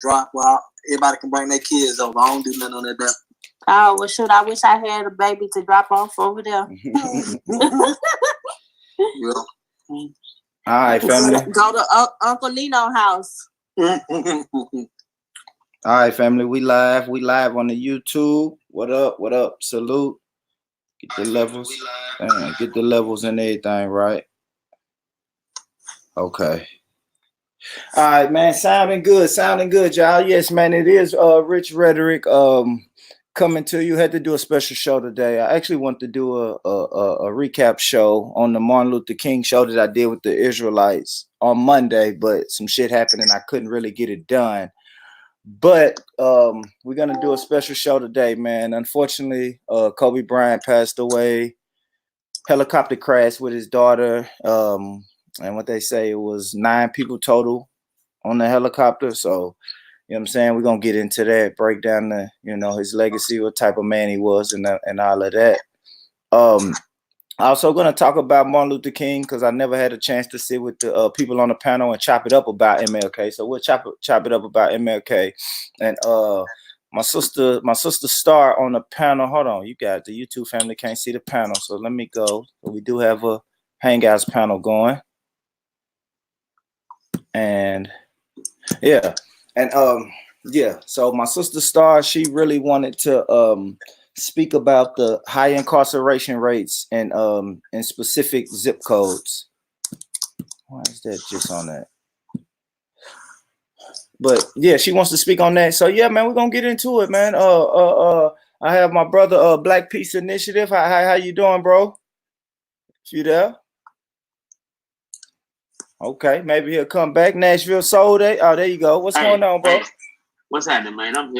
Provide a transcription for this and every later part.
drop. Well, everybody can bring their kids over. I don't do nothing on that day. Oh, well, shoot, I wish I had a baby to drop off over there. Yeah. All right, family. Go to Uncle Nino's house. All right, family. We live on the YouTube. What up? What up? Salute. Get the levels. Get the levels and everything right. Okay. All right, man. Sounding good, y'all. Yes, man. It is Rich Rhetoric coming to you. Had to do a special show today. I actually want to do a recap show on the Martin Luther King show that I did with the Israelites on Monday, but some shit happened and I couldn't really get it done. But we're gonna do a special show today, man. Unfortunately, Kobe Bryant passed away. Helicopter crash with his daughter. And what they say, it was 9 people total on the helicopter. So, you know what I'm saying? We're going to get into that, break down the, his legacy, what type of man he was and all of that. Also going to talk about Martin Luther King because I never had a chance to sit with the people on the panel and chop it up about MLK. So we'll chop it up about MLK. And my sister Star on the panel. Hold on, you got the YouTube family can't see the panel. So let me go. We do have a Hangouts panel going. And yeah. And so my sister Star, she really wanted to speak about the high incarceration rates and in specific zip codes. Why is that just on that? But yeah, she wants to speak on that. So yeah, man, we're gonna get into it, man. I have my brother Black Peace Initiative. How you doing, bro? You there? Okay, maybe he'll come back. Nashville Soul Day. Oh, there you go. What's going on, bro? What's happening, man? I'm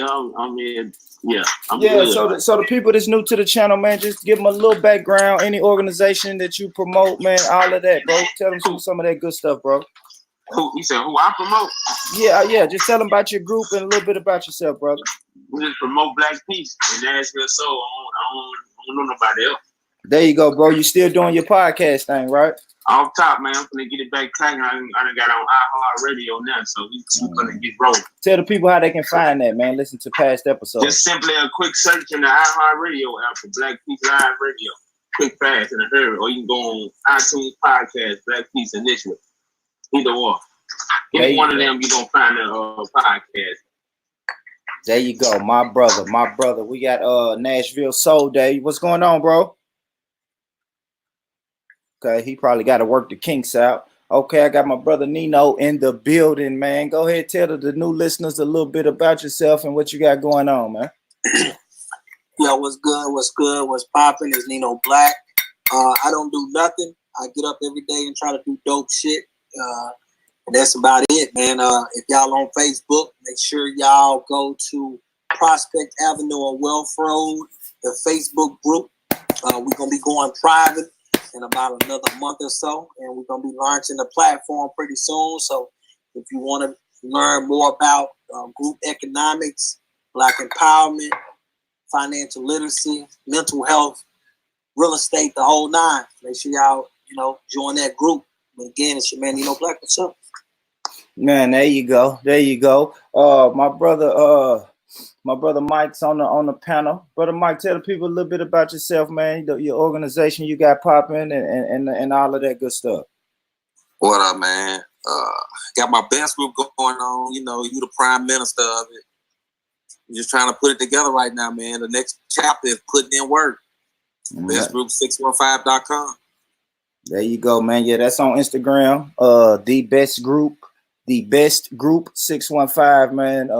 here. Yeah, I'm yeah. Good, So the people that's new to the channel, man, just give them a little background. Any organization that you promote, man, all of that, bro. Tell them some of that good stuff, bro. Who you said? Who I promote? Yeah. Just tell them about your group and a little bit about yourself, brother. We just promote Black Peace and Nashville Soul. I don't know nobody else. There you go, bro. You still doing your podcast thing, right? Off top, man. I'm gonna get it back cracking. I done got on iHeartRadio now, so we gonna get rolling. Tell the people how they can find that, man. Listen to past episodes. Just simply a quick search in the iHeartRadio app for Black Peace Live Radio. Quick, fast, in a hurry. Or you can go on iTunes Podcast, Black Peace Initiative. Either or. Any one of them, you're gonna find a podcast. There you go, my brother. We got Nashville Soul Day. What's going on, bro? Okay, he probably got to work the kinks out. Okay, I got my brother Nino in the building, man. Go ahead, tell the new listeners a little bit about yourself and what you got going on, man. Yo, what's good? What's popping is Nino Black. I don't do nothing. I get up every day and try to do dope shit. And that's about it, man. If y'all on Facebook, make sure y'all go to Prospect Avenue on Welf Road, the Facebook group. We're going to be going private in about another month or so, and we're going to be launching the platform pretty soon. So if you want to learn more about group economics, Black empowerment, financial literacy, mental health, real estate, the whole nine, make sure y'all, join that group. But again, it's your man, Nino Black. What's up? Man, there you go. My brother Mike's on the panel. Brother Mike, tell the people a little bit about yourself, man. Your organization you got popping and all of that good stuff. What up, man? Got my best group going on. You the prime minister of it. I'm just trying to put it together right now, man. The next chapter is putting in work. Bestgroup615.com. There you go, man. Yeah, that's on Instagram. The best group 615, man.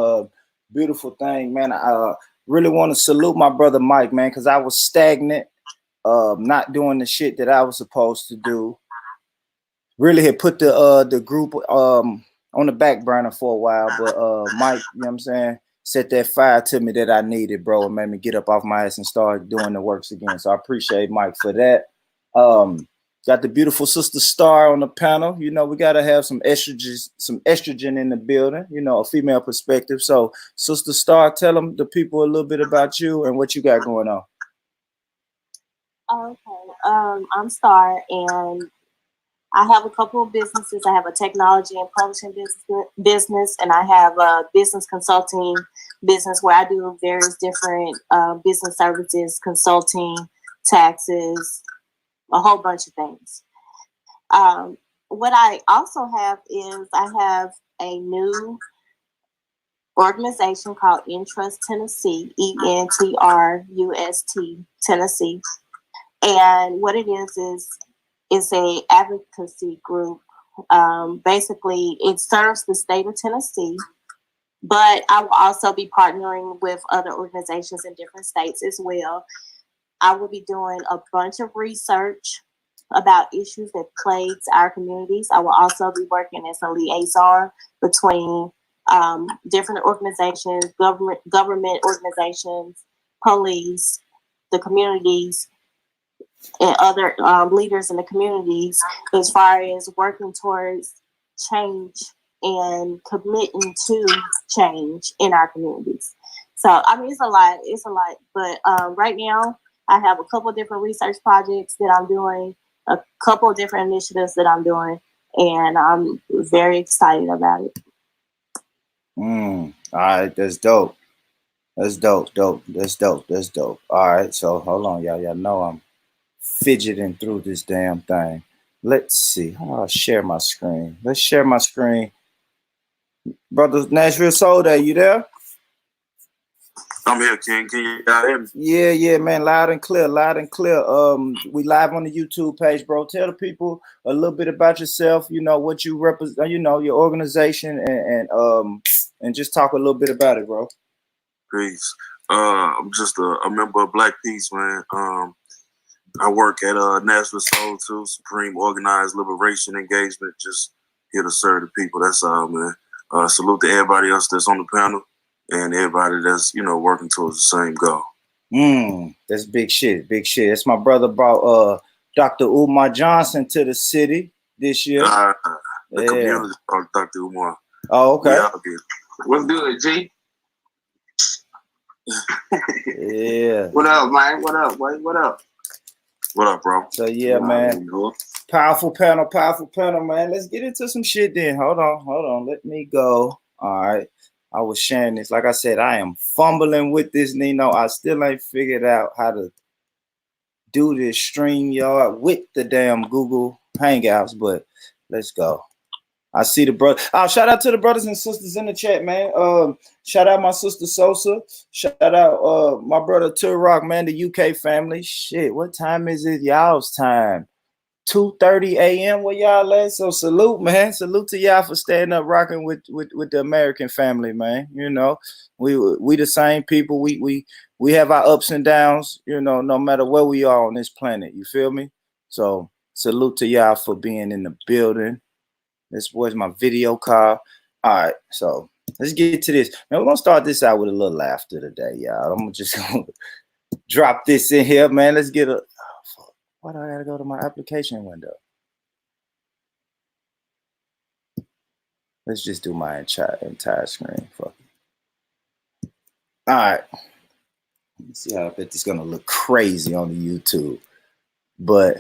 Beautiful thing, man. I really want to salute my brother Mike, man, because I was stagnant, not doing the shit that I was supposed to do. Really had put the group on the back burner for a while, but Mike, you know what I'm saying, set that fire to me that I needed, bro, and made me get up off my ass and start doing the works again. So I appreciate Mike for that. Got the beautiful sister Star on the panel. We got to have some estrogen in the building, a female perspective. So Sister Star, tell them the people a little bit about you and what you got going on. Okay. I'm Star, and I have a couple of businesses. I have a technology and publishing business, and I have a business consulting business where I do various different business services, consulting, taxes, a whole bunch of things. What I also have is I have a new organization called Entrust Tennessee, ENTRUST Tennessee. And what it is it's a advocacy group. Basically, it serves the state of Tennessee, but I will also be partnering with other organizations in different states as well. I will be doing a bunch of research about issues that plagues our communities. I will also be working as a liaison between different organizations, government organizations, police, the communities, and other leaders in the communities as far as working towards change and committing to change in our communities. So, I mean, it's a lot. But right now, I have a couple of different research projects that I'm doing, a couple of different initiatives that I'm doing, and I'm very excited about it. All right, that's dope. That's dope. All right, so hold on, y'all. Y'all know I'm fidgeting through this damn thing. Let's see. How do I share my screen? Let's share my screen. Brother Nashville Soda, you there? I'm here, King. Can you hear me? Yeah, man. Loud and clear. We live on the YouTube page, bro. Tell the people a little bit about yourself, you know, what you represent, you know, your organization, and just talk a little bit about it, bro. Peace. I'm just a member of Black Peace, man. I work at Nashville Soul 2, Supreme Organized Liberation Engagement, just here to serve the people. That's all, man. Salute to everybody else that's on the panel and everybody that's, you know, working towards the same goal. That's big shit. That's my brother brought Dr. Umar Johnson to the city this year. The community called Dr. Umar. Oh, okay. What's good, G? Yeah. What up, man? What up, boy? What up? What up, bro? So yeah, man. Powerful panel, man. Let's get into some shit then. Hold on. Let me go. All right. I was sharing this. Like I said, I am fumbling with this, Nino. I still ain't figured out how to do this StreamYard with the damn Google Hangouts, but let's go. I see the brother. Oh, shout out to the brothers and sisters in the chat, man. Shout out my sister Sosa. Shout out my brother Rhetoric, man, the UK family. Shit, what time is it? Y'all's time. 2:30 a.m. where y'all at? So salute, man. Salute to y'all for staying up rocking with the American family, man. You know, we the same people. We have our ups and downs, you know, no matter where we are on this planet. You feel me? So salute to y'all for being in the building. This was my video call. All right, so let's get to this. Now we're gonna start this out with a little laughter today, y'all. I'm just gonna drop this in here, man. Let's get a. Why do I gotta go to my application window? Let's just do my entire screen. Fuck it. All right. Let's see how I bet this is gonna look crazy on the YouTube. But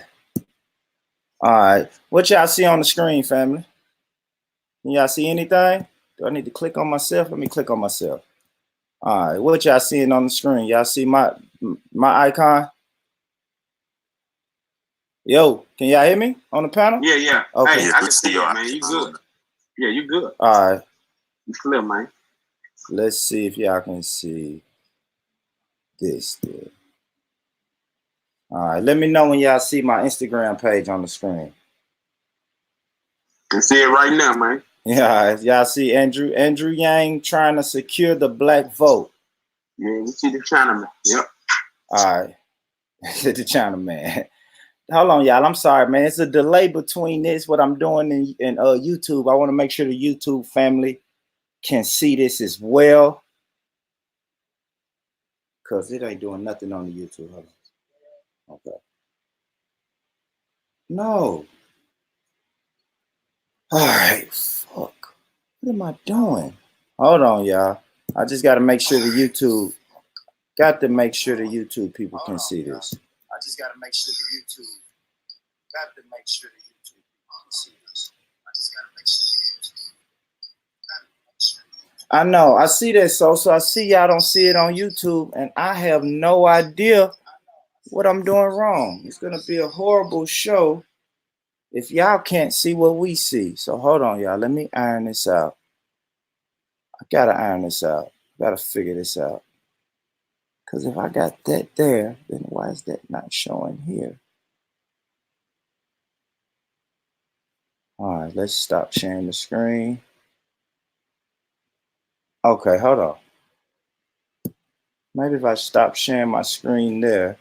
all right, what y'all see on the screen, family? Can y'all see anything? Do I need to click on myself? Let me click on myself. All right, what y'all seeing on the screen? Y'all see my icon? Yo, can y'all hear me on the panel? Yeah. Okay. Hey, I can see you, man. You good? Yeah, you good. All right. You clear, man. Let's see if y'all can see this. All right, let me know when y'all see my Instagram page on the screen. Can see it right now, man. Yeah, y'all see Andrew Yang trying to secure the black vote. Yeah, you see the Chinaman. Yep. All right, the Chinaman. Hold on, y'all. I'm sorry, man. It's a delay between this, what I'm doing in YouTube. I want to make sure the YouTube family can see this as well, because it ain't doing nothing on the YouTube. Hold on. Okay. No. All right. Fuck. What am I doing? Hold on, y'all. I just got to make sure the YouTube. Got to make sure the YouTube people can see this. I just got to make sure the YouTube. Got to make sure the YouTube people can I know. I see that, so I see y'all don't see it on YouTube, and I have no idea what I'm doing wrong. It's gonna be a horrible show if y'all can't see what we see. So hold on, y'all. Let me iron this out. I gotta iron this out. Gotta figure this out. Because if I got that there, then why is that not showing here? All right, let's stop sharing the screen. Okay, hold on. Maybe if I stop sharing my screen there.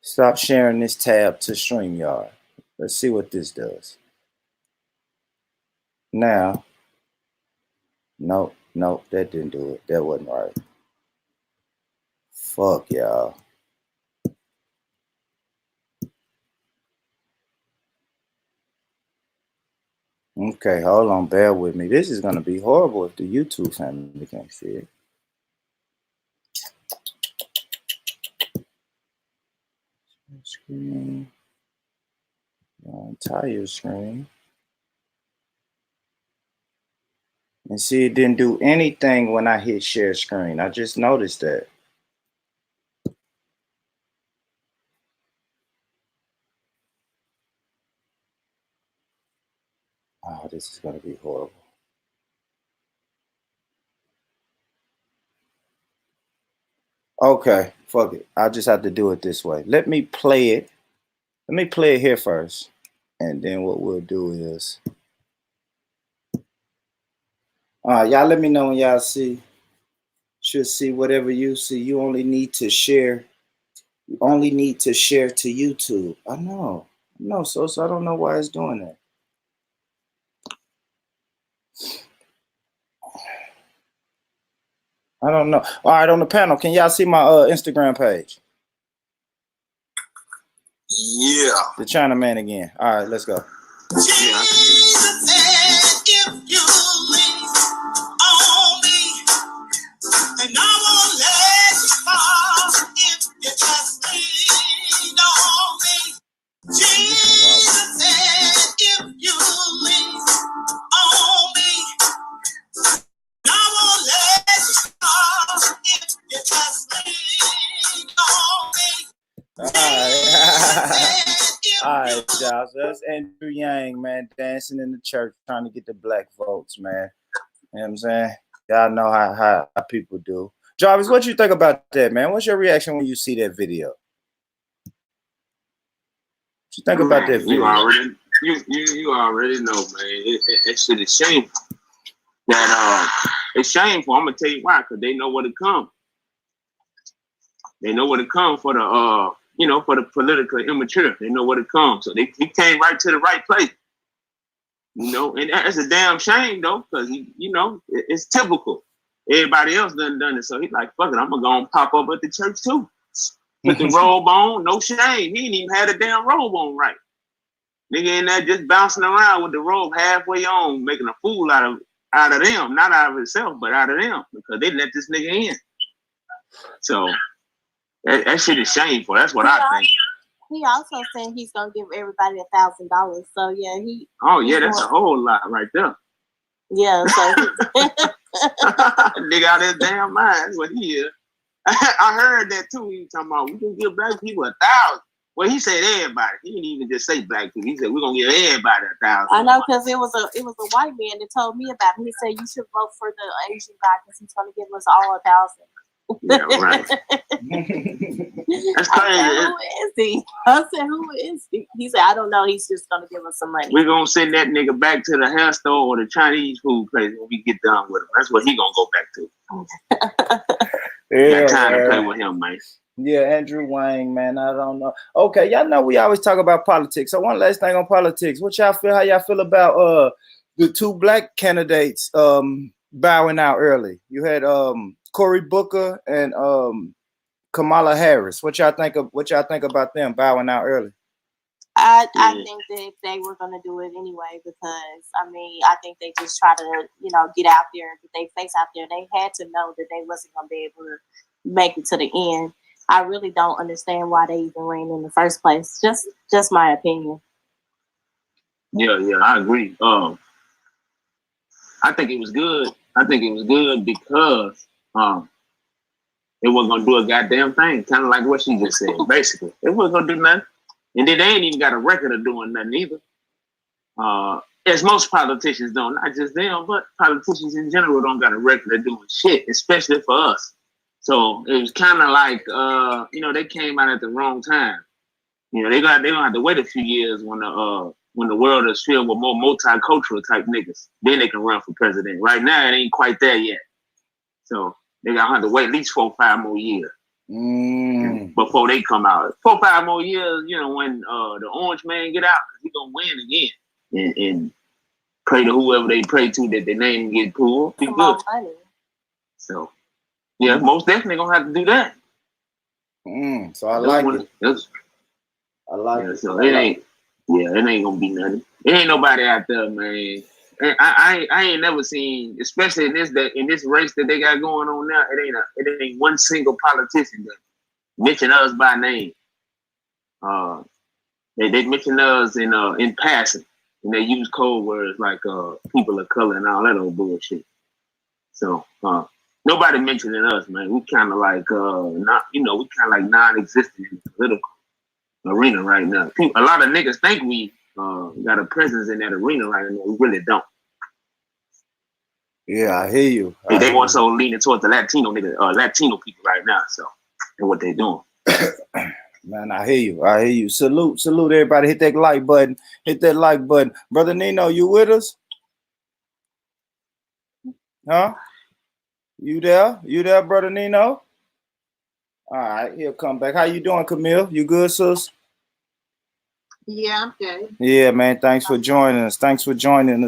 Stop sharing this tab to StreamYard. Let's see what this does. Now, nope, that didn't do it. That wasn't right. Fuck y'all. Okay, hold on, bear with me. This is gonna be horrible if the YouTube family can't see it. Screen. Entire screen. And see, it didn't do anything when I hit share screen. I just noticed that. Oh, this is gonna be horrible. Okay, fuck it. I just have to do it this way. Let me play it. Let me play it here first. And then what we'll do is, all right, y'all let me know when y'all see. Should see whatever you see. You only need to share. You only need to share to YouTube. I know. So I don't know why it's doing that. I don't know. All right, on the panel, can y'all see my Instagram page? Yeah. The China Man again. All right, let's go. All right, y'all. So that's Andrew Yang, man, dancing in the church, trying to get the black votes, man. You know what I'm saying? Y'all know how people do. Jarvis, what you think about that, man? What's your reaction when you see that video? What you think about that video? You already know, man. That shit is shameful. It's shameful. I'm gonna tell you why, because they know what it comes. They know what it comes for the for the political immature. They know what it comes. So he came right to the right place. And that's a damn shame though, because it's typical. Everybody else done it. So he's like, fuck it, I'm gonna go and pop up at the church too. Put the robe on, no shame. He ain't even had a damn robe on right. Nigga in there just bouncing around with the robe halfway on, making a fool out of them, not out of himself, but out of them, because they let this nigga in. So that shit is shameful. That's what I think. He also said he's gonna give everybody $1,000. So yeah, that's a whole lot right there. Yeah, so nigga out of his damn mind. That's what he is. I heard that too. He was talking about we can give black people 1,000. Well, he said everybody. He didn't even just say black people. He said we're gonna give everybody 1,000. I know, because it was a white man that told me about it. He said you should vote for the Asian guy because he's gonna give us all 1,000. Yeah, right. That's crazy. Who is he? I said, who is he? He said, I don't know. He's just gonna give us some money. We're gonna send that nigga back to the hair store or the Chinese food place when we get done with him. That's what he gonna go back to. Yeah, time to play with him, man. Yeah, Andrew Wang, man. I don't know. Okay, y'all know we always talk about politics. So one last thing on politics. What y'all feel? How y'all feel about the two black candidates bowing out early? You had Cory Booker and Kamala Harris. What y'all think about them bowing out early? I think that they were gonna do it anyway, because I think they just try to get out there and get their face out there. They had to know that they wasn't gonna be able to make it to the end. I really don't understand why they even ran in the first place. Just my opinion. Yeah, I agree. I think it was good. I think it was good because it wasn't gonna do a goddamn thing. Kind of like what she just said. Basically, it wasn't gonna do nothing. And then they ain't even got a record of doing nothing either. As most politicians don't, not just them, but politicians in general don't got a record of doing shit, especially for us. So it was kind of like, they came out at the wrong time. They don't have to wait a few years when the world is filled with more multicultural type niggas. Then they can run for president. Right now, it ain't quite there yet. So they got to have to wait at least 4 or 5 more years before they come out. 4 or 5 more years, when the orange man get out, he gonna win again. And pray to whoever they pray to that their name get pulled. Be good. So, yeah, most definitely gonna have to do that. So I like it. I like it. So it ain't gonna be nothing. It ain't nobody out there, man. I ain't never seen, especially in this race that they got going on now. It ain't one single politician that mention us by name. They mention us in passing, and they use code words like people of color and all that old bullshit. So nobody mentioning us, man. We kind of like non-existent in the political arena right now. A lot of niggas think we got a presence in that arena right now. We really don't. Yeah, I hear you. They more so leaning towards the Latino people right now. So, and what they doing. Man, I hear you. Salute everybody. Hit that like button. Brother Nino, you with us? Huh? You there, Brother Nino? All right, he'll come back. How you doing, Camille? You good, sis? Yeah, I'm good. Yeah, man. Thanks for joining us,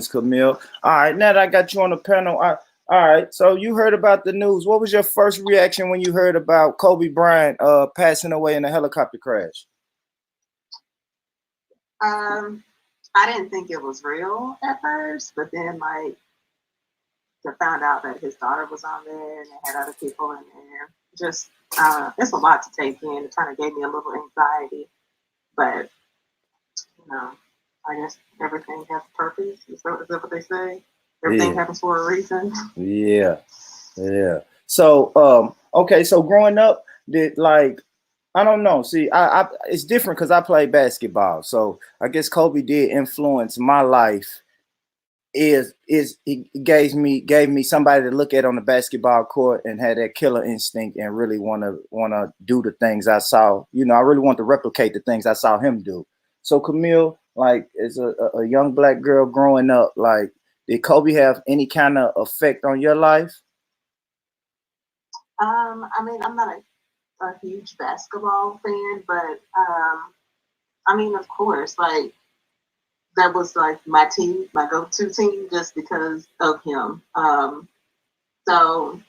Camille. All right, now that I got you on the panel, all right. So you heard about the news. What was your first reaction when you heard about Kobe Bryant passing away in a helicopter crash? I didn't think it was real at first, but then I found out that his daughter was on there and they had other people in there. Just it's a lot to take in. It kind of gave me a little anxiety, but I guess everything has a purpose. Is that what they say? Everything happens for a reason. Yeah. So, okay. So growing up, I don't know. See, I it's different because I played basketball. So I guess Kobe did influence my life. He gave me somebody to look at on the basketball court and had that killer instinct and really want to do the things I saw. I really want to replicate the things I saw him do. So Camille, like as a young black girl growing up, like did Kobe have any kind of effect on your life? I mean, I'm not a huge basketball fan, but I mean, of course, like that was like my team, my go-to team, just because of him. So,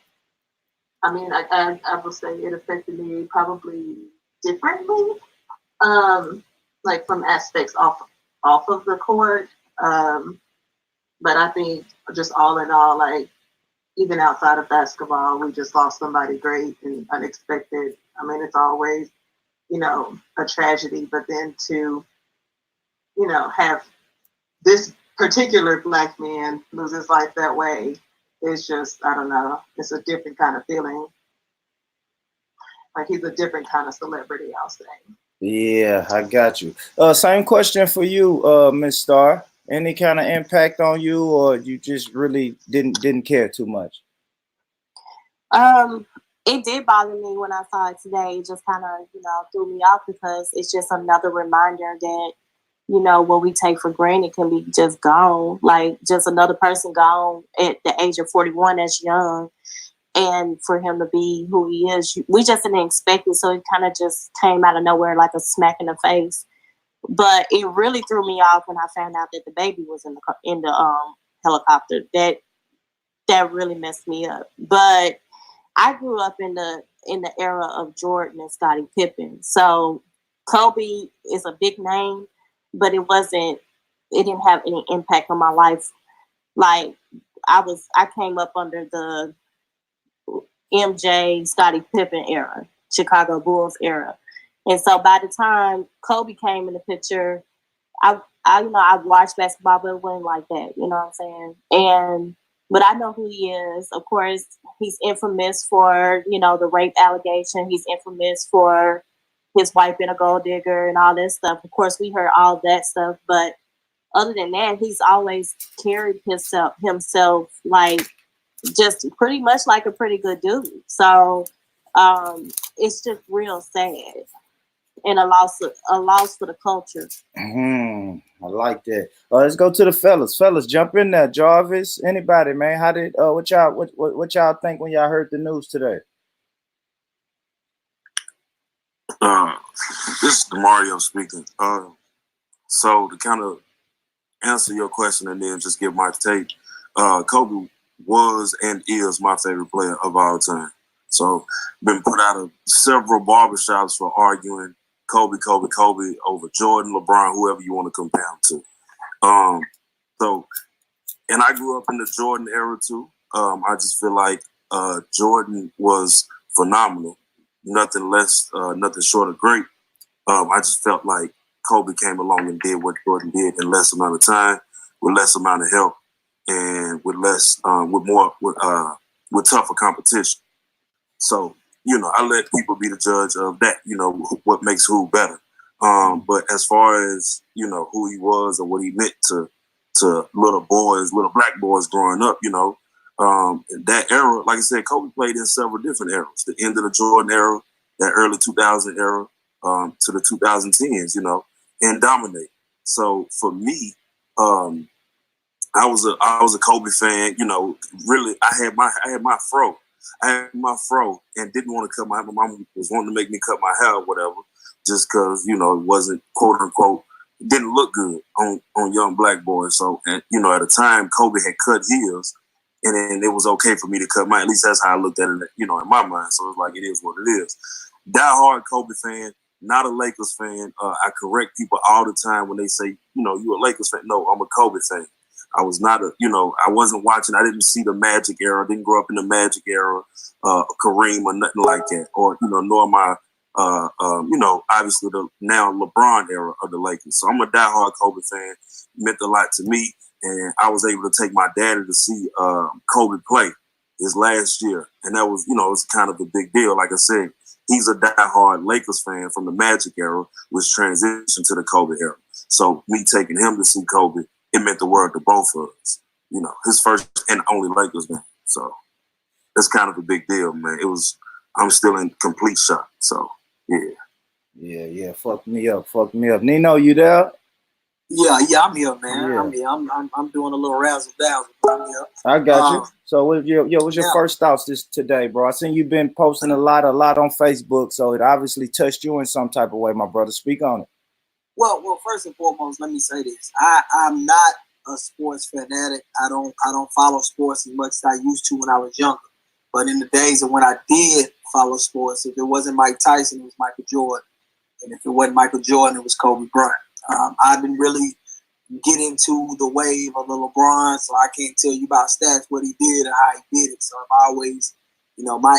I mean, I would say it affected me probably differently, like from aspects off of the court. But I think just all in all, like even outside of basketball, we just lost somebody great and unexpected. I mean, it's always, a tragedy, but then to, have this particular black man lose his life that way is just, I don't know, it's a different kind of feeling. Like he's a different kind of celebrity, I'll say. Yeah, I got you. Same question for you, Miss Starr. Any kind of impact on you, or you just really didn't care too much? It did bother me when I saw it today. It just kind of, threw me off because it's just another reminder that, what we take for granted can be just gone. Like just another person gone at the age of 41 that's young. And for him to be who he is, we just didn't expect it. So it kind of just came out of nowhere like a smack in the face. But it really threw me off when I found out that the baby was in the helicopter. That really messed me up. But I grew up in the era of Jordan and Scottie Pippen. So Kobe is a big name, but it didn't have any impact on my life. Like I came up under the MJ, Scottie Pippen era, Chicago Bulls era. And so by the time Kobe came in the picture, I watched basketball, but it wasn't like that, you know what I'm saying? And but I know who he is. Of course, he's infamous for, the rape allegation. He's infamous for his wife being a gold digger and all that stuff. Of course, we heard all that stuff, but other than that, he's always carried himself like just pretty much like a pretty good dude. So it's just real sad and a loss for the culture. I like that. Let's go to the fellas. Fellas, jump in there. Jarvis, anybody, man? How did what y'all think when y'all heard the news today? This is Mario speaking. So to kind of answer your question and then just give my take, Kobe was and is my favorite player of all time. So been put out of several barbershops for arguing Kobe over Jordan, LeBron, whoever you want to compare him to. So, and I grew up in the Jordan era too. I just feel like Jordan was phenomenal. Nothing less, nothing short of great. I just felt like Kobe came along and did what Jordan did in less amount of time, with less amount of help, and with tougher competition. So, I let people be the judge of that, what makes who better. But as far as, who he was or what he meant to little black boys growing up, in that era, like I said, Kobe played in several different eras. The end of the Jordan era, that early 2000 era, to the 2010s, and dominate. So for me, I was a Kobe fan. Really, I had my fro. And didn't want to cut my mom was wanting to make me cut my hair or whatever, just because, it wasn't quote unquote, didn't look good on young black boys. So, and, at the time Kobe had cut his, and then it was okay for me to cut mine. At least that's how I looked at it, in my mind. So it's like, it is what it is. Die-hard Kobe fan, not a Lakers fan. I correct people all the time when they say, you a Lakers fan. No, I'm a Kobe fan. I was not I wasn't watching. I didn't see the Magic era. I didn't grow up in the Magic era, Kareem or nothing like that. Or, nor my, obviously the now LeBron era of the Lakers. So I'm a diehard Kobe fan. It meant a lot to me. And I was able to take my daddy to see Kobe play his last year. And that was, it was kind of a big deal. Like I said, he's a diehard Lakers fan from the Magic era, which transitioned to the Kobe era. So me taking him to see Kobe, it meant the world to both of us. His first and only Lakers game. So that's kind of a big deal, man. I'm still in complete shock. So yeah. Yeah. Fuck me up. Nino, you there? Yeah, I'm here, man. Yeah. I'm here. I'm doing a little razzle dazzle. I got you. So what's your first thoughts today, bro? I seen you've been posting a lot on Facebook, so it obviously touched you in some type of way, my brother. Speak on it. Well, first and foremost, let me say this. I'm not a sports fanatic. I don't follow sports as much as I used to when I was younger. But in the days of when I did follow sports, if it wasn't Mike Tyson, it was Michael Jordan. And if it wasn't Michael Jordan, it was Kobe Bryant. I didn't really get into the wave of the LeBron, so I can't tell you about stats, what he did and how he did it. So I've always, my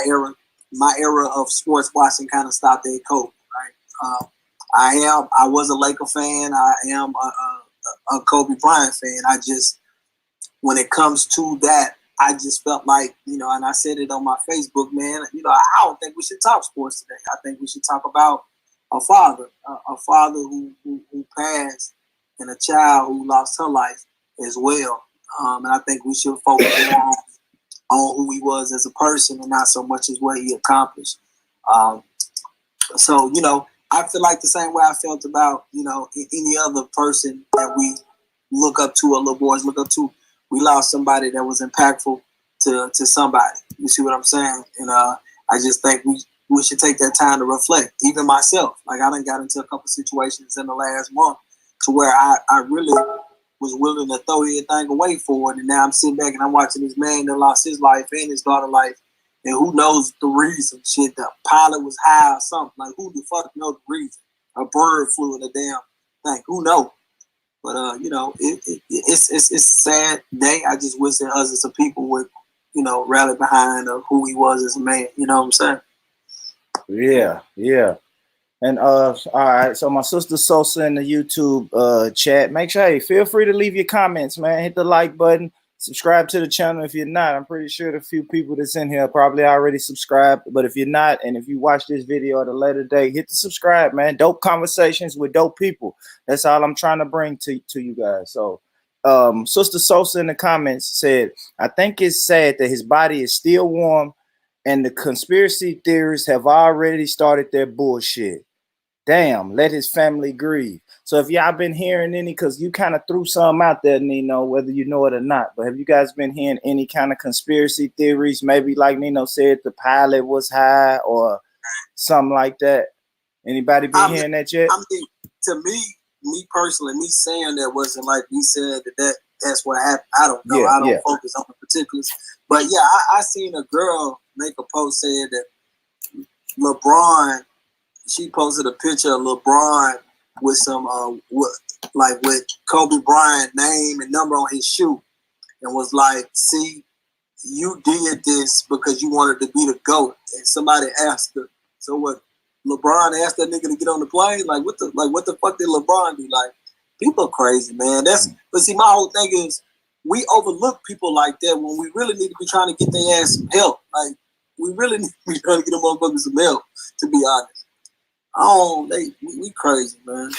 era of sports watching kind of stopped at Kobe, right? I was a Laker fan. I am a Kobe Bryant fan. I just, when it comes to that, I just felt like, and I said it on my Facebook, man, I don't think we should talk sports today. I think we should talk about a father who passed and a child who lost her life as well. And I think we should focus more on who he was as a person and not so much as what he accomplished. So, I feel like the same way I felt about, any other person that we look up to or little boys look up to. We lost somebody that was impactful to somebody. You see what I'm saying? And I just think we should take that time to reflect. Even myself, like I done got into a couple situations in the last month to where I really was willing to throw everything away for it. And now I'm sitting back and I'm watching this man that lost his life and his daughter's life. And who knows the reason? Shit, the pilot was high or something. Like, who the fuck knows the reason? A bird flew in the damn thing. Who knows? But, it's a sad day. I just wish that us as a people would, rally behind who he was as a man. You know what I'm saying? Yeah. And all right, so my sister Sosa in the YouTube chat. Make sure, hey, feel free to leave your comments, man. Hit the like button. subscribe to the channel if you're not. I'm pretty sure the few people that's in here probably already subscribed. But if you're not, and if you watch this video at a later date, hit the subscribe, man. Dope conversations with dope people. That's all I'm trying to bring to you guys. So Sister Sosa in the comments said, I think it's sad that his body is still warm and the conspiracy theorists have already started their bullshit. Damn, let his family grieve. So if y'all been hearing any, because you kind of threw some out there, Nino, whether you know it or not, but have you guys been hearing any kind of conspiracy theories? Maybe like Nino said, the pilot was high or something like that. Anybody been hearing that yet? I mean, to me personally, me saying that wasn't like we said that's what happened. I don't know. I don't focus on the particulars. But yeah, I seen a girl make a post saying that LeBron, she posted a picture of LeBron with some with Kobe Bryant name and number on his shoe, and was like, "See, you did this because you wanted to be the GOAT." And somebody asked her, "So what?" LeBron asked that nigga to get on the plane. Like what the fuck did LeBron do? Like, people are crazy, man. But see, my whole thing is we overlook people like that when we really need to be trying to get their ass some help. Like, we really need to be trying to get them motherfuckers some help, to be honest. We crazy, man.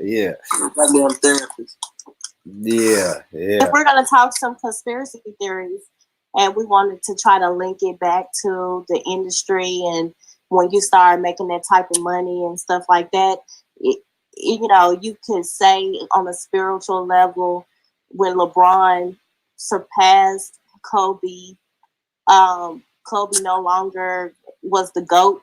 Yeah. Goddamn therapists. Yeah. If we're gonna talk some conspiracy theories, and we wanted to try to link it back to the industry, and when you start making that type of money and stuff like that, you could say on a spiritual level, when LeBron surpassed Kobe, Kobe no longer was the GOAT.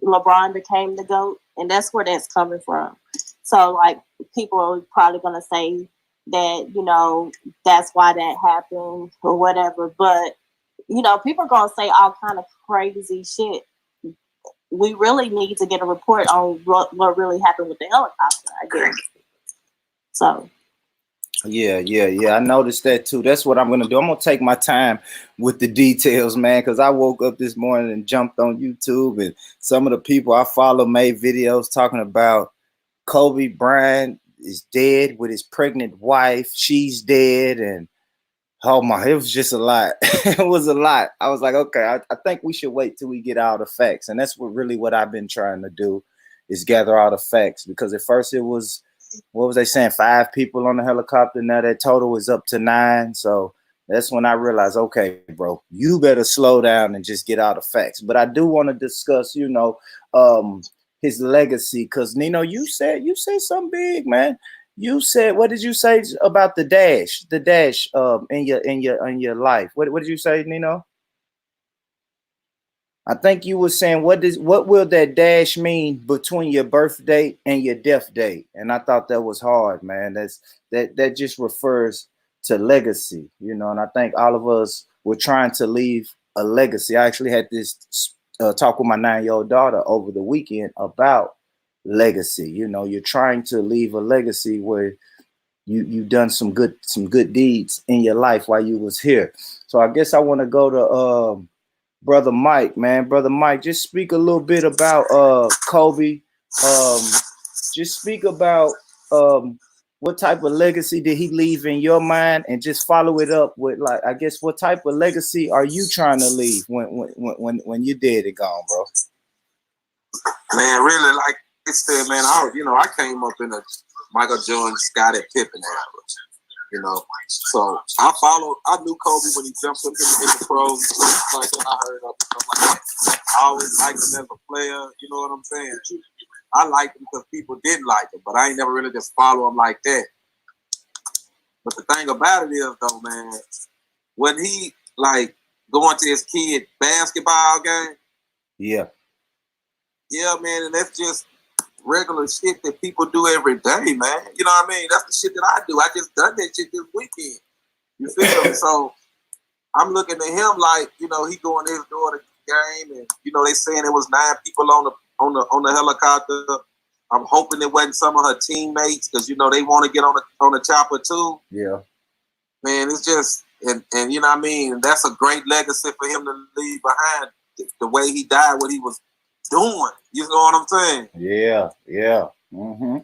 LeBron became the GOAT, and that's where that's coming from. So, like, people are probably going to say that, that's why that happened or whatever. But, people are going to say all kind of crazy shit. We really need to get a report on what really happened with the helicopter, I guess. So. Yeah. I noticed that too. That's what I'm gonna do. I'm gonna take my time with the details, man, because I woke up this morning and jumped on YouTube, and some of the people I follow made videos talking about Kobe Bryant is dead with his pregnant wife. She's dead, and oh my, it was just a lot. It was a lot. I was like, okay, I think we should wait till we get all the facts, and that's what I've been trying to do, is gather all the facts, because at first it was, what was they saying, 5 people on the helicopter. Now that total is up to 9. So that's when I realized, okay, bro, you better slow down and just get out the facts. But I do want to discuss, his legacy, because Nino, you said something big, man. You said, what did you say about the dash in your life? What did you say, Nino? I think you were saying, what will that dash mean between your birth date and your death date? And I thought that was hard, man. That just refers to legacy, and I think all of us were trying to leave a legacy. I actually had this talk with my 9-year-old daughter over the weekend about legacy. You're trying to leave a legacy where you've done some good deeds in your life while you was here. So I guess I want to go to Brother Mike, man. Brother Mike, just speak a little bit about Kobe. Just speak about what type of legacy did he leave in your mind, and just follow it up with, like, I guess, what type of legacy are you trying to leave when you're dead and gone, bro? Man, really, like I said, man, I came up in a Michael Jordan, Scottie Pippen era. So I knew Kobe when he jumped up in the pros, like that. I heard of stuff like that. I always liked him as a player, you know what I'm saying? I liked him because people didn't like him, but I ain't never really just follow him like that. But the thing about it is, though, man, when he, like, going to his kid basketball game, yeah, man, and that's just regular shit that people do every day, man. You know what I mean? That's the shit that I do. I just done that shit this weekend. You feel me? So I'm looking at him like, he going to his daughter's game, and they saying it was 9 people on the helicopter. I'm hoping it wasn't some of her teammates, because they want to get on the chopper too. Yeah. Man, it's just and you know what I mean? That's a great legacy for him to leave behind, the way he died, what he was doing. You know what I'm saying? Yeah. Mm-hmm.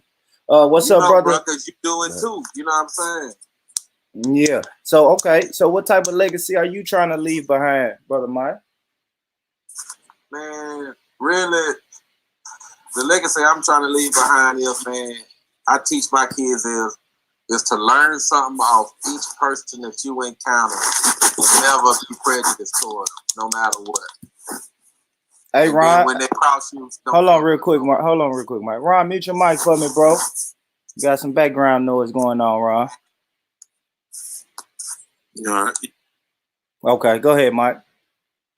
What's up, brother? Because you do it too. You know what I'm saying? Yeah. So okay. So what type of legacy are you trying to leave behind, brother Mike? Man, really, the legacy I'm trying to leave behind is, man, I teach my kids is to learn something off each person that you encounter and never be prejudiced toward them, no matter what. Hey, and Ron. when they cross you, Hold on real quick, Mike. Hold on real quick, Mike. Ron, mute your mic for me, bro. You got some background noise going on, Ron. Yeah. Okay, go ahead, Mike.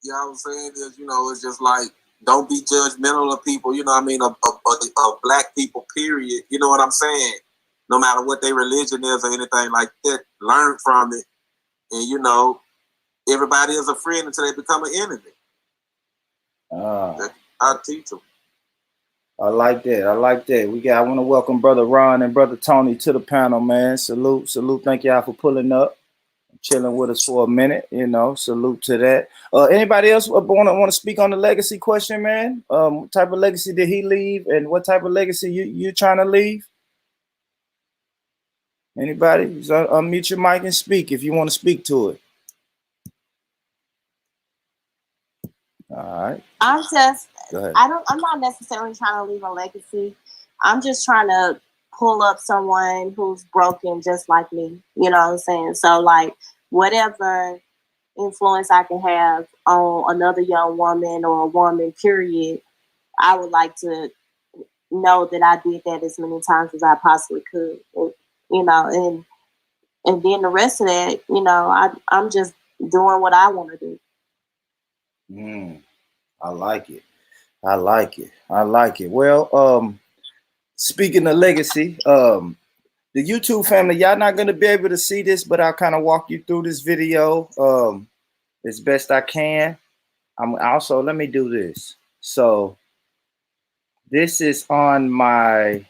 Yeah, I was saying is, it's just like, don't be judgmental of people, you know what I mean, of black people, period. You know what I'm saying? No matter what their religion is or anything like that, learn from it. And, everybody is a friend until they become an enemy. I teach them. I like that. I like that. I want to welcome Brother Ron and Brother Tony to the panel, man. Salute. Thank y'all for pulling up, chilling with us for a minute. Salute to that. Anybody else want to speak on the legacy question, man? What type of legacy did he leave, and what type of legacy you trying to leave? Anybody? So unmute your mic and speak if you want to speak to it. All right. Go ahead. I'm not necessarily trying to leave a legacy. I'm just trying to pull up someone who's broken just like me. You know what I'm saying? So like whatever influence I can have on another young woman or a woman, period, I would like to know that I did that as many times as I possibly could. And then the rest of that, I'm just doing what I want to do. I like it. Well, speaking of legacy, the YouTube family, y'all not gonna be able to see this, but I'll kind of walk you through this video as best I can. Let me do this. So this is on my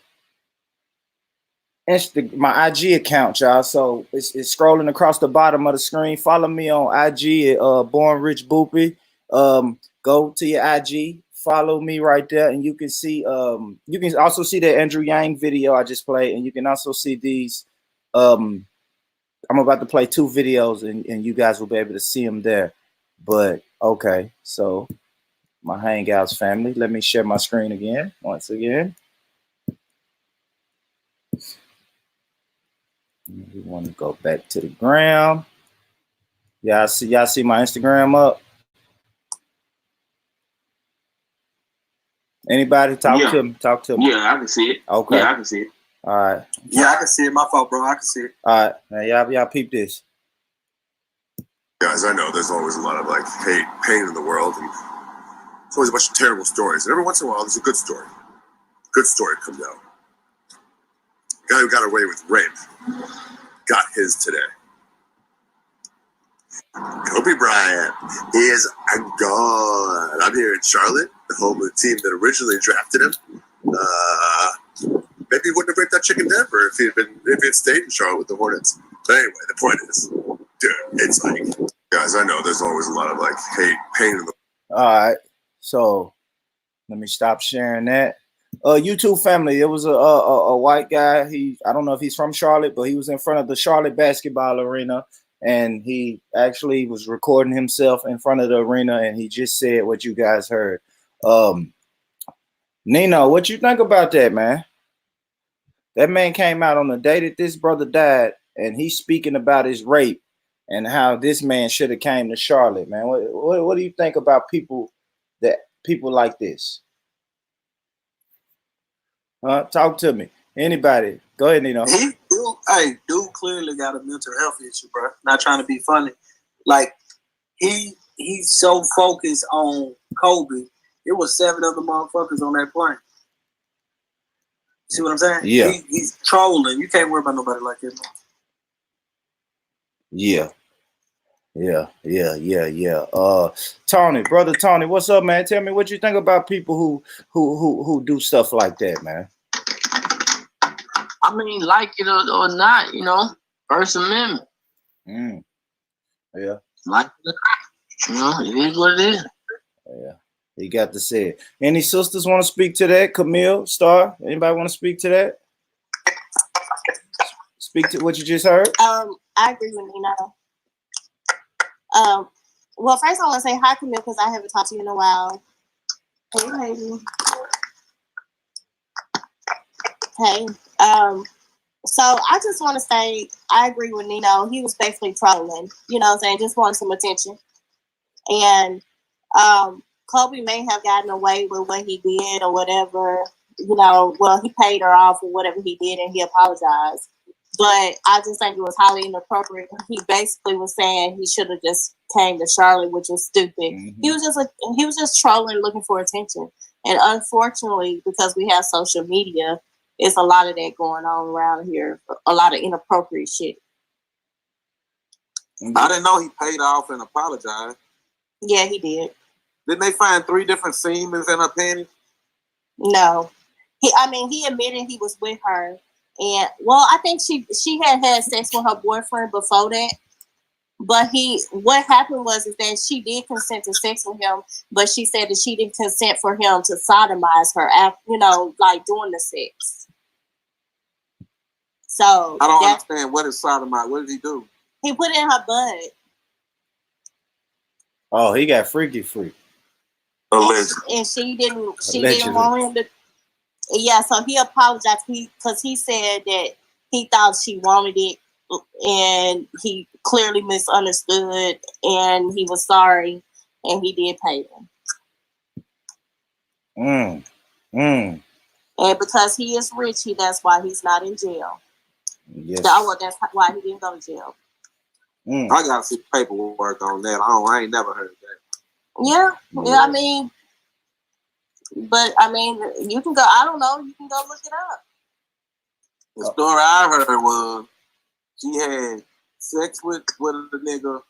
my IG account, y'all. So it's scrolling across the bottom of the screen. Follow me on IG at Born Rich Boopy. Go to your IG, follow me right there, and you can see you can also see the Andrew Yang video I just played, and you can also see these. I'm about to play 2 videos, and you guys will be able to see them there. But okay, so my Hangouts family, let me share my screen again, once again. We want to go back to the gram. Y'all see my Instagram up? Anybody talk to me? Yeah, I can see it. Okay. Yeah, I can see it. All right. Yeah, I can see it. My fault, bro. I can see it. All right. Now y'all peep this. Guys, I know there's always a lot of hate, pain in the world, and it's always a bunch of terrible stories. And every once in a while, there's a good story. Good story comes out. The guy who got away with rape got his today. Kobe Bryant is gone. I'm here in Charlotte, the home of the team that originally drafted him. Maybe he wouldn't have raped that chick in Denver if he had stayed in Charlotte with the Hornets. But anyway, the point is, dude, it's guys, I know there's always a lot of hate, pain in the. All right, so let me stop sharing that. YouTube family, it was a white guy. I don't know if he's from Charlotte, but he was in front of the Charlotte basketball arena, and he actually was recording himself in front of the arena, and he just said what you guys heard. Nino, what you think about that, man? That man came out on the day that this brother died, and he's speaking about his rape and how this man should have came to Charlotte, man. What do you think about people like this? Talk to me. Anybody? Go ahead, Nino. Dude clearly got a mental health issue, bro. Not trying to be funny. He's so focused on Kobe. It was 7 other motherfuckers on that plane. See what I'm saying? Yeah. He's trolling. You can't worry about nobody like that, man. Yeah. Tony, brother Tony, what's up, man? Tell me what you think about people who do stuff like that, man. I mean, like it or not, First Amendment. Yeah. Like it or not, it is what it is. Yeah. You got to say it. Any sisters want to speak to that? Camille, Star, anybody want to speak to that? Speak to what you just heard. I agree with Nino. Well, first I want to say hi, Camille, because I haven't talked to you in a while. Hey, baby. Hey. So I just want to say I agree with Nino. He was basically trolling, you know what I'm saying, just wanting some attention. And Kobe may have gotten away with what he did or whatever, you know, well, he paid her off for whatever he did and he apologized. But I just think it was highly inappropriate. He basically was saying he should have just came to Charlotte, which was stupid. Mm-hmm. He was just trolling, looking for attention. And unfortunately, because we have social media, it's a lot of that going on around here. A lot of inappropriate shit. I didn't know he paid off and apologized. Yeah, he did. Didn't they find 3 different semen in her panties? No. He admitted he was with her. And, well, I think she had sex with her boyfriend before that. But what happened was that she did consent to sex with him, but she said that she didn't consent for him to sodomize her after, you know, like doing the sex. So I don't understand. What is sodomize? What did he do? He put it in her butt. Oh, he got freaky. Allegedly. And she didn't want him to. Yeah, so he apologized because he said that he thought she wanted it, and he clearly misunderstood, and he was sorry, and he did pay them. And because he is rich, that's why he's not in jail. Yes. That's why he didn't go to jail. I gotta see paperwork on that. I ain't never heard that. Yeah. I mean, but I mean, you can go. I don't know. You can go look it up. The story I heard was she had sex with the nigga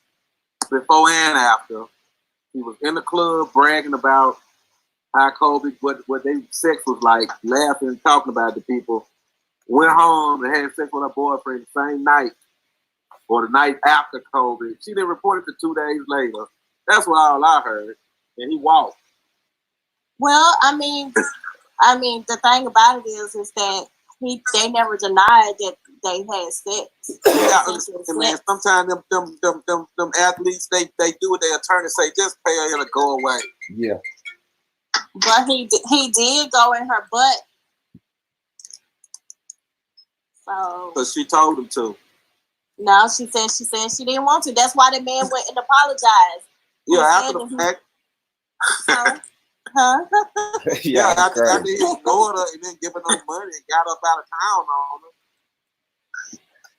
before and after. He was in the club bragging about how Kobe, what they sex was like, laughing and talking about the people. Went home and had sex with her boyfriend the same night or the night after Kobe. She didn't report it to 2 days later. That's what all I heard. And he walked. Well, I mean, the thing about it is that they never denied that they had sex. Yeah, man. Sometimes them athletes they do what their attorney say. Just pay her to go away. Yeah. But he did go in her butt. So. Because she told him to. No, she said she didn't want to. That's why the man went and apologized. Yeah, after the fact. Huh? Yeah, after he ignored her and then giving her money and got up out of town on her.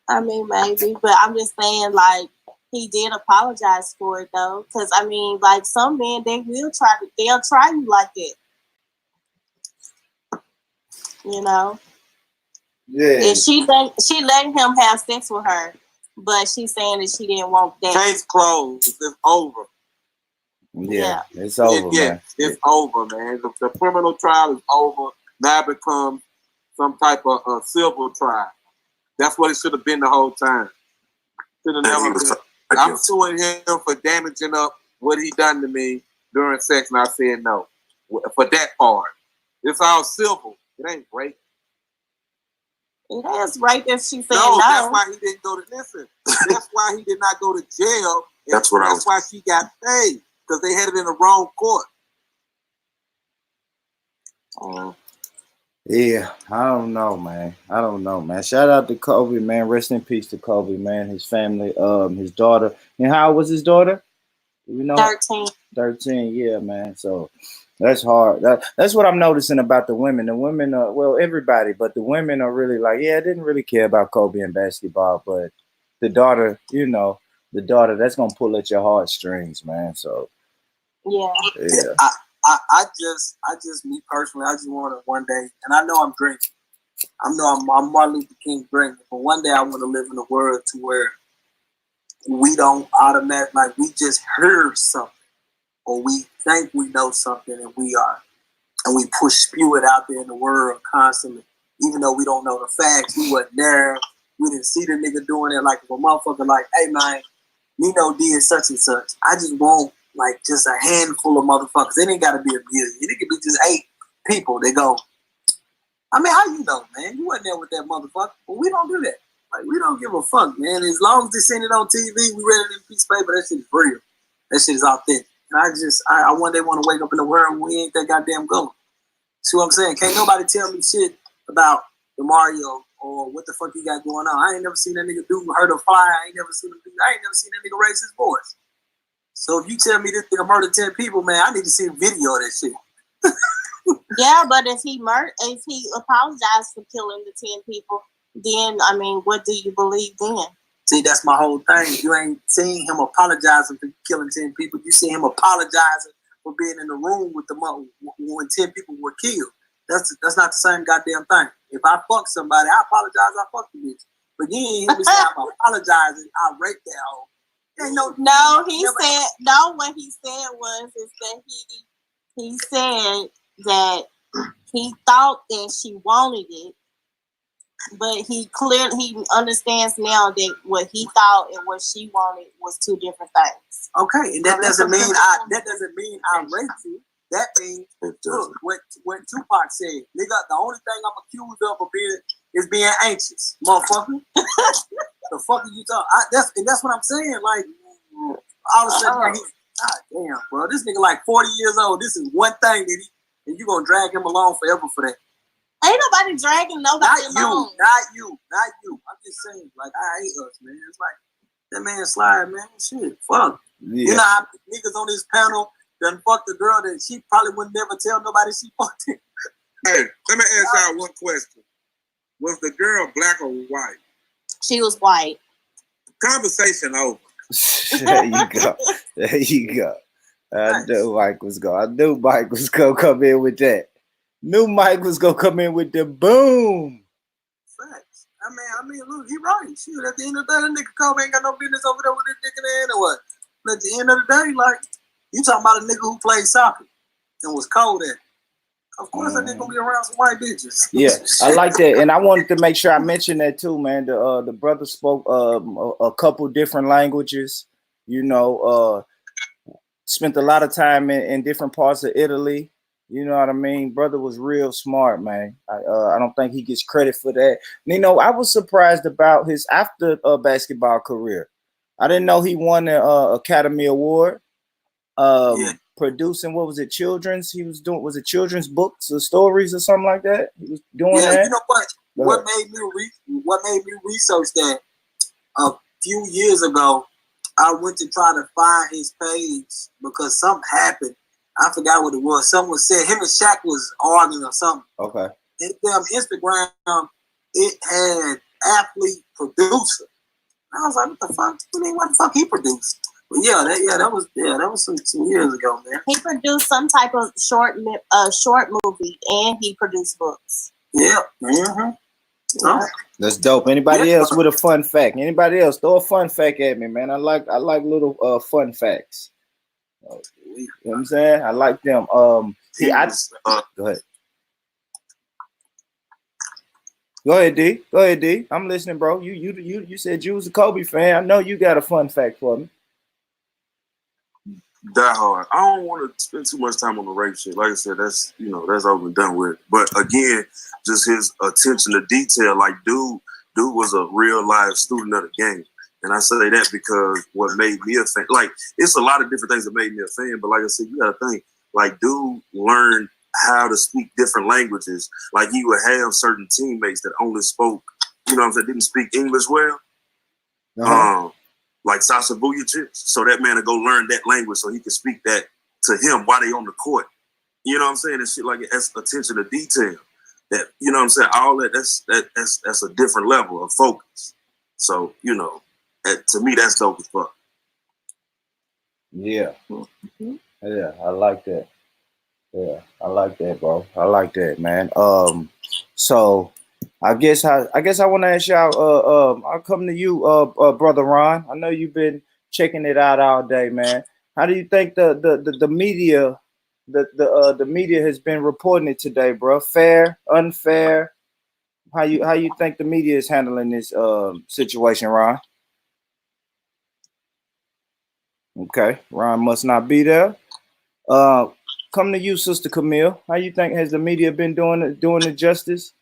I mean, maybe, but I'm just saying, like, he did apologize for it though, because I mean, like, some men they'll try you like it, you know. Yeah. And she let him have sex with her, but she's saying that she didn't want that. Case closed. It's over. Yeah. It's over, man. It's over, man. The criminal trial is over. Now it becomes some type of civil trial. That's what it should have been the whole time. Should have never been. I'm suing him for damaging up what he done to me during sex, and I said no. For that part. It's all civil. It ain't rape. It is rape if she said no. No, That's why he didn't go to listen. That's why he did not go to jail. That's why she got paid. Because they had it in the wrong court. Yeah, I don't know, man. Shout out to Kobe, man. Rest in peace to Kobe, man. His family, his daughter. And how old was his daughter? You know, 13. 13, yeah, man. So that's hard. That's what I'm noticing about the women. The women are, well, everybody, but the women are really like, yeah, I didn't really care about Kobe and basketball, but the daughter, that's gonna pull at your heartstrings, man. So yeah. I just me personally, I just want to one day, and I know I'm drinking. I'm Martin Luther King drinking, but one day I want to live in a world to where we don't automatically, like, we just heard something, or we think we know something, and we spew it out there in the world constantly, even though we don't know the facts. We wasn't there. We didn't see the nigga doing it. Like, if a motherfucker like, hey man, Nino did such and such. I just want like just a handful of motherfuckers. It ain't gotta be a million. It could be just 8 people. They go, I mean, how you know, man? You wasn't there with that motherfucker. Well, we don't do that. Like, we don't give a fuck, man. As long as they send it on TV, we read it in piece of paper. That shit is real. That shit is authentic. And I one day want to wake up in the world and we ain't that goddamn going. See what I'm saying? Can't nobody tell me shit about the Mario or what the fuck he got going on. I ain't never seen that nigga do hurt a fly. I ain't never seen that nigga raise his voice. So if you tell me this nigga murdered 10 people, man, I need to see a video of that shit. Yeah, but if he apologized for killing the 10 people, then I mean, what do you believe then? See, that's my whole thing. You ain't seen him apologizing for killing 10 people. You see him apologizing for being in the room with the when 10 people were killed. That's not the same goddamn thing. If I fuck somebody, I apologize. I fuck the bitch. But you ain't hear me say I'm apologizing. I raped that hoe. What he said was that he said that he thought that she wanted it, but he understands now that what he thought and what she wanted was two different things. Okay, and that doesn't mean I raped you. That means look what Tupac said. Nigga, the only thing I'm accused of being anxious, motherfucker. The fuck are you talking? That's what I'm saying. Like all of a sudden, God damn, bro, this nigga like 40 years old. This is one thing that and you gonna drag him along forever for that. Ain't nobody dragging nobody along. Not you. I'm just saying, like, I hate us, man. It's like that man slide, man. Shit, fuck. Yeah. You know how niggas on this panel done fucked the girl that she probably would never tell nobody she fucked him. Hey, let me ask y'all one question. Was the girl black or white? She was white. Conversation over. There you go. I knew Mike was gonna come in with that. Knew Mike was gonna come in with the boom. Facts. I mean, look, he right. Shoot, at the end of the day, that nigga Kobe ain't got no business over there with his dick in the hand or what. But at the end of the day, like, you talking about a nigga who played soccer and was cold at it. Of course, that nigga gonna be around some white bitches. Yeah, I like that, and I wanted to make sure I mentioned that too, man. The brother spoke a couple different languages. You know, spent a lot of time in different parts of Italy. You know what I mean? Brother was real smart, man. I don't think he gets credit for that. You know, I was surprised about his after basketball career. I didn't know he won an Academy Award. Producing, what was it, children's? He was doing, was it children's books or stories or something like that? He was doing that. You know what? What made me research that a few years ago, I went to try to find his page because something happened. I forgot what it was. Someone said him and Shaq was arguing or something. Okay. And damn Instagram, it had athlete producer. I was like, what the fuck? I mean, what the fuck he produced? But that was some years ago, man. He produced some type of short movie, and he produced books. Yeah. Mm-hmm. Yeah. That's dope. Anybody else with a fun fact? Anybody else? Throw a fun fact at me, man. I like little fun facts. You know what I'm saying? I like them. Go ahead. Go ahead, D. I'm listening, bro. You said you was a Kobe fan. I know you got a fun fact for me. That hard. I don't want to spend too much time on the rape shit. Like I said, that's over and done with. But again, just his attention to detail. Like dude was a real live student of the game. And I say that because what made me a fan, like it's a lot of different things that made me a fan. But like I said, you gotta think, like dude learned how to speak different languages. Like he would have certain teammates that only spoke, you know what I'm saying, didn't speak English well. Like Sasha Vujacic, so that man would go learn that language so he could speak that to him while they on the court. You know what I'm saying? And shit like that's attention to detail. That, you know what I'm saying? All that's a different level of focus. So, you know, to me that's dope as fuck. Yeah. Yeah, I like that. Yeah, I like that, bro. I like that, man. So I guess I want to ask y'all. I'll come to you, brother Ron. I know you've been checking it out all day, man. How do you think the media, the media has been reporting it today, bro? Fair, unfair? How you think the media is handling this situation, Ron? Okay, Ron must not be there. Come to you, Sister Camille. How you think has the media been doing it justice?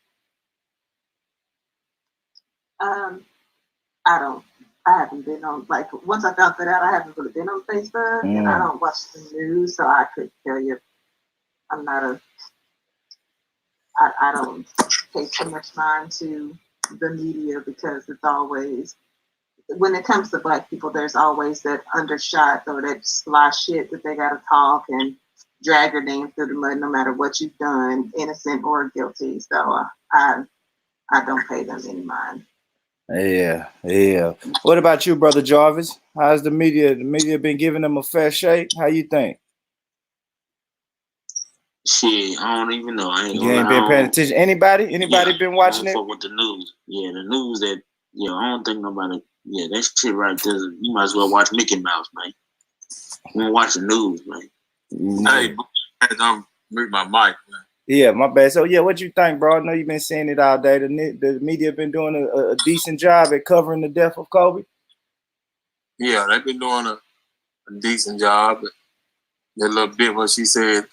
I haven't been on, like, once I found that out, I haven't really been on Facebook, and I don't watch the news, so I could tell you, I'm not I don't pay too much mind to the media because it's always, when it comes to Black people, there's always that undershot or that sly shit that they gotta talk and drag your name through the mud no matter what you've done, innocent or guilty. So I don't pay them any mind. Yeah. What about you, Brother Jarvis? How's the media? The media been giving them a fair shake? How you think? Shit, I don't even know. I ain't You ain't been paying attention. Anybody been watching I it? don't fuck with the news. Yeah, the news that, I don't think nobody, that shit right there, you might as well watch Mickey Mouse, man. You don't watch the news, man. Hey, I'm mute my mic, man. Yeah, my bad. So yeah, what you think, bro? I know you've been saying it all day. The media been doing a decent job at covering the death of Kobe. Yeah, they've been doing a decent job. That little bit what she said,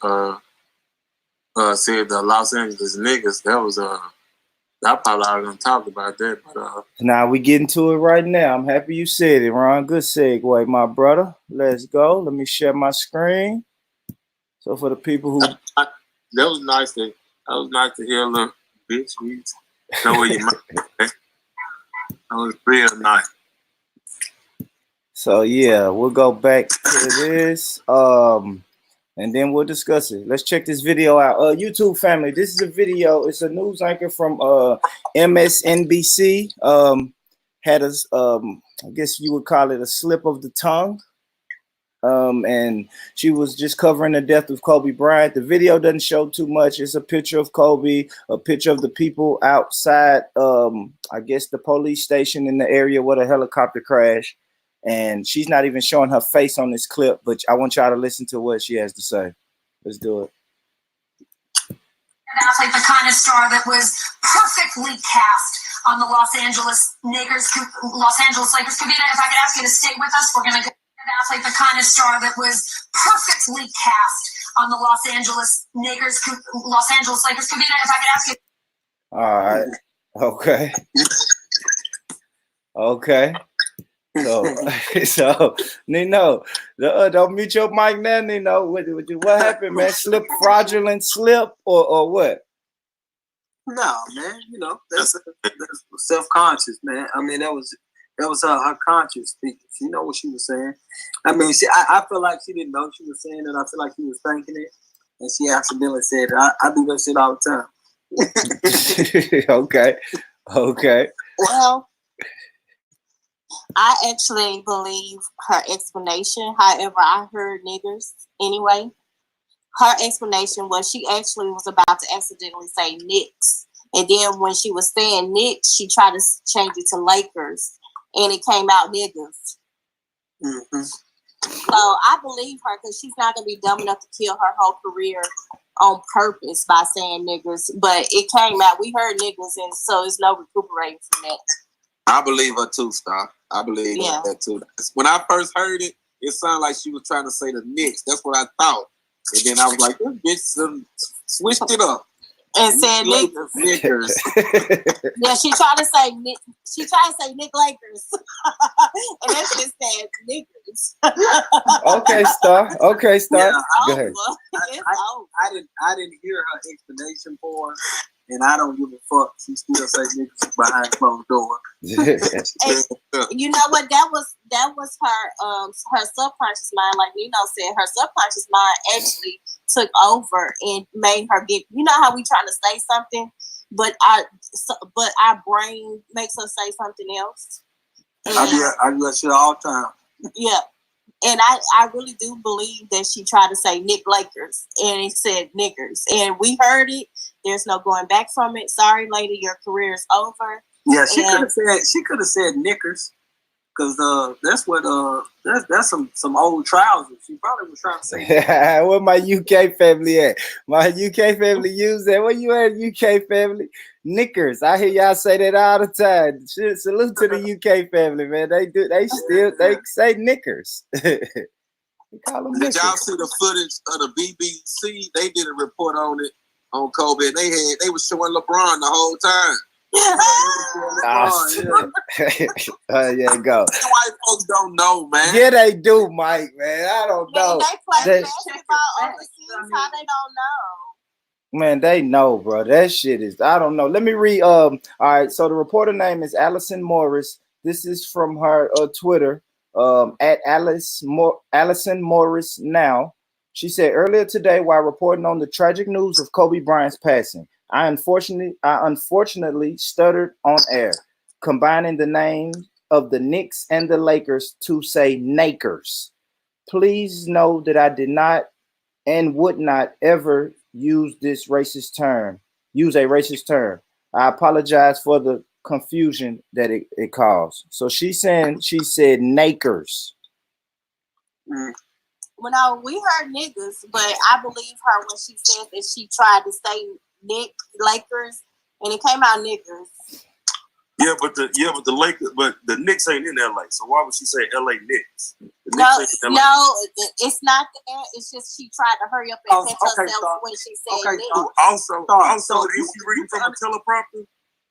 said the Los Angeles niggas. That was I probably already gonna talk about that, but Now we getting to it right now. I'm happy you said it, Ron. Good segue, my brother. Let's go. Let me share my screen. So for the people who that was nice to hear a little bitch. You know where your mouth. That was real nice. So yeah, we'll go back to this. And then we'll discuss it. Let's check this video out. YouTube family, this is a video. It's a news anchor from MSNBC. Had a I guess you would call it a slip of the tongue. And she was just covering the death of Kobe Bryant. The video doesn't show too much. It's a picture of Kobe, a picture of the people outside, I guess the police station in the area where the helicopter crashed. And she's not even showing her face on this clip, but I want y'all to listen to what she has to say. Let's do it. Athlete, the kind of star that was perfectly cast on the Los Angeles Lakers. Kavita, if I could ask you to stay with us, we're going to go. Athlete, the kind of star that was perfectly cast on the Los Angeles Lakers. Kavita, if I could ask you. All right. Okay. Okay. So Nino, don't mute your mic now, Nino. What happened, man? Fraudulent slip or what? No, man. You know, that's self-conscious, man. I mean, that was her conscious speaking. She know what she was saying. I mean, I feel like she didn't know she was saying it. I feel like she was thinking it, and she accidentally said it. I do that shit all the time. Okay. Well, I actually believe her explanation. However, I heard niggers anyway. Her explanation was she actually was about to accidentally say Knicks. And then when she was saying Knicks, she tried to change it to Lakers. And it came out niggas. Mm-hmm. So I believe her because she's not going to be dumb enough to kill her whole career on purpose by saying niggers. But it came out. We heard niggers, and so there's no recuperating from that. I believe her too, Star. I believe that too. When I first heard it, it sounded like she was trying to say the Knicks. That's what I thought. And then I was like, this bitch switched it up. And said Nickers. Yeah, she tried to say Nick Lakers. And then she said niggers. Okay, Star. Yeah, go ahead. I didn't hear her explanation for her. And I don't give a fuck. She still say niggas behind closed door. You know what? That was her subconscious mind. Like Nino said, her subconscious mind actually took over and made her get. You know how we trying to say something, but our brain makes us say something else. And I do that shit all the time. Yeah. And I really do believe that she tried to say Nick Lakers and it said niggers. And we heard it. There's no going back from it. Sorry, lady, your career is over. Yeah, she could have said knickers. Cause that's what that's some old trousers. She probably was trying to say. Where my UK family at? My UK family use that. Where you at, UK family? Knickers. I hear y'all say that all the time. Salute to the UK family, man. They say knickers. Call them knickers. Did y'all see the footage of the BBC? They did a report on it on Kobe. And they was showing LeBron the whole time. Yeah, go. White folks don't know, man. Yeah, they do, Mike, man. I don't know. They play basketball overseas. How they don't know? Man, they know, bro. That shit is, I don't know. Let me read. All right. So the reporter name is Allison Morris. This is from her Twitter, at Allison Morris now. She said earlier today, while reporting on the tragic news of Kobe Bryant's passing, I unfortunately stuttered on air, combining the names of the Knicks and the Lakers to say Nakers. Please know that I did not and would not ever use a racist term. I apologize for the confusion that it caused. So she said Nakers. Well, no, we heard niggas, but I believe her when she said that she tried to say Lakers, and it came out niggers. Yeah, but the Lakers, but the Knicks ain't in LA, so why would she say LA Knicks? No, it's not that. It's just she tried to hurry up and catch herself when she said Knicks. Also, is she reading from a teleprompter?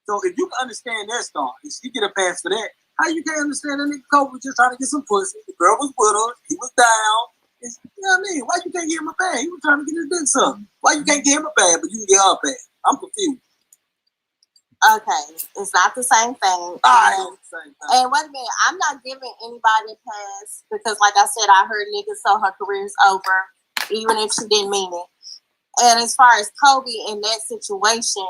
So if you can understand that, Star, if she get a pass for that, how you can't understand that nigga Kobe was just trying to get some pussy? The girl was with her, he was down. You know what I mean? Why you can't get him a bag? He was trying to get his dick something. Why you can't get him a bag, but you can get her a bag? I'm confused. Okay, it's not the same thing. And wait a minute, I'm not giving anybody a pass because, like I said, I heard niggas so her career's over, even if she didn't mean it. And as far as Kobe in that situation,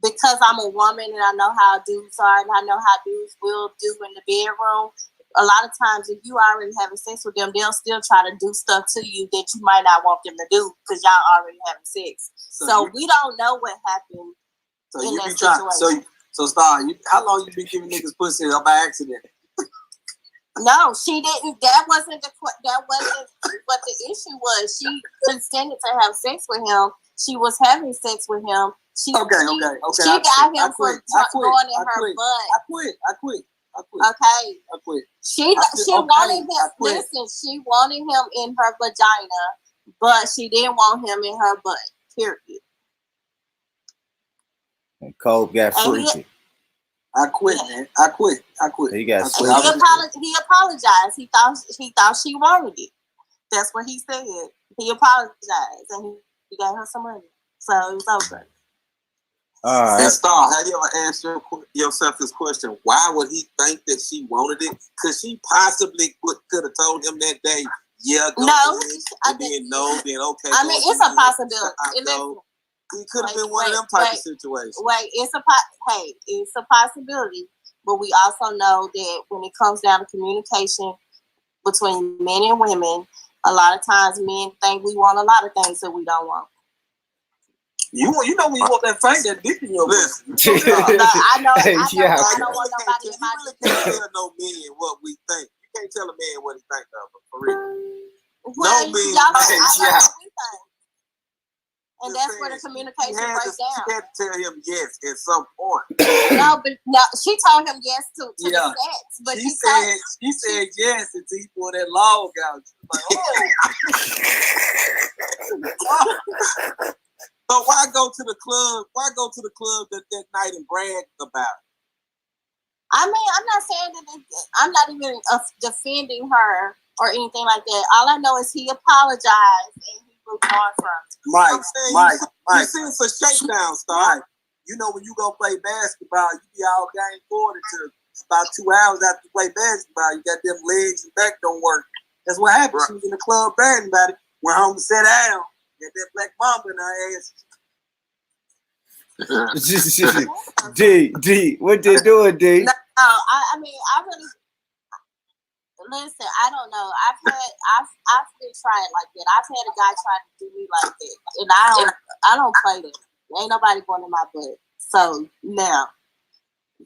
because I'm a woman and I know how dudes are and I know how dudes will do in the bedroom, a lot of times if you already having sex with them, they'll still try to do stuff to you that you might not want them to do because y'all already having sex. So we don't know what happened. So you be trying. So Star, how long you been giving niggas pussy up by accident? No, she didn't. That wasn't what the issue was. She consented to have sex with him. She was having sex with him. She got him for going in her butt. I quit. Okay. I quit. She wanted him. Listen, she wanted him in her vagina, but she didn't want him in her butt. Period. And Cole got freaky. I quit, man. I quit. He got he apologized. He thought she wanted it. That's what he said. He apologized and he gave her some money. So it was over. And Star, have you ever asked yourself this question? Why would he think that she wanted it? Because she possibly could have told him that day, yeah, go ahead. And then no, then okay. I mean, it's a possibility. It could have been one of them type of situations. It's a possibility. But we also know that when it comes down to communication between men and women, a lot of times men think we want a lot of things that we don't want. You know when you want that fight, that dick in your list. I know. I don't want nobody in my life. You can't tell no man what we think. You can't tell a man what he think of, for real. Well, no man. What we think. And that's where the communication breaks down. She had to tell him yes at some point. No, she told him yes to the sex. But she said yes until he pulled that log out. Like, oh. So why go to the club? Why go to the club that night and brag about it? I mean, I'm not saying that. I'm not even defending her or anything like that. All I know is he apologized and he moved on from it. Mike. You seen for shakedown, Star. You know when you go play basketball, you be all game forward to about 2 hours after you play basketball. You got them legs and back don't work. That's what happened. Right. She was in the club bragging about it. Went home and sat down. Got that black mamba in her ass. D, what they doing, D? No, I mean, I really listen. I don't know. I've been trying like that. I've had a guy try to do me like that, and I don't play that. Ain't nobody going in my butt. So now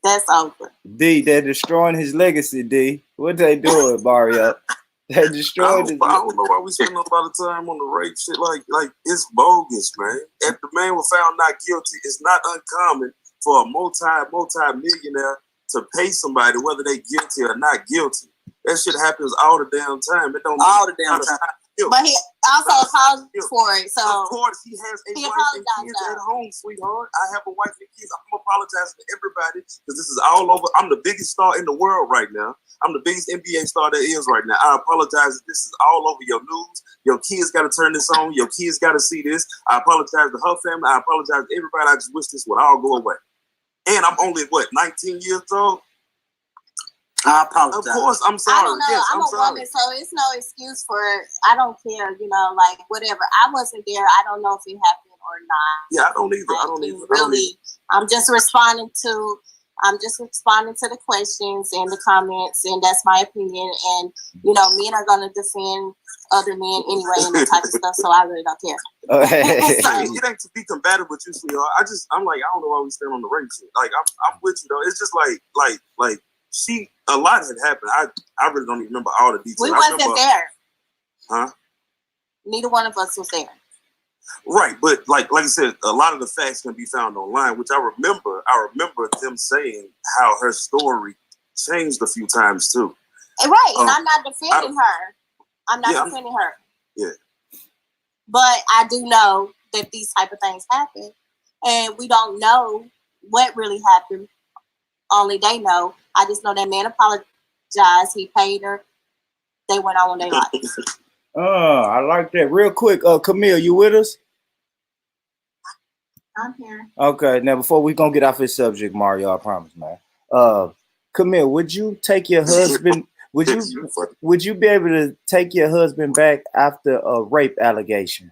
that's over. D, they're destroying his legacy. D, what they doing, Mario? They destroyed I don't know why we spend a lot of time on the rape shit. Like it's bogus, man. If the man was found not guilty, it's not uncommon for a multi-millionaire to pay somebody whether they guilty or not guilty. That shit happens all the damn time. It don't all the damn time. But he also apologized for it. So of course, he has a wife and kids at home, sweetheart. I have a wife and kids. I'm apologizing to everybody because this is all over. I'm the biggest star in the world right now. I'm the biggest NBA star there is right now. I apologize if this is all over your news. Your kids got to turn this on. Your kids got to see this. I apologize to her family. I apologize to everybody. I just wish this would all go away. And I'm only, 19 years old? I apologize. Of course, I'm sorry. I don't know. Yes, I'm a woman, so it's no excuse for it. I don't care, like whatever. I wasn't there. I don't know if it happened or not. Yeah, I don't either. Really, I'm just responding to the questions and the comments, and that's my opinion. And men are gonna defend other men anyway and that type of stuff. So I really don't care. It ain't to be combative with you, sweetheart. I'm like, I don't know why we stand on the rape shit. Like, I'm with you though. It's just like. A lot had happened. I really don't even remember all the details. We wasn't there. Huh? Neither one of us was there. Right, but like I said, a lot of the facts can be found online, which I remember them saying how her story changed a few times too. Right, and I'm not defending her. I'm not defending her. Yeah. But I do know that these type of things happen, and we don't know what really happened. Only they know. I just know that man apologized. He paid her. They went on their life. I like that. Real quick, Camille, you with us? I'm here. Okay. Now, before we gonna get off this subject, Mario, I promise, man. Camille, would you take your husband? Would you be able to take your husband back after a rape allegation?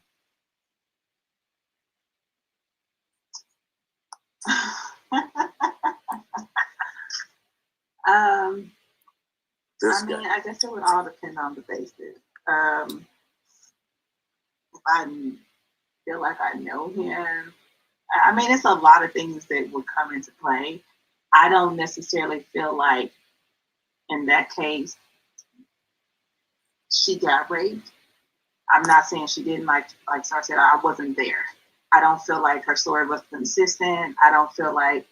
I guess it would all depend on the basis. If I feel like I know him, it's a lot of things that would come into play. I don't necessarily feel like in that case she got raped. I'm not saying she didn't, like Sarah said, I wasn't there. I don't feel like her story was consistent. I don't feel like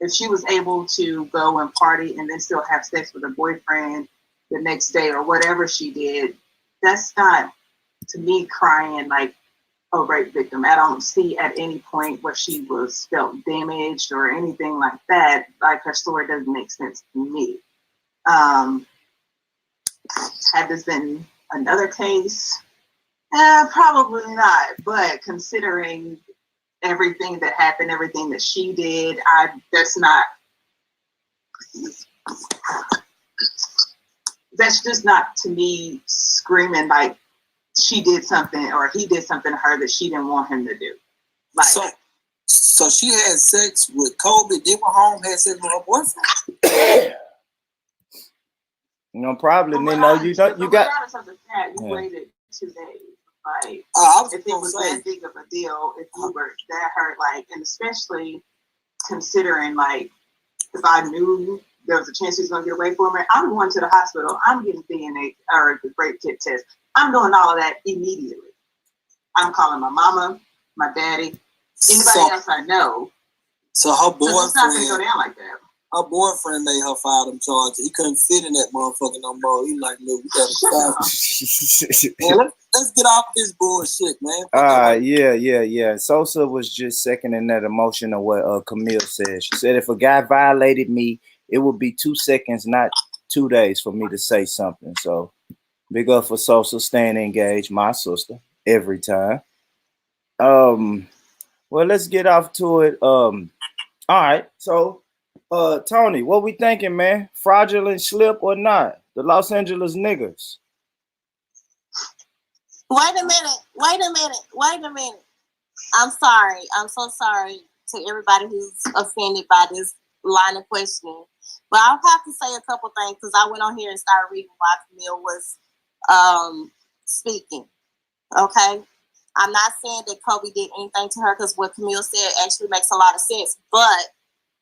if she was able to go and party and then still have sex with her boyfriend the next day or whatever she did, that's not, to me, crying like a rape victim. I don't see at any point where she was felt damaged or anything like that. Like, her story doesn't make sense to me. Had this been another case? Probably not. But considering everything that happened, everything that she did, that's just not, to me, screaming like she did something or he did something to her that she didn't want him to do. Like, so she had sex with Kobe, then went home, had sex with her boyfriend. Probably. You waited 2 days. Like, if it was that big of a deal, if you were that hurt, like, and especially considering, like, if I knew there was a chance he was going to get away from me, I'm going to the hospital. I'm getting DNA or the rape kit test. I'm doing all of that immediately. I'm calling my mama, my daddy, anybody else I know. So her boyfriend, it's not going to go down like that. Her boyfriend made her file them charges. He couldn't fit in that motherfucker no more. He like, look, we gotta stop. Man, let's get off this bullshit, man. Yeah. Sosa was just seconding that emotion of what Camille said. She said if a guy violated me, it would be 2 seconds, not 2 days for me to say something. So big up for Sosa staying engaged, my sister, every time. Well, let's get off to it. All right, so Tony, what we thinking, man? Fraudulent slip or not? The Los Angeles niggas. Wait a minute. I'm sorry. I'm so sorry to everybody who's offended by this line of questioning. But I'll have to say a couple things because I went on here and started reading while Camille was speaking. Okay? I'm not saying that Kobe did anything to her because what Camille said actually makes a lot of sense. But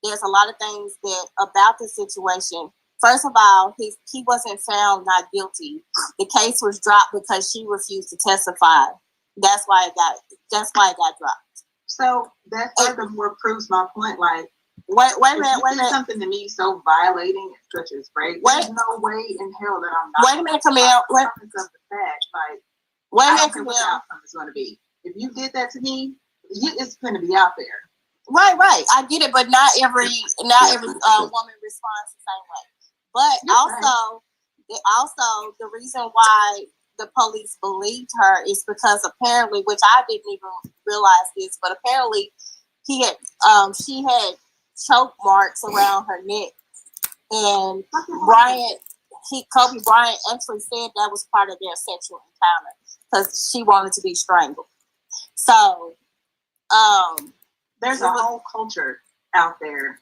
there's a lot of things that about the situation. First of all, he wasn't found not guilty. The case was dropped because she refused to testify. That's why it got dropped. So that furthermore proves my point. Like, wait a minute. Something to me so violating such as rape. There's no way in hell that I'm not. Wait a minute, Camille. Wait a I minute, don't care what the outcome is going to be. If you did that to me, it's going to be out there. Right. I get it, but not every woman responds the same way. But also the reason why the police believed her is because apparently, which I didn't even realize this, but apparently she had choke marks around her neck, and Kobe Bryant actually said that was part of their sexual encounter because she wanted to be strangled. So, there's a whole culture out there.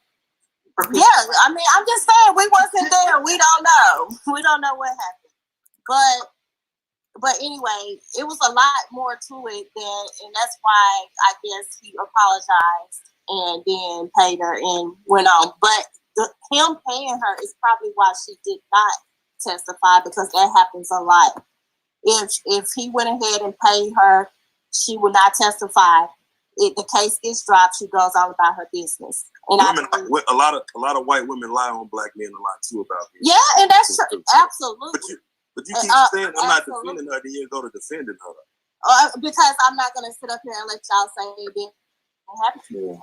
Yeah, I mean, I'm just saying we wasn't there. We don't know. We don't know what happened. But anyway, it was a lot more to it and that's why I guess he apologized and then paid her and went on. But him paying her is probably why she did not testify, because that happens a lot. If he went ahead and paid her, she would not testify. If the case gets dropped, she goes on about her business. And a lot of white women lie on black men a lot too about this. Yeah, and that's true. Absolutely. But you keep saying I'm not defending her, then you go to defending her. Because I'm not going to sit up here and let y'all say it didn't happen to you.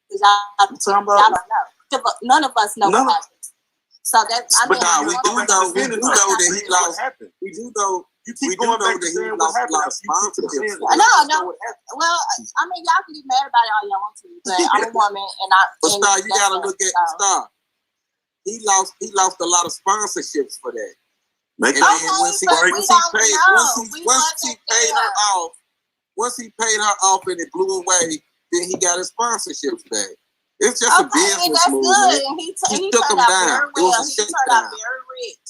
Because y'all don't know. None of us know what happened. So that's. We do know that he lost. We do know. You keep going back to saying what happened. No. Well, I mean, y'all can be mad about it all y'all want to, but I'm a woman, and But Star, you gotta look at Star. He lost a lot of sponsorships for that. And once he paid her off and it blew away, then he got his sponsorships back. It's just a business move. Good. And he took him down. It was a shakedown. He turned out very rich.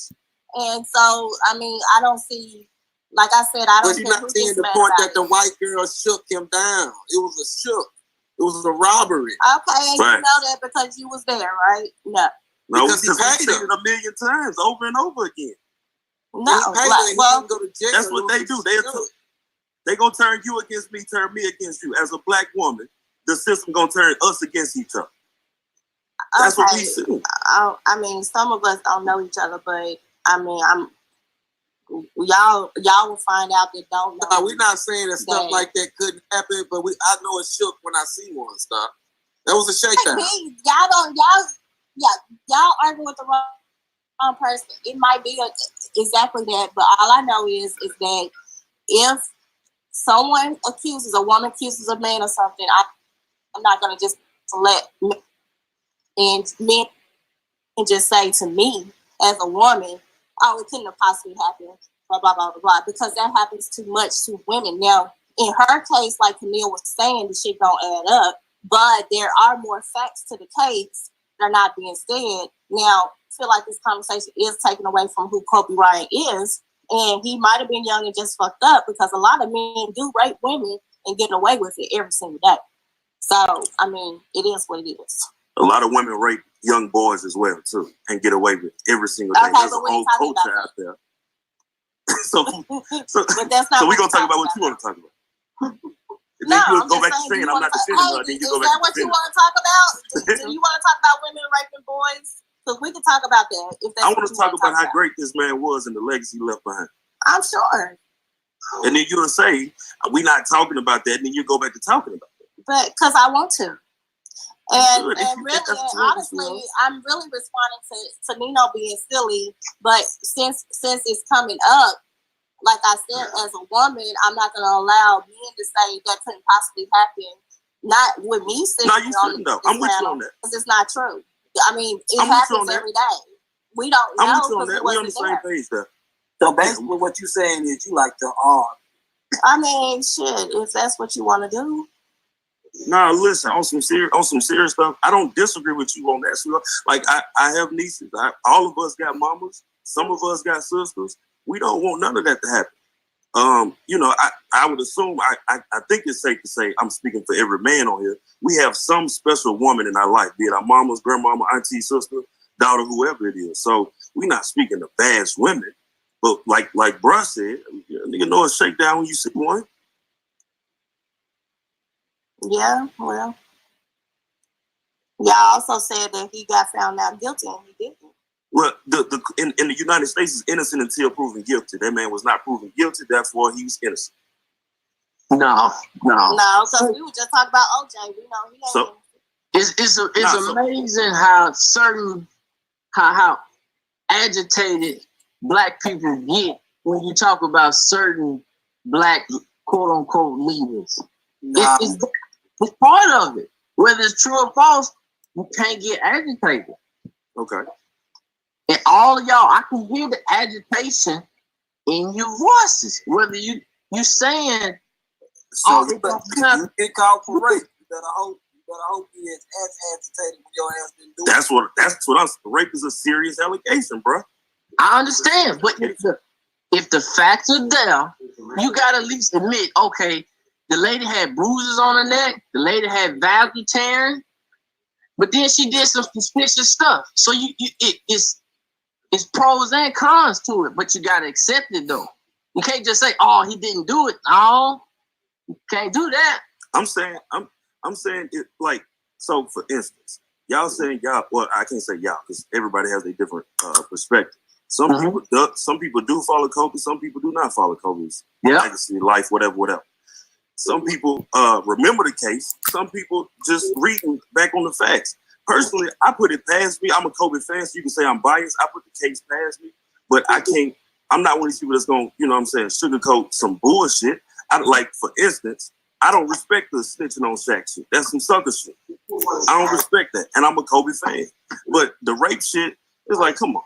And so, I mean, I don't see, like I said, I don't see. But you're not seeing the point that the white girl shook him down. It was a shook. It was a robbery. Okay, and you know that because you was there, right? No. Because he paid it a million times over and over again. No. That's what they do. They gonna turn you against me, turn me against you. As a black woman, the system gonna turn us against each other. That's what we see. I mean, some of us don't know each other, but I mean, y'all will find out that don't know. No, we're not saying that stuff like that couldn't happen, but I know it shook when I see one stuff. That was a shakedown. Y'all arguing with the wrong person. It might be exactly that, but all I know is that if someone a woman accuses a man or something, I'm not gonna just let men just say to me as a woman, oh, it couldn't have possibly happened, blah, blah, blah, blah, blah, because that happens too much to women. Now, in her case, like Camille was saying, the shit don't add up, but there are more facts to the case that are not being said. Now, I feel like this conversation is taken away from who Kobe Bryant is, and he might have been young and just fucked up, because a lot of men do rape women and get away with it every single day. So, I mean, it is what it is. A lot of women rape young boys as well, too, and get away with it every single day. There's a whole culture out there. so we're going to talk about what you want to talk about. And then you'll go back to saying, I'm not defending her. Then you go back to what you want to talk about? Do you want to talk about women raping boys? Because we can talk about that. I want to talk about how great this man was and the legacy he left behind. I'm sure. And then you'll say, we're not talking about that. And then you go back to talking about that. But because I want to. And really, honestly, I'm really responding to Nino being silly. But since it's coming up, like I said, as a woman, I'm not going to allow men to say that couldn't possibly happen. Not with me sitting on this I'm with you on that. Because it's not true. I mean, it happens every day. We don't know. I'm with you on that. We're on the same page there. So basically what you're saying is you like to arm. I mean, shit, if that's what you want to do. No, listen, on some serious stuff, I don't disagree with you on that stuff. Like, I have nieces. All of us got mamas. Some of us got sisters. We don't want none of that to happen. I would assume, I think it's safe to say, I'm speaking for every man on here, we have some special woman in our life, be it our mama's, grandmama, auntie, sister, daughter, whoever it is. So we're not speaking to bash women. But like bruh said, you know a shakedown when you see one. Yeah, well. Y'all also said that he got found out guilty and he didn't. Well, in the United States is innocent until proven guilty. That man was not proven guilty, therefore he was innocent. No. Because we were just talking about OJ. We know he ain't. So it's amazing how how agitated black people get when you talk about certain black quote unquote leaders. Nah. It's part of it. Whether it's true or false, you can't get agitated. okay. And all of y'all, I can hear the agitation in your voices. Whether you saying, So it you don't matter. get called for rape. You better hope he is as agitated when your ass been doing. That's what I'm. Rape is a serious allegation, bro. I understand, but if the facts are there, you gotta at least admit, okay, the lady had bruises on her neck, the lady had valve tearing, but then she did some suspicious stuff. So it's pros and cons to it, but you gotta accept it though. You can't just say, "Oh, he didn't do it." No, you can't do that. I'm saying it like so. For instance, y'all saying y'all. Well, I can't say y'all because everybody has a different perspective. Some people do follow Kobe. Some people do not follow Kobe's legacy, life, whatever. Some people remember the case. Some people just reading back on the facts. Personally, I put it past me. I'm a Kobe fan, so you can say I'm biased. I put the case past me, but I can't. I'm not one of these people that's going, sugarcoat some bullshit. For instance, I don't respect the snitching on Shaq shit. That's some sucker shit. I don't respect that, and I'm a Kobe fan. But the rape shit is like, come on.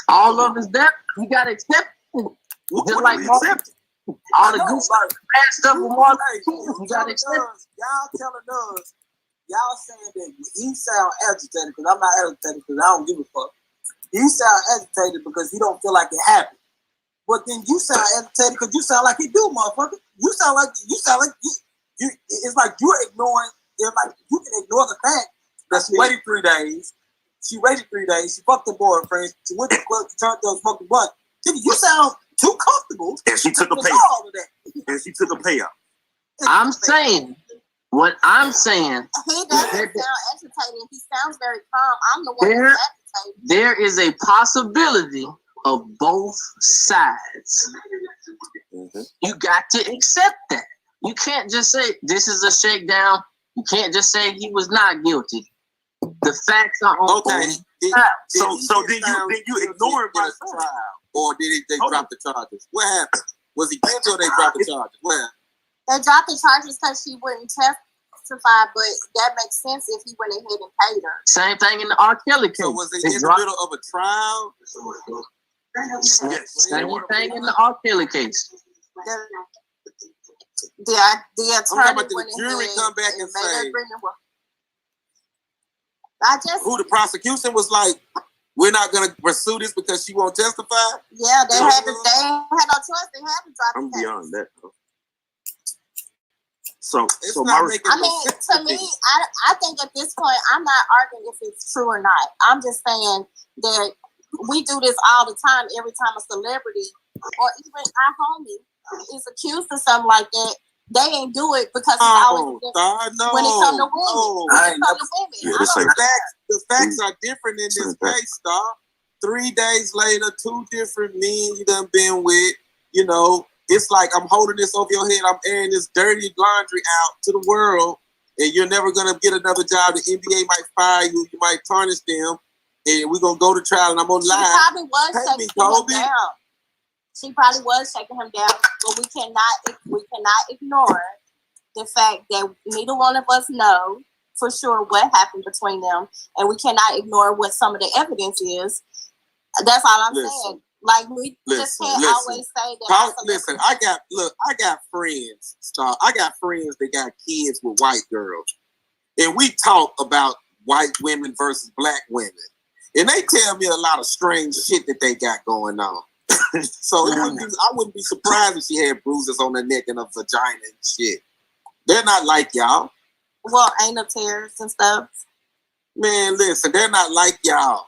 All of it's there. You gotta accept it. Just like accept it. all the good stuff, bad stuff with Martin. You gotta accept it. Y'all telling us, y'all saying that he sound agitated because I'm not agitated because I don't give a fuck. He sound agitated because he don't feel like it happened. But then you sound agitated because you sound like he do, motherfucker. You sound like you. It's like you're ignoring. It's like you can ignore the fact that she waited 3 days. She waited 3 days. She fucked her boyfriend. She went to the club. She turned to smoke the blunt. You sound too comfortable. And she took a payout. I'm saying what I'm saying. He doesn't sound agitated. He sounds very calm. I'm the one who's agitated. There is a possibility of both sides. Mm-hmm. You got to accept that. You can't just say this is a shakedown. You can't just say he was not guilty. The facts are on Okay. So did you ignore it by trial, or did they drop the charges? What happened? Was he guilty or they dropped the charges? What happened? They dropped the charges because she wouldn't testify, but that makes sense if he went ahead and paid her. Same thing in the R. Kelly case. So was it in the middle of a trial? Yes. Same thing in the R. Kelly case. The attorney the went jury ahead come back and made say, an agreement with. Who the prosecution was like, we're not gonna pursue this because she won't testify? Yeah, they had no choice. They had to drop I'm the case. beyond that, though. So to me, I think at this point, I'm not arguing if it's true or not. I'm just saying that we do this all the time. Every time a celebrity or even our homie is accused of something like that, they ain't do it because it's always when it comes to women. The facts are different in this case, Star. 3 days later, 2 different men you done been with, it's like I'm holding this over your head. I'm airing this dirty laundry out to the world, and you're never gonna get another job. The NBA might fire you. You might tarnish them, and we're gonna go to trial. And I'm gonna lie. She probably was shaking him down. She probably was shaking him down, but we cannot ignore the fact that neither one of us know for sure what happened between them, and we cannot ignore what some of the evidence is. That's all I'm saying. Like we just can't always say that. Listen, I got friends, Star. I got friends that got kids with white girls, and we talk about white women versus black women, and they tell me a lot of strange shit that they got going on. So I wouldn't be surprised if she had bruises on her neck and her vagina and shit. They're not like y'all. Well, anal tears and stuff. Man, listen, they're not like y'all.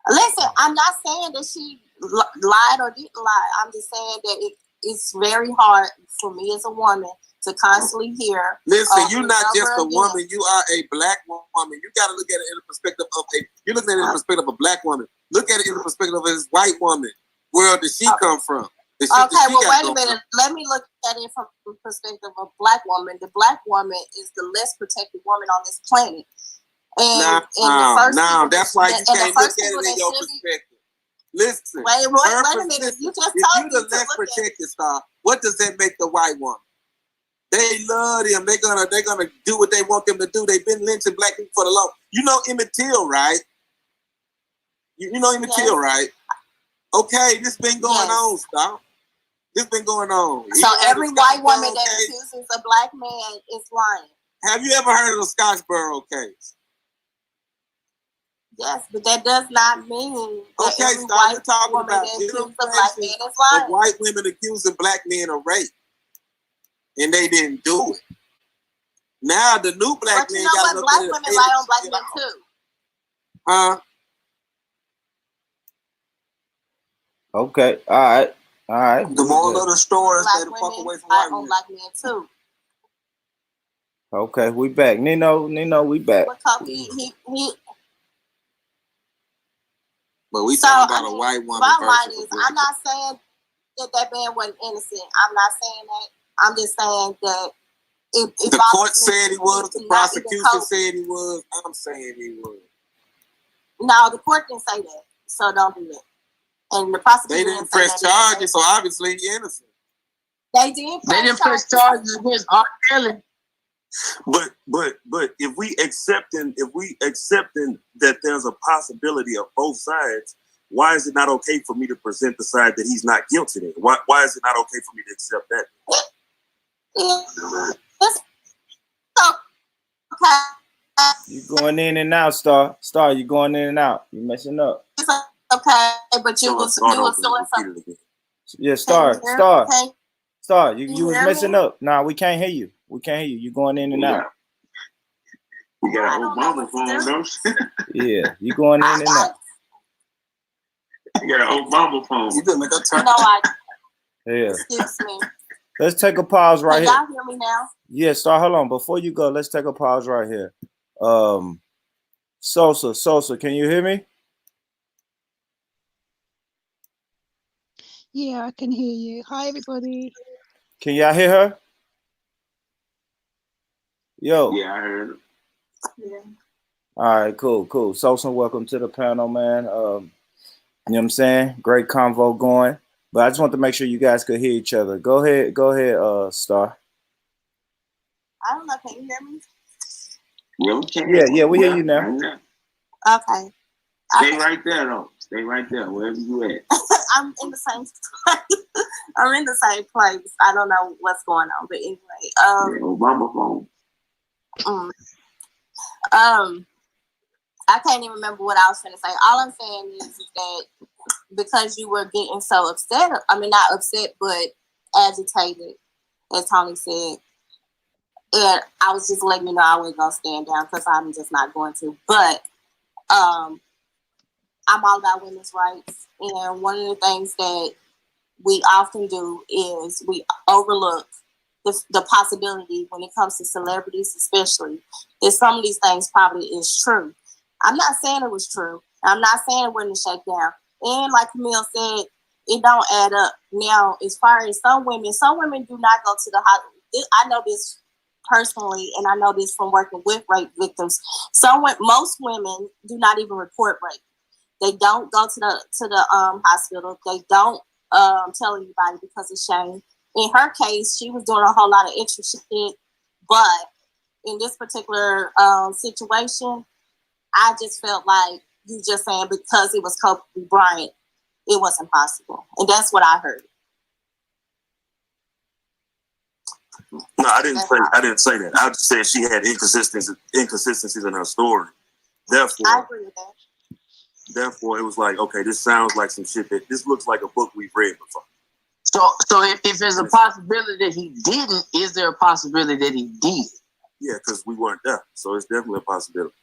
Listen, I'm not saying that she lied or didn't lie. I'm just saying that it's very hard for me as a woman to constantly hear. Listen, you're not just a again. woman. You are a black woman. You got to look at it in the perspective of you're looking at it in the perspective of a black woman. Look at it in the perspective of this white woman. Where did she come from? Okay, well, wait a minute. Let me look at it from the perspective of a black woman. The black woman is the less protected woman on this planet. And that's why you can't look at it in your perspective. Listen, wait a minute. You just told me if you're the less protected star, what does that make the white woman? They love them. They're gonna do what they want them to do. They've been lynching black people for the long. You know Emmett Till, right? You know Emmett Till, right? Okay, this been going on, star. This been going on. So every white woman that accuses a black man is lying. Have you ever heard of the Scottsboro case? Yes, but that does not mean that every so white you're talking woman about that accuses a black man is lying. Of white women accusing black men of rape, and they didn't do it. Now the new black men got to look at it. Black women lie on black men too. Huh? Okay. All right. The moral of the story is stay the fuck away from white women. Black men too. Okay, we back. Nino, we back. But we talking about a white woman. Bottom line is, I'm not saying that man wasn't innocent. I'm not saying that. I'm just saying that the court said he was, the prosecution said he was. I'm saying he was. No, the court didn't say that, so don't do that. And the prosecution they didn't press charges, so obviously he's innocent. They didn't press charges against R. Kelly. But if we accepting that there's a possibility of both sides, why is it not okay for me to present the side that he's not guilty in? Why is it not okay for me to accept that? You going in and out, Star. Star, you going in and out. You messing up. Okay, but you was doing something. Yeah, Star, you was messing up. Nah, we can't hear you. We can't hear you. You going in and out. You got an Obama phone, don't you? Yeah, you going in and out. You got an Obama phone. You didn't make a turn. No, yeah. Excuse me. Let's take a pause right here. Y'all hear me now? Yeah, Star, hold on. Before you go, let's take a pause right here. Sosa, can you hear me? Yeah, I can hear you. Hi, everybody. Can y'all hear her? Yo. Yeah, I heard it. Yeah. All right, cool. Sosa, welcome to the panel, man. You know what I'm saying? Great convo going. But I just want to make sure you guys could hear each other. Go ahead, Star. I don't know, can you hear me? Yeah, we hear you now. Okay. Stay right there, though. Stay right there, wherever you at. I'm in the same place. I'm in the same place. I don't know what's going on, but anyway. Obama phone. I can't even remember what I was trying to say. All I'm saying is that because you were getting so upset, I mean not upset, but agitated, as Tony said. And I was just letting you know I wasn't gonna stand down because I'm just not going to. But I'm all about women's rights, and one of the things that we often do is we overlook the possibility when it comes to celebrities, especially, that some of these things probably is true. I'm not saying it was true. I'm not saying it wasn't a shakedown. And like Camille said, it don't add up. Now, as far as some women do not go to the hospital. I know this personally, and I know this from working with rape victims. Most women do not even report rape. They don't go to the hospital. They don't tell anybody because of shame. In her case, she was doing a whole lot of extra shit. But in this particular situation, I just felt like you just saying because it was Kobe Bryant, it wasn't possible. And that's what I heard. No, I didn't say that. I just said she had inconsistencies in her story. Therefore, I agree with that. Therefore, it was like, okay, this sounds like some shit this looks like a book we've read before. So if there's a possibility that he didn't, is there a possibility that he did? Yeah, because we weren't there. So it's definitely a possibility.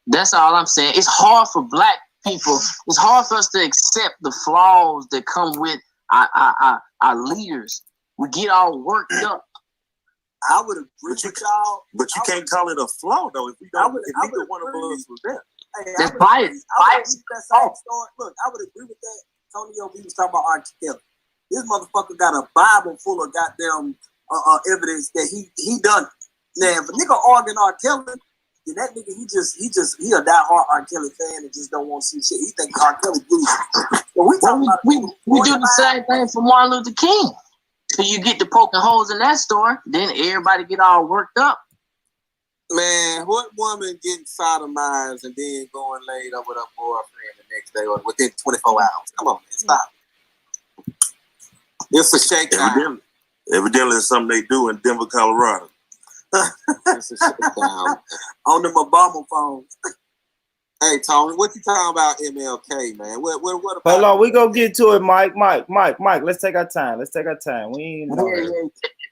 That's all I'm saying. It's hard for black people. It's hard for us to accept the flaws that come with our leaders. We get all worked up. I would agree with y'all. But you can't call it a flaw though. If we don't, if neither one of us was there. Hey, That's bias. Bias. Look, I would agree with that. Antonio B was talking about R. Kelly. This motherfucker got a Bible full of goddamn evidence that he done it. Now, if a nigga arguing R. Kelly, then that nigga he a diehard R. Kelly fan and just don't want to see shit. He think R. Kelly good. But we do the same thing for Martin Luther King. So you get to poking holes in that story, then everybody get all worked up. Man, what woman getting sodomized and then going laid up with her boyfriend the next day or within 24 hours? Come on, man, stop. It's a shakedown. Evidently, it's something they do in Denver, Colorado. It's a shakedown on them Obama phones. Hey, Tony, what you talking about MLK, man? What about? Hold on, we gonna get to it, Mike. Let's take our time. We ain't know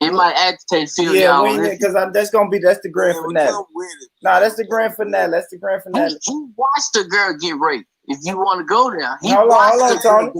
it might agitate Phil. Yeah, because that's the grand finale. Nah, that's the grand finale. He watched the girl get raped. If you want to go there, hold on,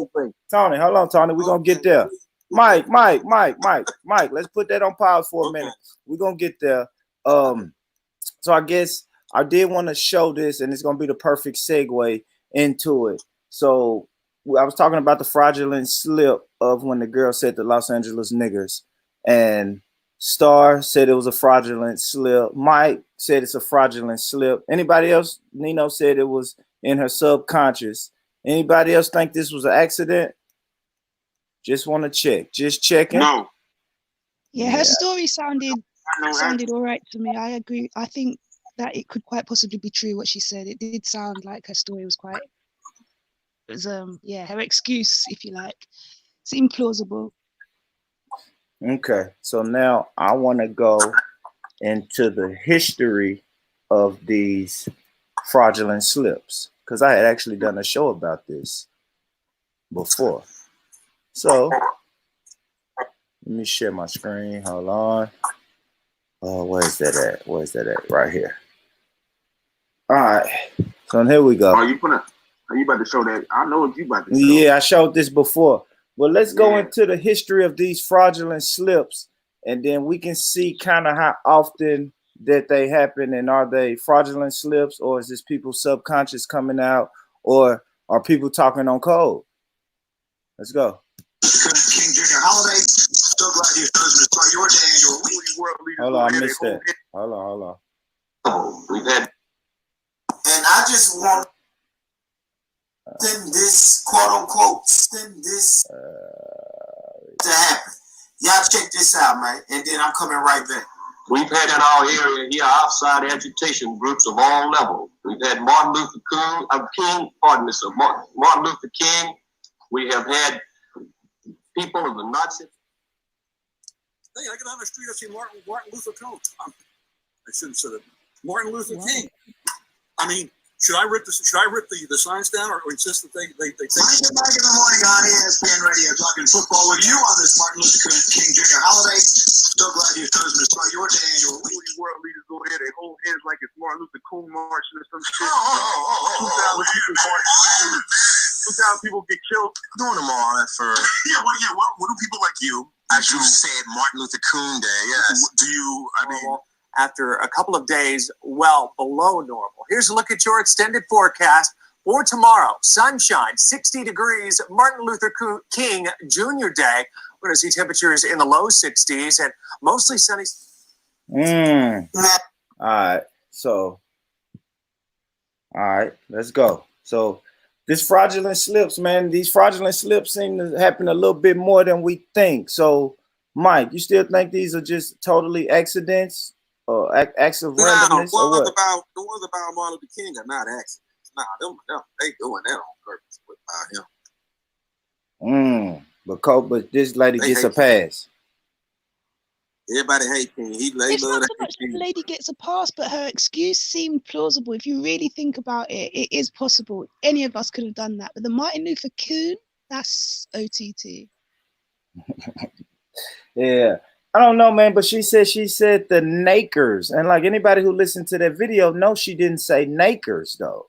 Tony. Hold on, Tony. We're gonna get there. Mike. Let's put that on pause for a minute. We're gonna get there. So I guess I did want to show this, and it's gonna be the perfect segue into it. So I was talking about the fraudulent slip of when the girl said the Los Angeles niggers, and Star said it was a fraudulent slip. Mike said it's a fraudulent slip. Anybody else? Nino said it was in her subconscious. Anybody else think this was an accident? Just want to check. Just checking. No. Yeah, her story sounded all right to me. I agree. I think that it could quite possibly be true what she said. It did sound like her story was quite, her excuse, if you like, seemed plausible. Okay, so now I want to go into the history of these fraudulent slips because I had actually done a show about this before. So let me share my screen. Hold on. Oh, where's that at? Right here. All right. So here we go. Are you about to show that? I know what you about to show. Yeah, I showed this before. Well, let's go into the history of these fraudulent slips, and then we can see kind of how often that they happen, and are they fraudulent slips, or is this people's subconscious coming out, or are people talking on code? Let's go. King Jr. Holiday. So glad you chose to start your day and your week. Hold on, I missed that. Hold on. We've had. And I just want this to happen. Y'all check this out, man, and then I'm coming right back. We've had in our area here outside agitation groups of all levels. We've had Martin Luther King. Martin Luther King. We have had people of the Nazi. Hey, I get on the street, I see Martin Luther King. I shouldn't say that. Martin Luther King. I mean, should I rip the signs down, or insist that they take? Mike and Mike in the morning on ESPN Radio, talking football with you on this Martin Luther King Jr. holiday. So glad you chose to start your day and your week. World leaders go there, they hold hands like it's Martin Luther King marching or some shit. 2,000 people get killed. Doing them all for what do people like you? As you said, Martin Luther King Day. Yes. Do you? I mean. After a couple of days well below normal. Here's a look at your extended forecast for tomorrow. Sunshine, 60 degrees, Martin Luther King Jr. Day. We're going to see temperatures in the low 60s and mostly sunny. All right, let's go. So this fraudulent slips, man, these fraudulent slips seem to happen a little bit more than we think. So, Mike, you still think these are just totally accidents? Or acts of randomness? The ones about Martin Luther King are not accidents. Nah, they doing that on purpose. But this lady gets a pass. Everybody hates King. It's not so much the lady gets a pass, but her excuse seemed plausible. If you really think about it, it is possible. Any of us could have done that. But the Martin Luther King, that's OTT. Yeah. I don't know, man, but she said the Nakers, and like anybody who listened to that video knows she didn't say Nakers though.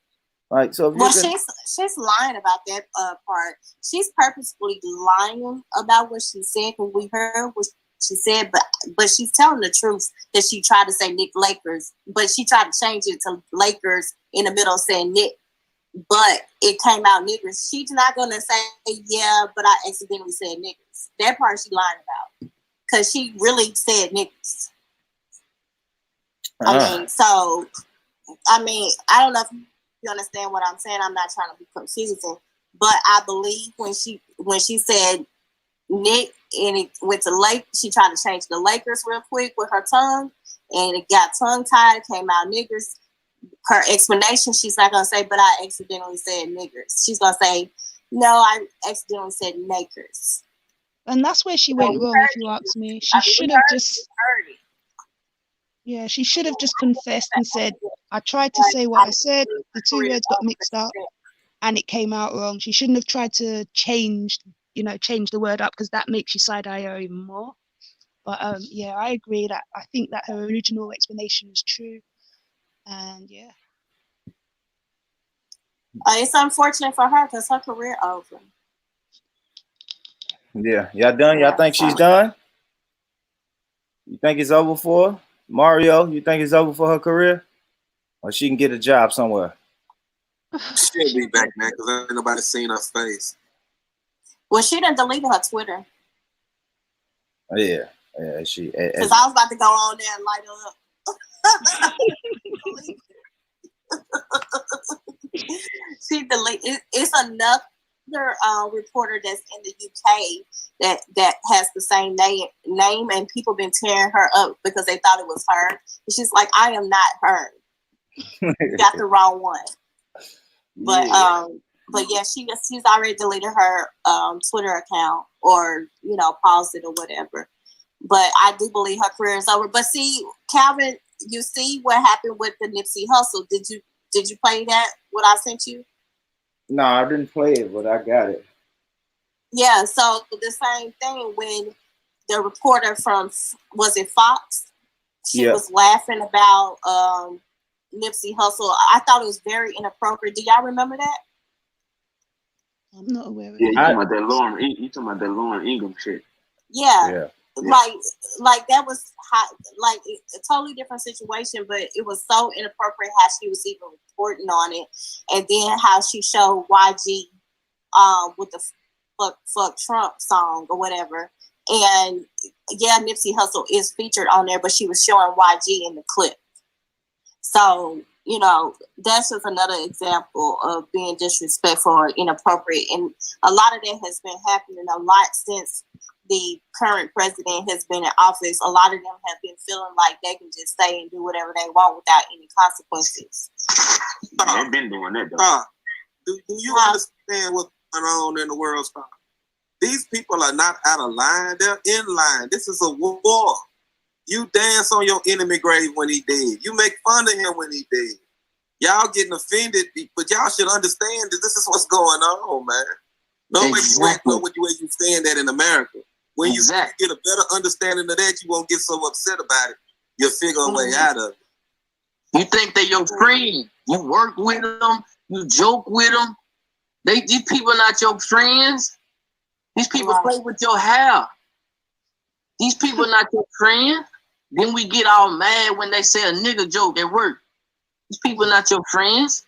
Like so. She's lying about that part. She's purposefully lying about what she said. When we heard what she said, but she's telling the truth that she tried to say Nick Lakers, but she tried to change it to Lakers in the middle saying Nick, but it came out niggers. She's not gonna say, yeah, but I accidentally said niggers. That part she lying about. Because she really said niggers. I mean, I don't know if you understand what I'm saying. I'm not trying to be confusing, but I believe when she said Nick and it went to Lake, she tried to change the Lakers real quick with her tongue, and it got tongue tied, came out niggers. Her explanation, she's not gonna say, but I accidentally said niggers. She's gonna say, no, I accidentally said nakers. And that's where she went wrong, if you ask me. She should have just... Yeah, she should have just confessed and said, I tried to say what I said, the two words got mixed up, and it came out wrong. She shouldn't have tried to change the word up, because that makes you side-eye her even more. But yeah, I agree that I think that her original explanation is true. And yeah. It's unfortunate for her because her career over. Yeah, y'all done? Y'all think she's done? You think it's over for her? Mario, you think it's over for her career? Or she can get a job somewhere? She'll be back, man, because ain't nobody seen her face. Well, she done deleted her Twitter. Yeah, she. Because I was about to go on there and light her up. She deleted. It's another reporter that's in the UK that has the same name, and people been tearing her up because they thought it was her. And she's like, I am not her. You got the wrong one. But yeah, she's already deleted her Twitter account, or paused it or whatever. But I do believe her career is over. But see, Calvin, you see what happened with the Nipsey Hussle. Did you play that? What I sent you? No, I didn't play it, but I got it. Yeah. So the same thing when the reporter from, was it Fox? She was laughing about Nipsey Hussle. I thought it was very inappropriate. Do y'all remember that? I'm not aware of it. Yeah, you talking about that Lauren Ingham shit. Yeah. Like that was like a totally different situation, but it was so inappropriate how she was even reporting on it, and then how she showed YG with the fuck Trump song or whatever. And yeah, Nipsey Hussle is featured on there, but she was showing YG in the clip. So, that's just another example of being disrespectful or inappropriate. And a lot of that has been happening a lot since the current president has been in office. A lot of them have been feeling like they can just stay and do whatever they want without any consequences. They've been doing that, though. Do you understand what's going on in the world, Star? These people are not out of line. They're in line. This is a war. You dance on your enemy grave when he dead. You make fun of him when he dead. Y'all getting offended, but y'all should understand that this is what's going on, man. No way you stand that in America. When you get a better understanding of that, you won't get so upset about it. You'll figure a way out of it. You think they're your friend. You work with them. You joke with them. These people are not your friends. These people play with your hair. These people are not your friend. Then we get all mad when they say a nigga joke at work. These people are not your friends.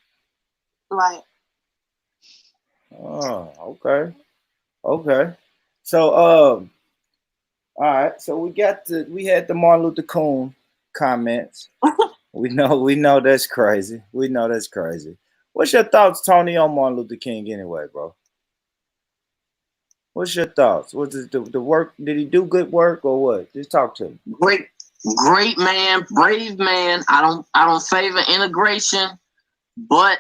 Right. Oh, okay. So, all right. So we had the Martin Luther King comments. we know that's crazy. What's your thoughts, Tony, on Martin Luther King anyway, bro? What's your thoughts? Was it the work? Did he do good work or what? Just talk to me. Great man, brave man. I don't favor integration, but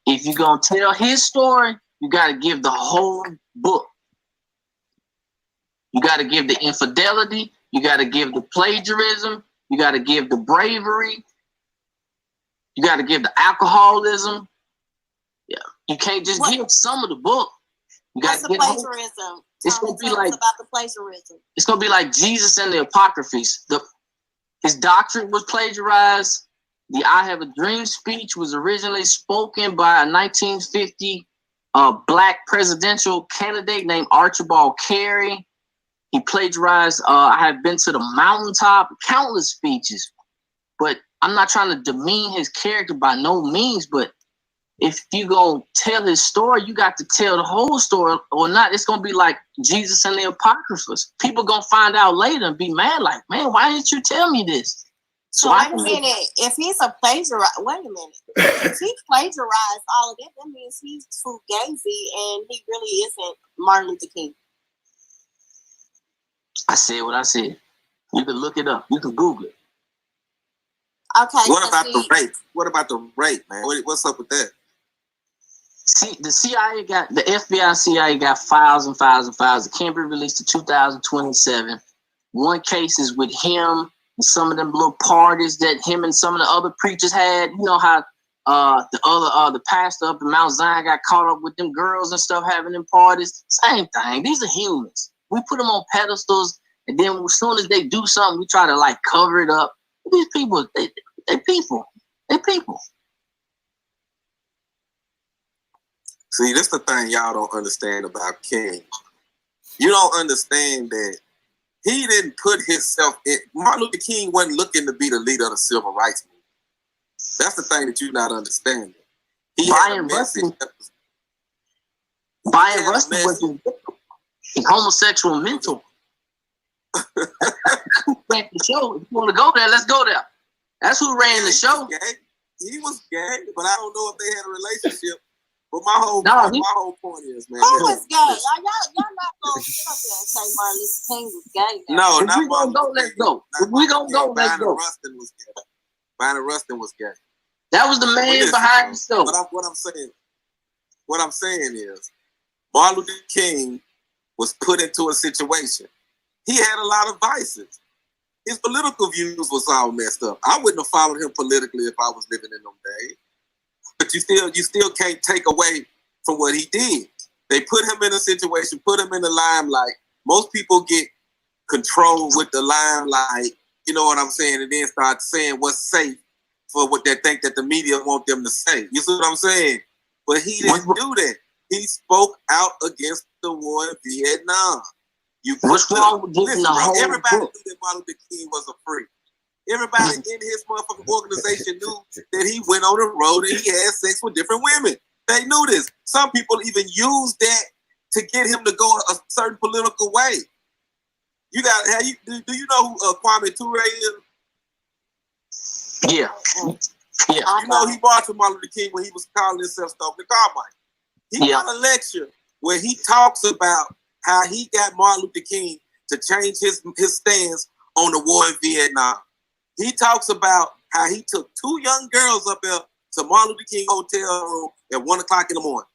if you're gonna tell his story, you gotta give the whole book. You gotta give the infidelity, you gotta give the plagiarism, you gotta give the bravery, you gotta give the alcoholism. Yeah, you can't just give some of the book. You What's the plagiarism? It's gonna be like about the plagiarism. It's gonna be like Jesus and the Apocryphs. His doctrine was plagiarized. The I Have a Dream speech was originally spoken by a 1950 black presidential candidate named Archibald Carey. He plagiarized. I have been to the mountaintop, countless speeches, but I'm not trying to demean his character by no means. But if you gonna tell his story, you got to tell the whole story, or not. It's gonna be like Jesus and the Apocryphas. People gonna find out later and be mad, like, man, why didn't you tell me this? So wait a minute. If he's a plagiarist, wait a minute. If he plagiarized all of that, that means he's fugazi and he really isn't Martin Luther King. I said what I said. You can look it up. You can Google it. Okay. What about the rape? What about the rape, man? What's up with that? See, the CIA got, the FBI, CIA got files and files and files that can't be released to 2027. One case is with him and some of them little parties that him and some of the other preachers had. You know how the pastor up in Mount Zion got caught up with them girls and stuff having them parties. Same thing. These are humans. We put them on pedestals, and then as soon as they do something, we try to like cover it up. These people, they people. They people. See, this the thing y'all don't understand about King. You don't understand that he didn't put himself in. Martin Luther King wasn't looking to be the leader of the civil rights movement. That's the thing that you're not understanding. Bryant Rustin was a homosexual mentor. Ran the show. If you want to go there, let's go there. That's who ran the show. He was gay, but I don't know if they had a relationship. But my whole point is, man. Who was gay? Y'all not gonna sit up there and say Martin Luther King was gay. No, if we gonna go, let's go. If we gonna go, let's go. Rustin was gay. Bryant Rustin was gay. That was the man behind the show. What I'm saying is, Martin Luther King was put into a situation. He had a lot of vices. His political views was all messed up. I wouldn't have followed him politically if I was living in them days. But you still can't take away from what he did. They put him in a situation, put him in the limelight. Most people get control with the limelight, you know what I'm saying, and then start saying what's safe for what they think that the media want them to say. You see what I'm saying? But he didn't do that. He spoke out against the war in Vietnam. What's wrong with giving the whole everybody book? knew that Martin Luther King was a freak. Everybody in his motherfucking organization knew that he went on the road and he had sex with different women. They knew this. Some people even used that to get him to go a certain political way. You got? Do you know who Kwame Ture is? Yeah. You know he marched with Martin Luther King when he was calling himself Stokely Carmichael. He got a lecture where he talks about how he got Martin Luther King to change his stance on the war in Vietnam. He talks about how he took two young girls up there to Martin Luther King hotel room at 1 o'clock in the morning.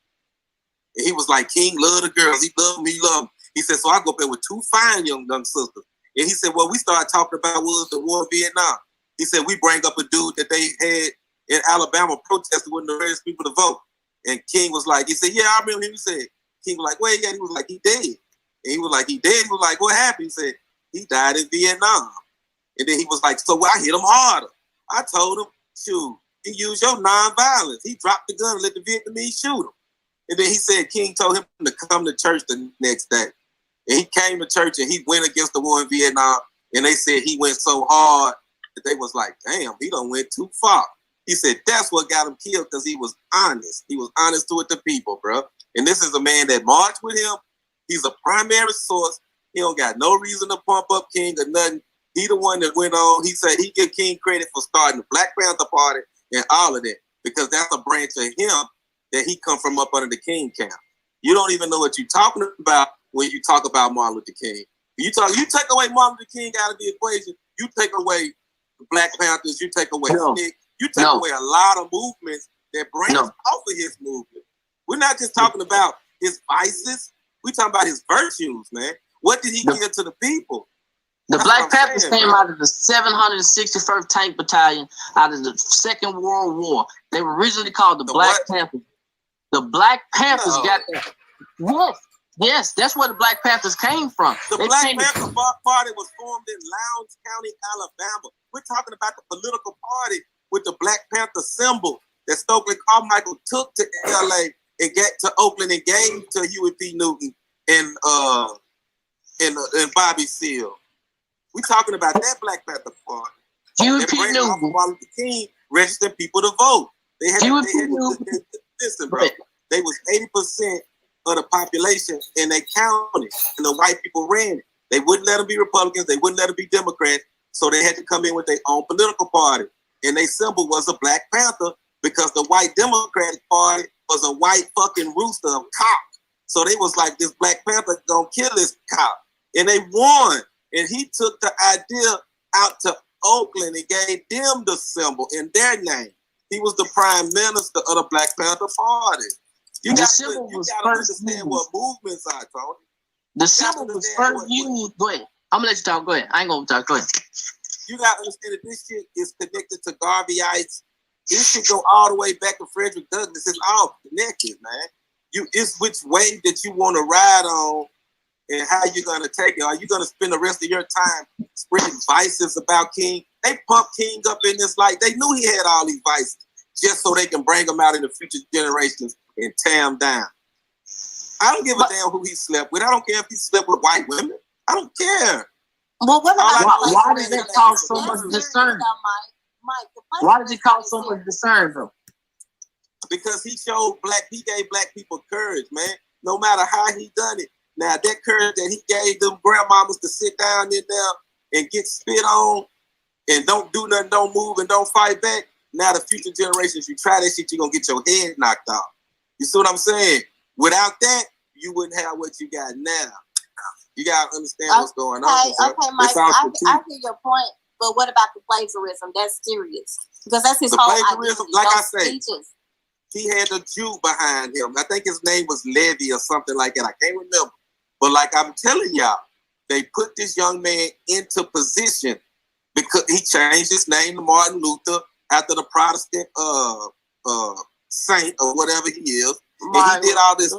And he was like, King loved the girls. He loved them. He loved them. He said, so I go up there with two fine young sisters. And he said, what we started talking about was the war in Vietnam. He said, we bring up a dude that they had in Alabama protesting with the rest people to vote. And King was like, he said, yeah, I remember him. He said, King was like, where he at? He was like, he dead. And he was like, he dead. He was like, what happened? He said, he died in Vietnam. And then he was like, so I hit him harder. I told him, shoot, he used your nonviolence. He dropped the gun and let the Vietnamese shoot him. And then he said King told him to come to church the next day. And he came to church and he went against the war in Vietnam. And they said he went so hard that they was like, damn, he done went too far. He said that's what got him killed because he was honest. He was honest with the people, bro. And this is a man that marched with him. He's a primary source. He don't got no reason to pump up King or nothing. He the one that went on. He said he give King credit for starting the Black Panther Party and all of that because that's a branch of him that he come from up under the King camp. You don't even know what you're talking about when you talk about Martin Luther King. You take away Martin Luther King out of the equation, you take away the Black Panthers, you take away Snick, you take away a lot of movements that branch off of his movement. We're not just talking about his vices. We're talking about his virtues, man. What did he give to the people? The Black Panthers came out of the 761st Tank Battalion out of the Second World War. They were originally called the Black Panthers. The Black Panthers got that. Yes, that's where the Black Panthers came from. The Black Panther Party was formed in Lowndes County, Alabama. We're talking about the political party with the Black Panther symbol that Stokely Carmichael took to LA and get to Oakland and gave to Huey P. Newton and and Bobby Seale. We talking about that Black Panther Party. Huey And P. Martin Newton. Luther King registered listen, bro. They was 80% of the population, and they counted, and the white people ran it. They wouldn't let them be Republicans. They wouldn't let them be Democrats. So they had to come in with their own political party, and their symbol was a Black Panther because the white Democratic Party was a white fucking rooster of cock. So they was like, this Black Panther gonna kill this cop, and they won. And he took the idea out to Oakland and gave them the symbol in their name. He was the prime minister of the Black Panther Party. You got to understand what movements are, Tony. The symbol was first used. Go ahead. I'm gonna let you talk. Go ahead. I ain't gonna talk. Go ahead. You got to understand that this shit is connected to Garveyites. This shit go all the way back to Frederick Douglass. It's all connected, man. It's which way that you want to ride on and how you're gonna take it. Are you gonna spend the rest of your time spreading vices about King? They pumped King up in this like they knew he had all these vices just so they can bring him out in the future generations and tear him down. I don't give a damn who he slept with. I don't care if he slept with white women. I don't care. Well, why did it cause so much concern? Why did it cause so much concern, bro? Because he gave black people courage, man. No matter how he done it. Now that courage that he gave them grandmamas to sit down in there and get spit on and don't do nothing, don't move and don't fight back. Now the future generations, you try that shit, you're gonna get your head knocked off. You see what I'm saying? Without that, you wouldn't have what you got now. You gotta understand what's going on. Okay, Mike, I hear your point, but what about the plagiarism? That's serious. Because that's his whole plagiarism, identity. like I say, speeches. He had a Jew behind him. I think his name was Levy or something like that. I can't remember. But like I'm telling y'all, they put this young man into position because he changed his name to Martin Luther after the Protestant saint or whatever he is. And he did all this.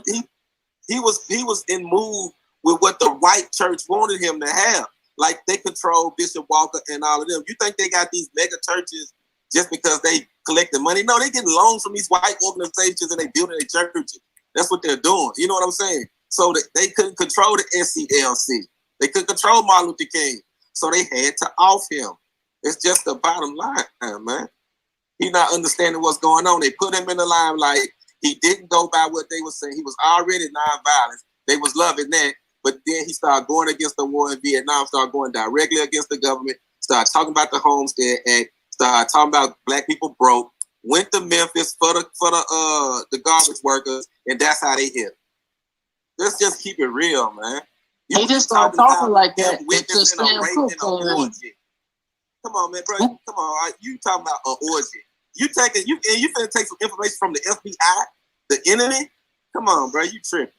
He was in move with what the white church wanted him to have. Like they control Bishop Walker and all of them. You think they got these mega churches just because they collecting money? No, they getting loans from these white organizations and they building their churches. That's what they're doing. You know what I'm saying? So that they couldn't control the SCLC. They couldn't control Martin Luther King. So they had to off him. It's just the bottom line, man. He not understanding what's going on. They put him in the limelight. He didn't go by what they were saying. He was already nonviolent. They was loving that. But then he started going against the war in Vietnam, started going directly against the government, started talking about the Homestead Act, started talking about black people broke, went to Memphis for the garbage workers, and that's how they hit. Let's just keep it real, man. He just started talking like that. Come on, man, bro. Come on. You talking about an orgy. You finna take some information from the FBI, the enemy? Come on, bro. You tripping.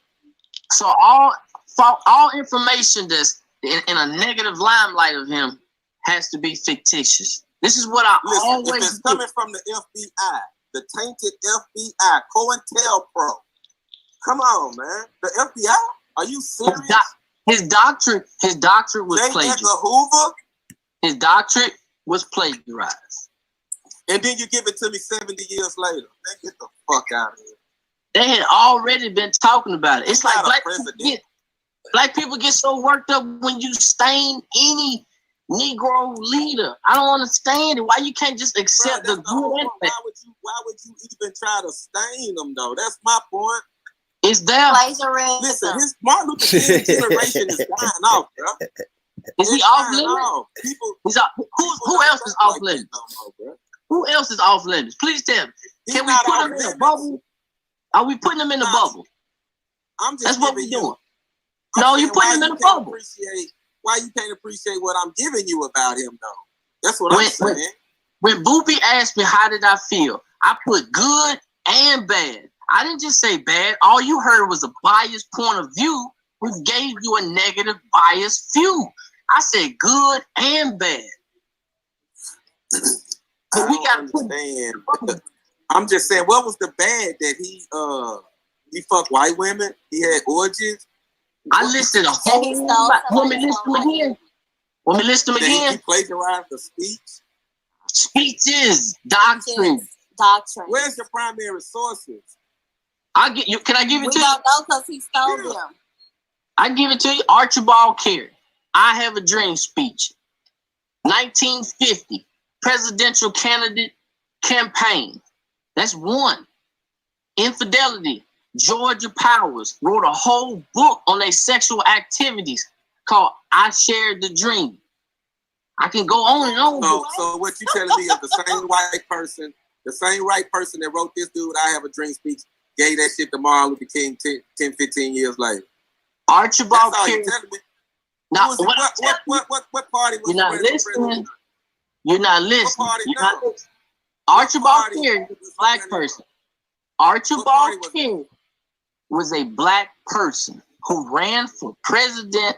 So all information that's in a negative limelight of him has to be fictitious. This is what I always if it's coming from the FBI, the tainted FBI, COINTELPRO. Come on, man. The FBI? Are you serious? His doctorate was plagiarized. Hoover? His doctorate was plagiarized. And then you give it to me 70 years later. Man, get the fuck out of here. They had already been talking about it. It's like black people get so worked up when you stain any Negro leader. I don't understand it. Why you can't just accept the good? Why would you even try to stain them though? That's my point. It's there. Listen, his Martin Luther King generation is dying off, bro. Is he off limits? Who else is off limits? Who else is off limits? Please tell me. Can we put him in a bubble? Are we putting him in a bubble? That's what we're doing. No, you put him in a bubble. Why you can't appreciate what I'm giving you about him, though? That's what I'm saying. When Boopy asked me how did I feel, I put good and bad. I didn't just say bad. All you heard was a biased point of view, which gave you a negative biased view. I said good and bad. But we got to understand. I'm just saying, what was the bad that he fucked white women? He had orgies. I listed a whole lot. Want me to list them again? Want me to list them again? He plagiarized the speech. Speeches, doctrine. Where's your primary sources? I'll get you. Can I give it to you? We don't know because he stole them. I give it to you. Archibald Carey. I Have a Dream speech. 1950. Presidential candidate campaign. That's one. Infidelity. Georgia Powers wrote a whole book on their sexual activities called I Shared the Dream. I can go on and on. So what you telling me is the same white person that wrote this dude I Have a Dream speech gave that shit to Martin Luther King 10, 15 years later. Archibald Carey. Now, what party was you're not listening? You're not listening. Archibald Carey was a black person. Archibald Carey was a black person who ran for president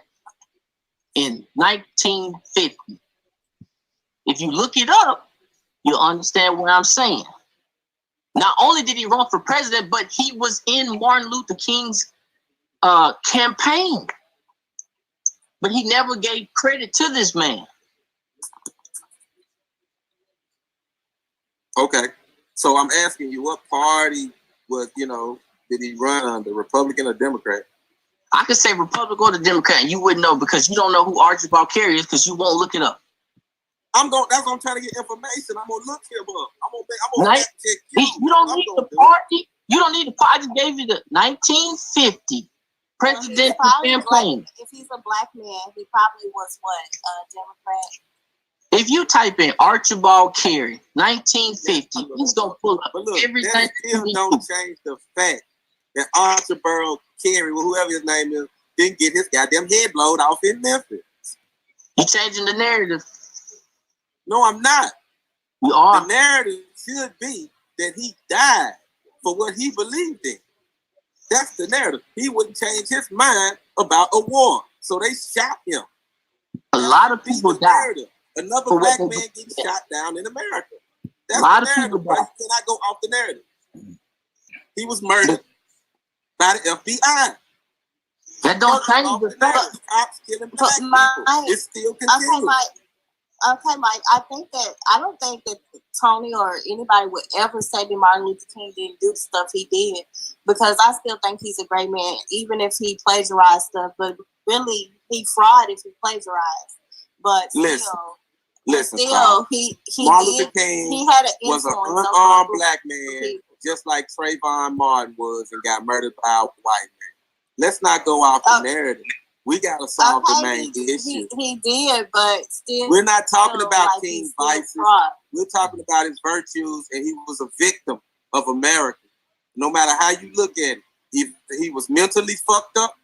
in 1950. If you look it up, you'll understand what I'm saying. Not only did he run for president, but he was in Martin Luther King's campaign. But he never gave credit to this man. Okay. So I'm asking you, what party was, did he run under, Republican or Democrat? I could say Republican or the Democrat, and you wouldn't know because you don't know who Archibald Carey is because you won't look it up. That's what I'm trying to get information. I'm gonna look him up. I'm gonna fact check you. You don't need the party. You don't need the party. I just gave you the 1950 presidential campaign. If he's a black man, he probably was what, Democrat. If you type in Archibald Carey, 1950, he's gonna pull up everything. That still don't change the fact that Archibald Carey, whoever his name is, didn't get his goddamn head blowed off in Memphis. You changing the narrative. No, I'm not. You are. The narrative should be that he died for what he believed in. That's the narrative. He wouldn't change his mind about a war, so they shot him. A lot of people died. Another black man getting shot down in America. That's a lot the of narrative. people died. You cannot go off the narrative. He was murdered by the FBI. That don't change the fact. Cops killing black people. It's still continuing. Okay, Mike. I don't think that Tony or anybody would ever say that Martin Luther King didn't do the stuff he did, because I still think he's a great man, even if he plagiarized stuff. But really, he fraud if he plagiarized. But listen, he Martin Luther King had an was an influence unarmed black man, just like Trayvon Martin was, and got murdered by a white man. Let's not go off the narrative. We gotta solve the main issue. He did, but still. We're not talking about King's vices. We're talking about his virtues, and he was a victim of America. No matter how you look at it, he was mentally fucked up,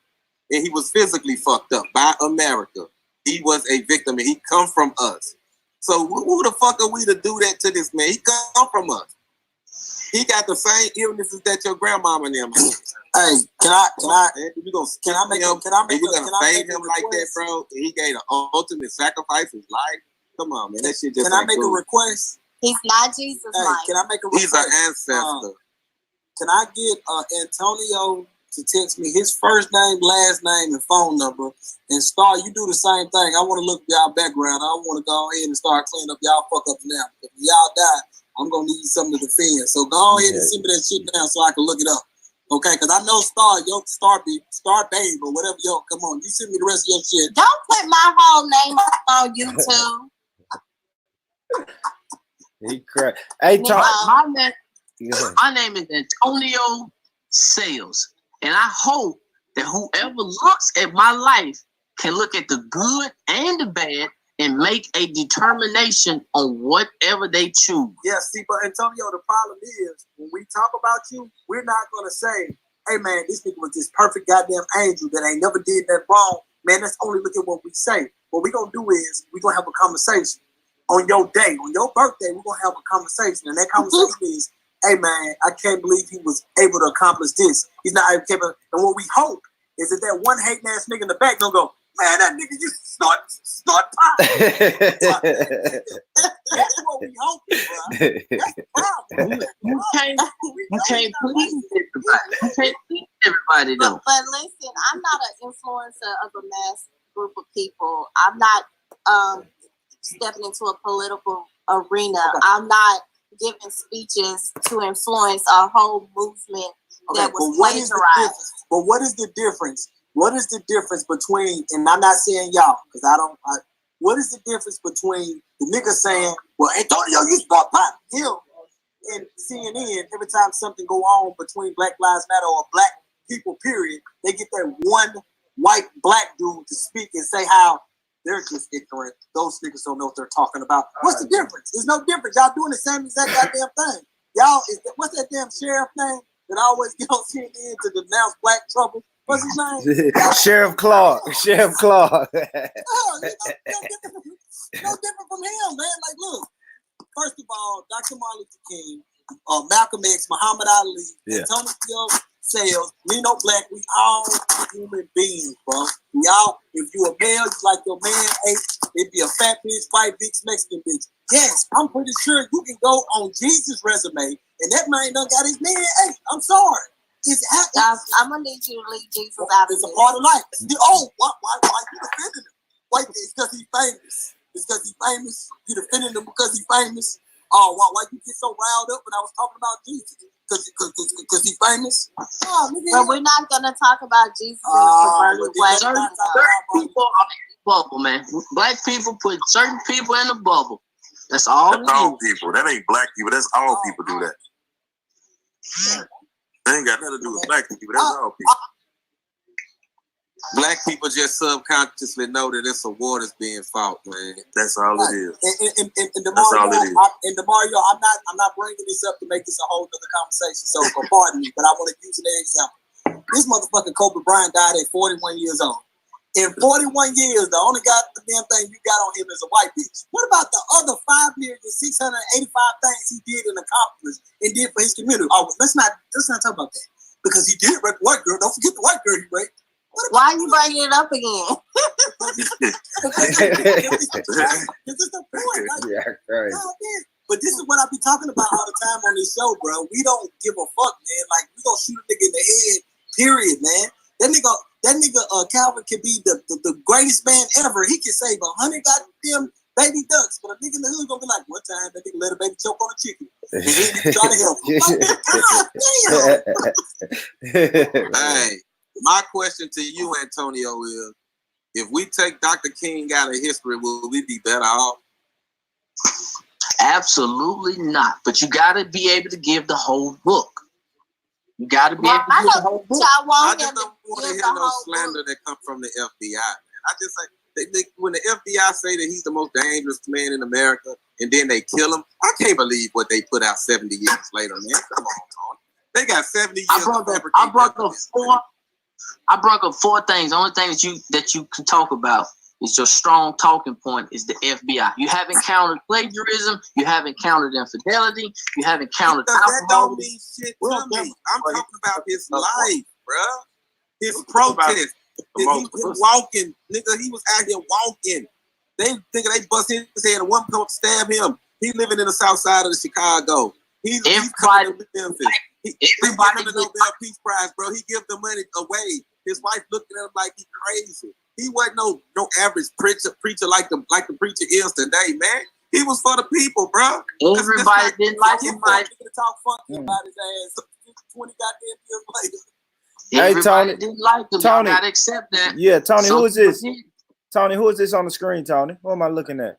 and he was physically fucked up by America. He was a victim, and he come from us. So who the fuck are we to do that to this man? He come from us. He got the same illnesses that your grandmama and them had. Hey, can I make him like that, bro? He gave the ultimate sacrifice of his life. Come on, man. That shit just. Can I make a request? He's not Jesus. Hey, can I make a request? He's an ancestor. Can I get Antonio to text me his first name, last name, and phone number? And Star, you do the same thing. I want to look at y'all background. I want to go ahead and start cleaning up y'all fuck up now. If y'all die, I'm gonna need something to defend. So go ahead and send me that shit down so I can look it up. Okay, because I know Star Babe or whatever, come on, you send me the rest of your shit. Don't put my whole name on YouTube. He cried. Hey, my name is Antonio Sales, and I hope that whoever looks at my life can look at the good and the bad and make a determination on whatever they choose. Yes, see, but Antonio, the problem is when we talk about you, we're not gonna say, "Hey, man, these people was this perfect goddamn angel that ain't never did that wrong." Man, let's only look at what we say. What we're gonna do is we're gonna have a conversation on your day, on your birthday. We're gonna have a conversation, and that conversation is, "Hey, man, I can't believe he was able to accomplish this. He's not able." And what we hope is that one hating ass nigga in the back gonna go, "Man, that nigga used to snort pot." That's what we hope, bro. That's the problem. You can't please everybody. You can't please everybody, though. But listen, I'm not an influencer of a mass group of people. I'm not stepping into a political arena. I'm not giving speeches to influence a whole movement that was plagiarized. But what is the difference what is the difference between, and I'm not saying y'all, because what is the difference between the nigga saying, well, Antonio, you start pop him, and CNN, every time something go on between Black Lives Matter or black people, period, they get that one white black dude to speak and say how they're just ignorant. Those niggas don't know what they're talking about. What's the difference? There's no difference. Y'all doing the same exact goddamn thing. Y'all, what's that damn sheriff name that always get on CNN to denounce black trouble? What's his name? Sheriff Clark. Sheriff Clark. No different from him, man. Like, look, first of all, Dr. Martin Luther King, Malcolm X, Muhammad Ali, Antonio Sales, Nino Black, we all human beings, bro. We all, if you a male, you like your man, hey, it be a fat bitch, white bitch, Mexican bitch. Yes, I'm pretty sure you can go on Jesus' resume, and that man done got his man. Hey, I'm sorry. I'm gonna need you to leave Jesus out of It's this. a part of life. Why you defending him? Why? It's because he's famous. It's because he's famous. You defending him because he's famous. Oh, why you get so riled up when I was talking about Jesus? Because he's famous. Oh, but we're not gonna talk about Jesus in a perverted way. Certain people are in the bubble, man. Black people put certain people in the bubble. That's all. That's all people. That ain't black people. That's all people do that. That ain't got nothing to do with black people. That's all people. Black people just subconsciously know that it's a war that's being fought, man. That's all it is. And That's all it is. And Demario, I'm not bringing this up to make this a whole other conversation. So pardon me, but I want to use an example. This motherfucking Kobe Bryant died at 41 years old. In 41 years, the only goddamn thing you got on him is a white bitch. What about the other 5,685 things he did and accomplished and did for his community? Oh, let's not talk about that, because he did rape a white girl. Don't forget the white girl he raped. Why are you bringing it up again? This is the point. Like, but this is what I be talking about all the time on this show, bro. We don't give a fuck, man. Like, we gonna shoot a nigga in the head, period, man. That nigga Calvin can be the greatest man ever. He can save 100 goddamn baby ducks, but a nigga in the hood gonna be like, one time that nigga let a baby choke on a chicken. And he didn't try to help him. Like, Hey, my question to you, Antonio, is if we take Dr. King out of history, will we be better off? Absolutely not. But you got to be able to give the whole book. You got to be able to give the whole book. I just don't want to hear no slander that comes from the FBI, man. I just say, when the FBI say that he's the most dangerous man in America, and then they kill him, I can't believe what they put out 70 years later, man. Come on, Tony. They got 70 years. I brought up 4 things. The only thing that you can talk about is your strong talking point is the FBI. You haven't countered plagiarism. You haven't countered infidelity. You haven't countered alcohol. That don't mean shit to me. I'm talking about his life, bro. His protest. He was walking, nigga. He was out here walking. They bust his head and one come stab him. He living in the south side of Chicago. He's coming to Memphis. He give him the Nobel Peace Prize, bro. He give the money away. His wife looking at him like he crazy. He wasn't no average preacher like the preacher is today, man. He was for the people, bro. Everybody didn't like him. Talk funky about his ass 20 goddamn years later. Everybody didn't like him. Tony, you gotta accept that. Yeah, Tony, who is this? Tony, who is this on the screen, Tony? Who am I looking at?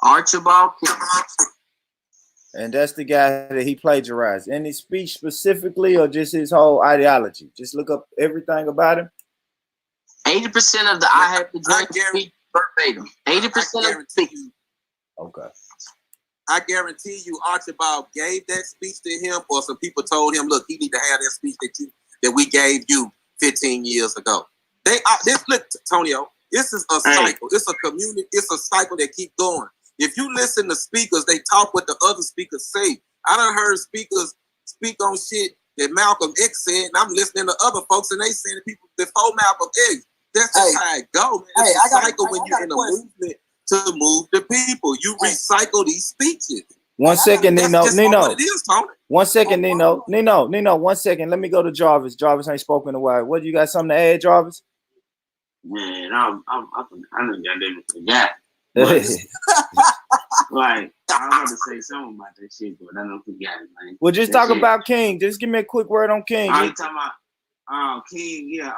Archibald King. And that's the guy that he plagiarized. Any speech specifically or just his whole ideology? Just look up everything about him. 80% of the I have to drink speech verbatim. 80% of the speech. Okay. I guarantee you Archibald gave that speech to him, or some people told him, look, he need to have that speech that we gave you 15 years ago. Look, Tonio, this is a cycle. It's a community. It's a cycle that keep going. If you listen to speakers, they talk what the other speakers say. I done heard speakers speak on shit that Malcolm X said, and I'm listening to other folks, and they saying to people before Malcolm X. That's just how it go, man. It's a cycle when you're in a movement to move the people. You recycle these speeches. 1 second, Nino. It is, Tony. 1 second, Nino. Nino, 1 second. Let me go to Jarvis. Jarvis ain't spoken in a while. What, you got something to add, Jarvis? Man, I done goddamn forgot. Like, I was about to say something about that shit, but I don't forget it, man. Well, just talk about King. Just give me a quick word on King. I'm talking about King, yeah.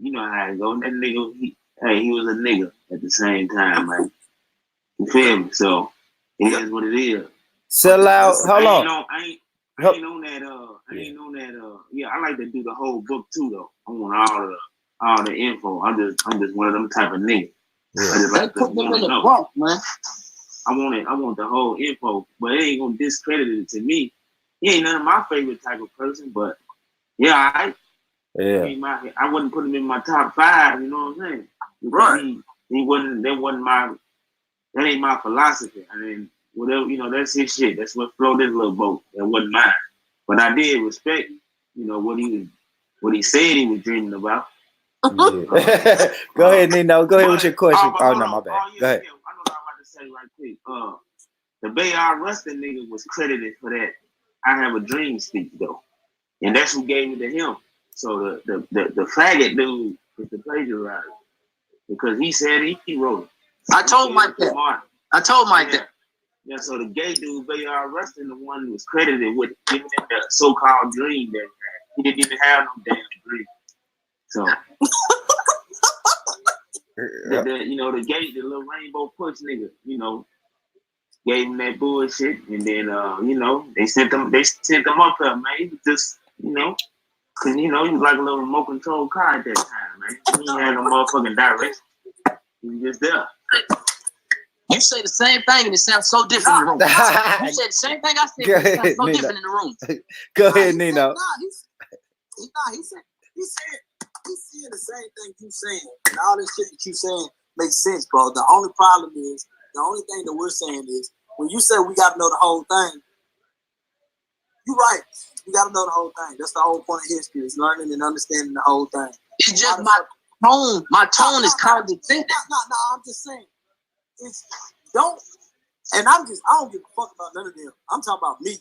you know how it go. That nigga, he was a nigga at the same time, man. You feel me? So it is what it is. Sell out. Hold on. I ain't on that. Yeah, I like to do the whole book too, though. I want all the info. I'm just one of them type of niggas. Yeah. I just like They put them in the book, man. I want the whole info, but it ain't gonna discredit it to me. He ain't none of my favorite type of person, but yeah, I wouldn't put him in my top 5. You know what I'm saying? Right. That ain't my philosophy. I mean, whatever, that's his shit. That's what floated this little boat. That wasn't mine. But I did respect, what he said he was dreaming about. Yeah. Go ahead, Nino. Go ahead with your question. Oh, no, my bad. Go ahead. I know what I'm about to say right quick. The Bay R Rustin nigga was credited for that I Have a Dream speech, though. And that's who gave it to him. So the faggot dude is the plagiarizer. Because he said he wrote it. I told Mike that. Yeah, so the gay dude, Bay R Rustin, the one who was credited with giving him the so-called dream that he didn't even have no damn dream. So, the little rainbow push nigga, gave him that bullshit, and then they sent them up there, man. He was just, cause he was like a little remote control car at that time, man. He ain't had no motherfucking direction. He was just there. You say the same thing and it sounds so different in the room. You said the same thing I said, but it sounds so different in the room. Go ahead, Nino. He's saying the same thing you saying. And all this shit that you saying makes sense, bro. The only thing that we're saying is, when you say we got to know the whole thing, you're right. We got to know the whole thing. That's the whole point of history, is learning and understanding the whole thing. It's just my tone. My tone is condescending. No, I'm just saying. I don't give a fuck about none of them. I'm talking about me.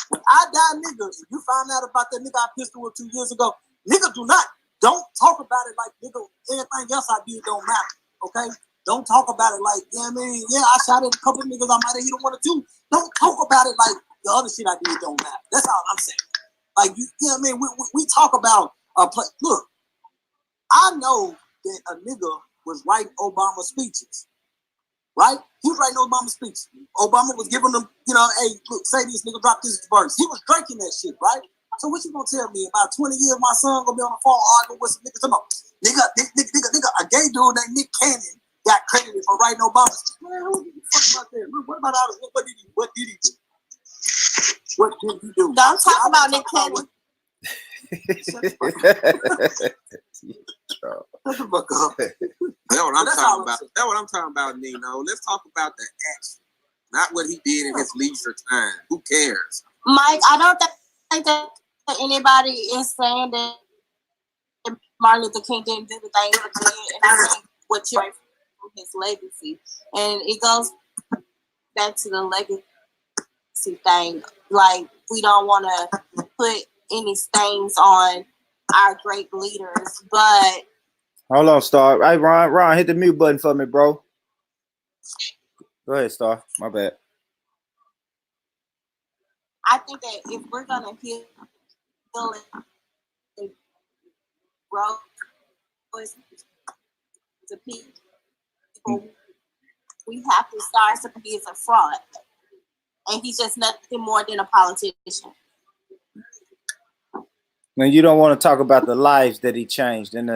When I die, nigga, if you find out about that nigga I pistol with 2 years ago, nigga, don't talk about it like, nigga, anything else I did don't matter, okay? Don't talk about it like, I shot at a couple of niggas, I might have hit him 1 or 2. Don't talk about it like the other shit I did don't matter. That's all I'm saying. Like, we talk about, look, I know that a nigga was writing Obama speeches. Right? He was writing Obama speeches. Obama was giving them, hey, look, say this, nigga, drop this verse. He was drinking that shit, right? So what you gonna tell me? About 20 years, my son gonna be on the phone arguing with some niggas about, nigga, a gay dude named Nick Cannon got credited for writing Obama speeches. Man, who gives a fuck about that? What about all this? What did he do? What did he do? Don't talk about Nick Cannon. Shut the fuck up. That's what I'm talking about. That's what I'm talking about, Nino. Let's talk about the action, not what he did in his leisure time. Who cares? Mike, I don't think that anybody is saying that Martin Luther King didn't do the thing he did, and I think what you're from his legacy. And it goes back to the legacy thing. Like, we don't want to put any stains on our great leaders, but hold on, Star. Hey, Ron, hit the mute button for me, bro. Go ahead, Star. My bad. I think that if we're gonna heal and grow to people, we have to start something. He is a fraud, and he's just nothing more than a politician. When you don't want to talk about the lives that he changed and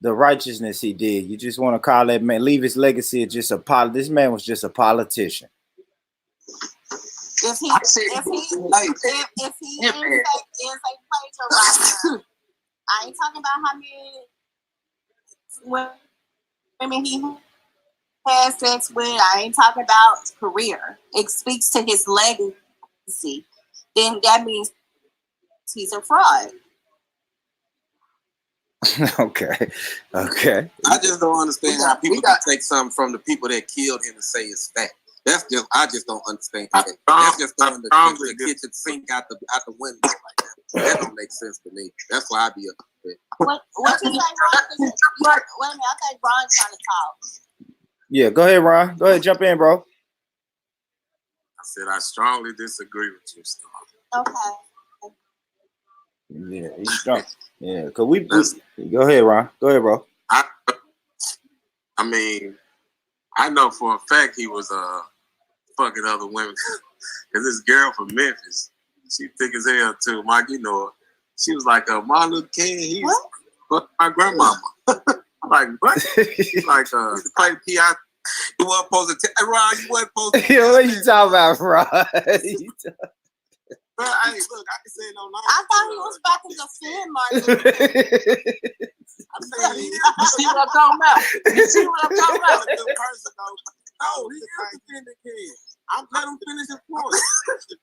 the righteousness he did, you just want to call that man, leave his legacy as just this man was just a politician. If he is a plagiarizer, I ain't talking about how many women he had sex with. I ain't talking about his career. It speaks to his legacy. Then that means he's a fraud. Okay. I just don't understand how people can take something from the people that killed him and say it's fact. I just don't understand that. That's just throwing the kitchen sink out the window like that. That don't make sense to me. That's why I be upset. What you say, Ron? Wait a minute, I think Ron's trying to talk. Yeah, go ahead, Ron. Go ahead, jump in, bro. I said I strongly disagree with you, Star. Okay. Yeah, he's strong. Yeah, cause we go ahead, Ron. Go ahead, bro. I mean, I know for a fact he was fucking other women. Cause this girl from Memphis, she thick as hell too. Mike, you know her. She was like, Martin Luther King, he's my grandmama. I'm like, what? Like, play PI. You weren't supposed to tell Ron, you weren't supposed to Yo, what you talking about, Ron? But hey, look, I can say no lie. I thought he was about to defend Martin. I'm saying, You see what I'm talking about? You see what I'm talking about? No, he is defending King. I'm let him finish his point.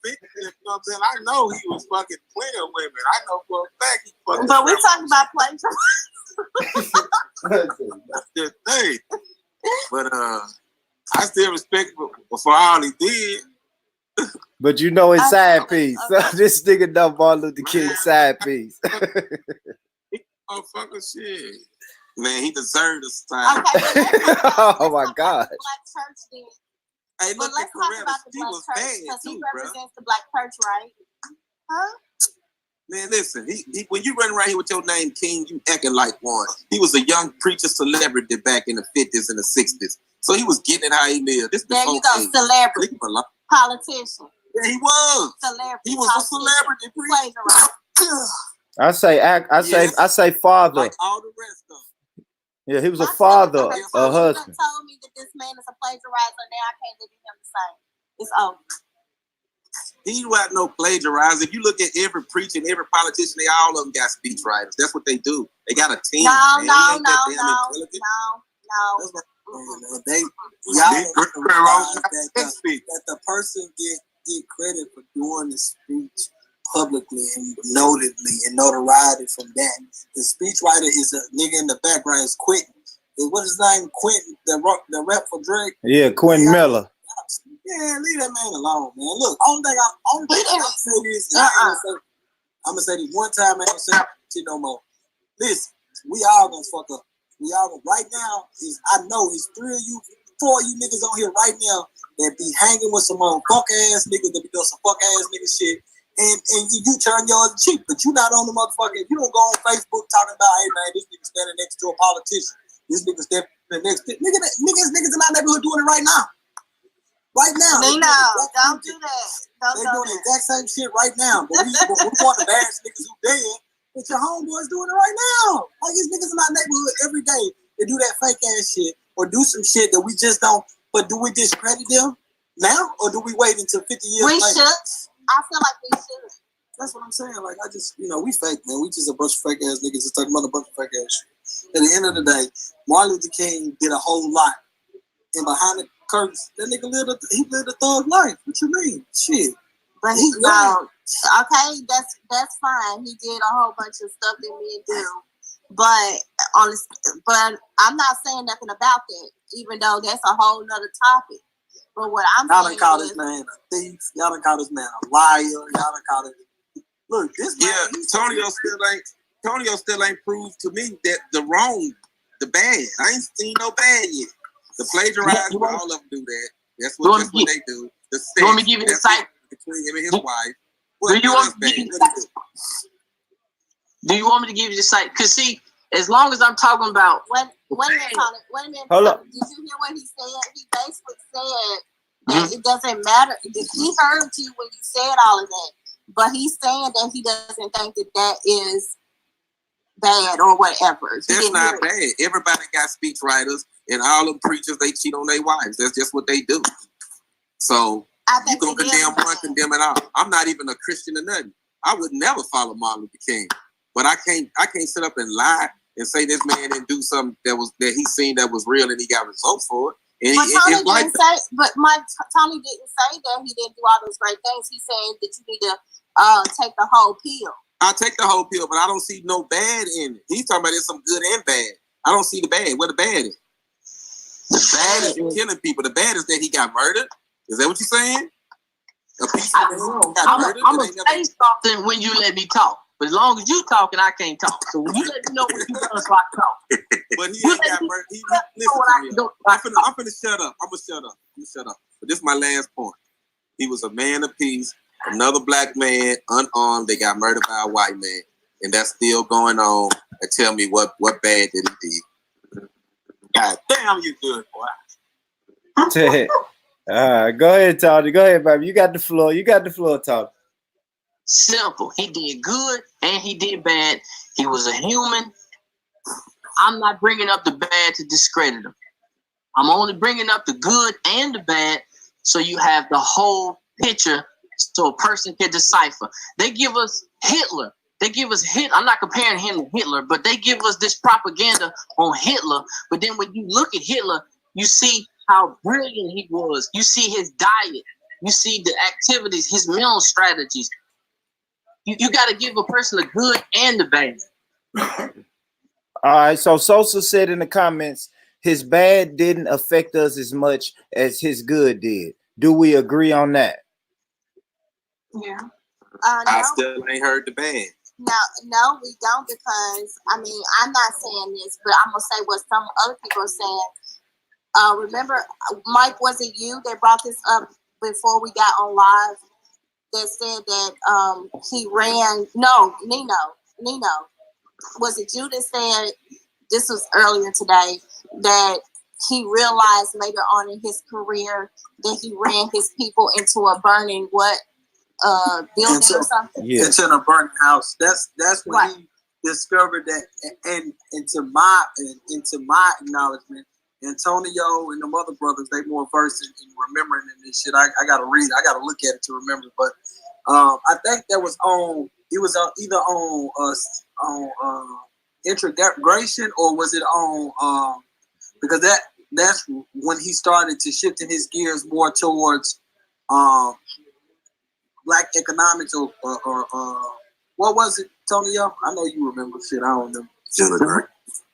You know what I'm saying? I know he was fucking plenty of women. I know for a fact he fucking. But we talking about plagiarism. That's the thing. But I still respect him for all he did. But you know his side piece. So this nigga know Martin Luther King's side piece. Oh fucking shit. Man, he deserved a sign. Okay, oh my God. Black church then. Hey, but let's talk about the black church because he represents the black church, right? Huh? Man, listen, he when you run around here with your name King, you acting like one. He was a young preacher celebrity back in the 50s and the 60s. So he was getting it how he lived. There you go, celebrity. Politician. Yeah, he was. Celebrity. He was a celebrity preacher. I say father. Like all the rest of them. Yeah, he was a father, a husband. Told me that this man is a plagiarizer. Now I can't look at him the same. It's over. He wasn't no plagiarizer. If you look at every preacher and every politician, they all of them got speech writers. That's what they do. They got a team. No. They that the person get credit for doing the speech publicly and notedly and notoriety from that. The speechwriter is a nigga in the background. Is Quentin. What is his name? Quentin, the rep for Drake. Yeah, Quentin Miller. Yeah, leave that man alone, man. Look, only thing I'm gonna say this. I'm gonna say this one time. I ain't gonna say shit no more. Listen, we all gonna fuck up. We all gonna, right now. I know it's 4 of you niggas on here right now that be hanging with some fuck ass niggas that be doing some fuck ass nigga shit. And you turn your other cheek, but you not on the motherfucking. You don't go on Facebook talking about, hey man, this nigga standing next to a politician. This nigga standing next to niggas in our neighborhood doing it right now. Right now. Don't do that. They doing the exact same shit right now. But we want to bash niggas who dead. But your homeboys doing it right now. Like these niggas in our neighborhood every day. They do that fake ass shit or do some shit that we just don't. But do we discredit them now or do we wait until 50 years later? We should. I feel like we should. That's what I'm saying. Like, I just, we fake, man. We just a bunch of fake ass niggas just talking about a bunch of fake ass shit. At the end of the day, Martin Luther King did a whole lot. And behind the curtains, that nigga lived a thug life. What you mean? Shit. But okay, that's fine. He did a whole bunch of stuff that men do. But I'm not saying nothing about that, even though that's a whole nother topic. But what I'm y'all saying done call is, this man a thief. Y'all done call this man a liar. Y'all done call it. Look, this man. Yeah, Tonio still ain't proved to me that the bad. I ain't seen no bad yet. The plagiarizing, all of them do that. That's what they do. The sex, you want me to give you the site between him and his wife. Do you want me to give you the site? Because see, as long as I'm talking about wait a minute. Hold up. Did you hear what he said? He basically said that it doesn't matter. He heard you when you said all of that, but he's saying that he doesn't think that is bad or whatever. That's not bad. Everybody got speech writers, and all them preachers, they cheat on their wives. That's just what they do. So you gonna condemn one, condemn it all. I'm not even a Christian or nothing. I would never follow Martin Luther King, but I can't sit up and lie and say this man didn't do something that he seen that was real and he got results for it. And Tony didn't say that he didn't do all those great things. He's saying that you need to take the whole pill. I take the whole pill, but I don't see no bad in it. He's talking about there's some good and bad. I don't see the bad. What the bad is? The bad is killing people. The bad is that he got murdered. Is that what you're saying? I'm gonna say something when you let me talk. But as long as you talking, I can't talk. So when you let me know what you done, so I talk. But he ain't got murdered. Listen to me. I'm finna shut up. I'm gonna shut up. But this is my last point. He was a man of peace. Another black man, unarmed, they got murdered by a white man. and that's still going on, and tell me what bad that he did. God damn, you good, boy. Go ahead, Tony. Go ahead, baby. You got the floor. You got the floor, Tony. Simple. He did good and he did bad. He was a human. I'm not bringing up the bad to discredit him. I'm only bringing up the good and the bad so you have the whole picture so a person can decipher. They give us Hitler. I'm not comparing him to Hitler, but they give us this propaganda on Hitler. But then when you look at Hitler, you see how brilliant he was. You see his diet. You see the activities, his mental strategies. You got to give a person the good and the bad. All right. So Sosa said in the comments, his bad didn't affect us as much as his good did. Do we agree on that? Yeah. I still ain't heard the bad. No, we don't, because I mean, I'm not saying this, but I'm gonna say what some other people are saying. Remember, Mike, was it you that brought this up before we got on live? That said that he ran. No, Nino. Was it you that said this was earlier today that he realized later on in his career that he ran his people into a burning building or something? Yeah. Into a burning house. That's when right. He discovered that, and into my acknowledgement, Antonio and the other brothers, they more versed in remembering this shit. I gotta read, I gotta look at it to remember. But I think that was on. It was either on integration, or was it on because that's when he started to shifting his gears more towards black economics or what was it, Tonyo? I know you remember shit. I don't remember.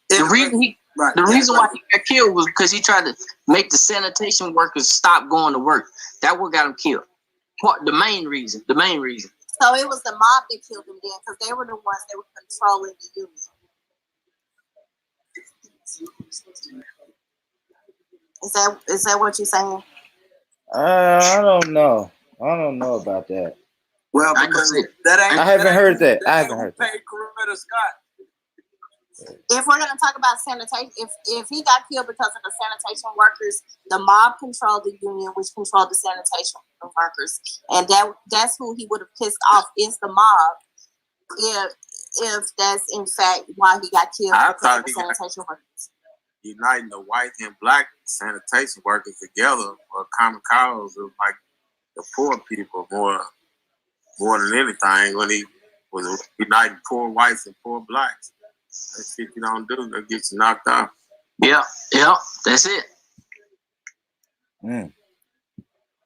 The reason why he got killed was because he tried to make the sanitation workers stop going to work. That what got him killed. The main reason. So it was the mob that killed him then, because they were the ones that were controlling the union. Is that what you're saying? I don't know. I don't know about that. Well, because I haven't heard that. If we're gonna talk about sanitation, if he got killed because of the sanitation workers, the mob controlled the union, which controlled the sanitation workers, and that's who he would have pissed off, is the mob. If that's in fact why he got killed, because of the sanitation workers. Uniting the white and black sanitation workers together for a common cause of like the poor people more than anything, when he was uniting poor whites and poor blacks. That shit you don't do, that gets you knocked off. Yeah, that's it. Okay.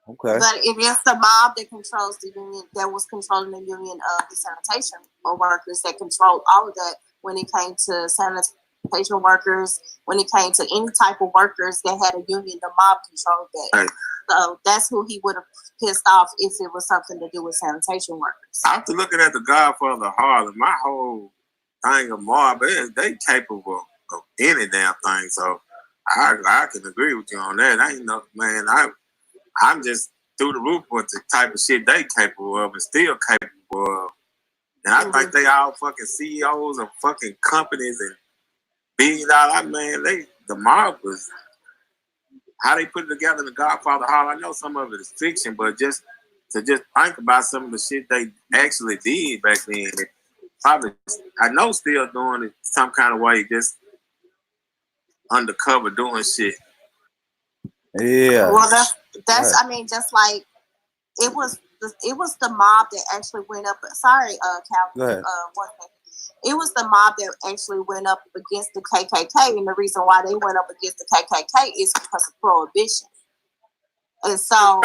But if it's the mob that controls the union, that was controlling the union of the sanitation workers, that controlled all of that when it came to sanitation workers, when it came to any type of workers that had a union, the mob controlled that. Hey. So that's who he would have pissed off if it was something to do with sanitation workers. After looking at the Godfather of Harlem, my whole thing of mob, they capable of any damn thing. So I can agree with you on that. I ain't know, man. I'm just through the roof with the type of shit they capable of and still capable of. And I think they all fucking CEOs of fucking companies and $1 billion, man. The mob was how they put it together in the Godfather Hall. I know some of it is fiction, but just to think about some of the shit they actually did back then, probably I know still doing it some kind of way, just undercover doing shit. Yeah. Well, that's right. I mean, just like it was the mob that actually went up. Sorry, Calvin. Go ahead. It was the mob that actually went up against the KKK, and the reason why they went up against the KKK is because of prohibition. And so,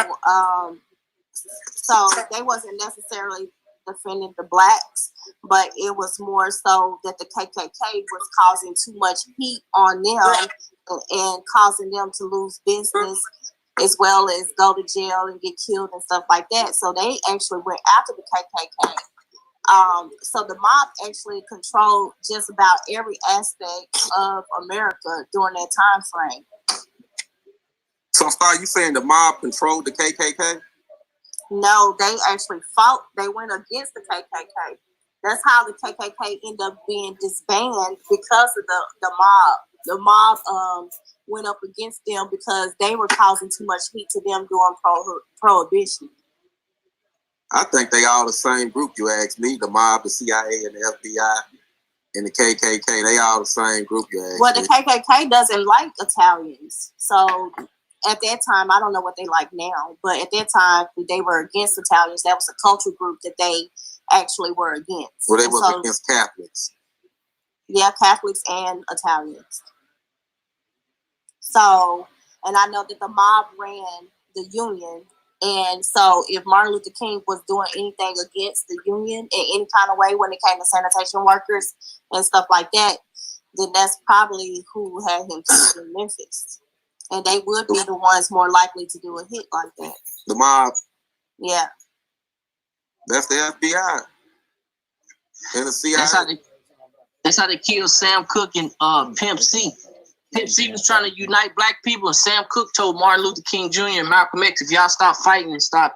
so they wasn't necessarily defending the blacks, but it was more so that the KKK was causing too much heat on them and causing them to lose business, as well as go to jail and get killed and stuff like that. So they actually went after the KKK. So the mob actually controlled just about every aspect of America during that time frame. So, Star, you saying the mob controlled the KKK? No, they actually fought. They went against the KKK. That's how the KKK ended up being disbanded because of the mob. The mob went up against them because they were causing too much heat to them during prohibition. I think they all the same group. You ask me, the mob, the CIA, and the FBI, and the KKK. They all the same group. You ask Well, me. the KKK doesn't like Italians, so at that time, I don't know what they like now, but at that time, they were against Italians. That was a cultural group that they actually were against. Well, they were against Catholics. Yeah, Catholics and Italians. So, and I know that the mob ran the Union. And so if Martin Luther King was doing anything against the Union in any kind of way when it came to sanitation workers and stuff like that, then that's probably who had him killed in Memphis. And they would be the ones more likely to do a hit like that. The mob. Yeah. That's the FBI. And the CIA. That's how they killed Sam Cooke and Pimp C. Pimp C was trying to unite black people, and Sam Cooke told Martin Luther King Jr. and Malcolm X, if y'all stop fighting and stop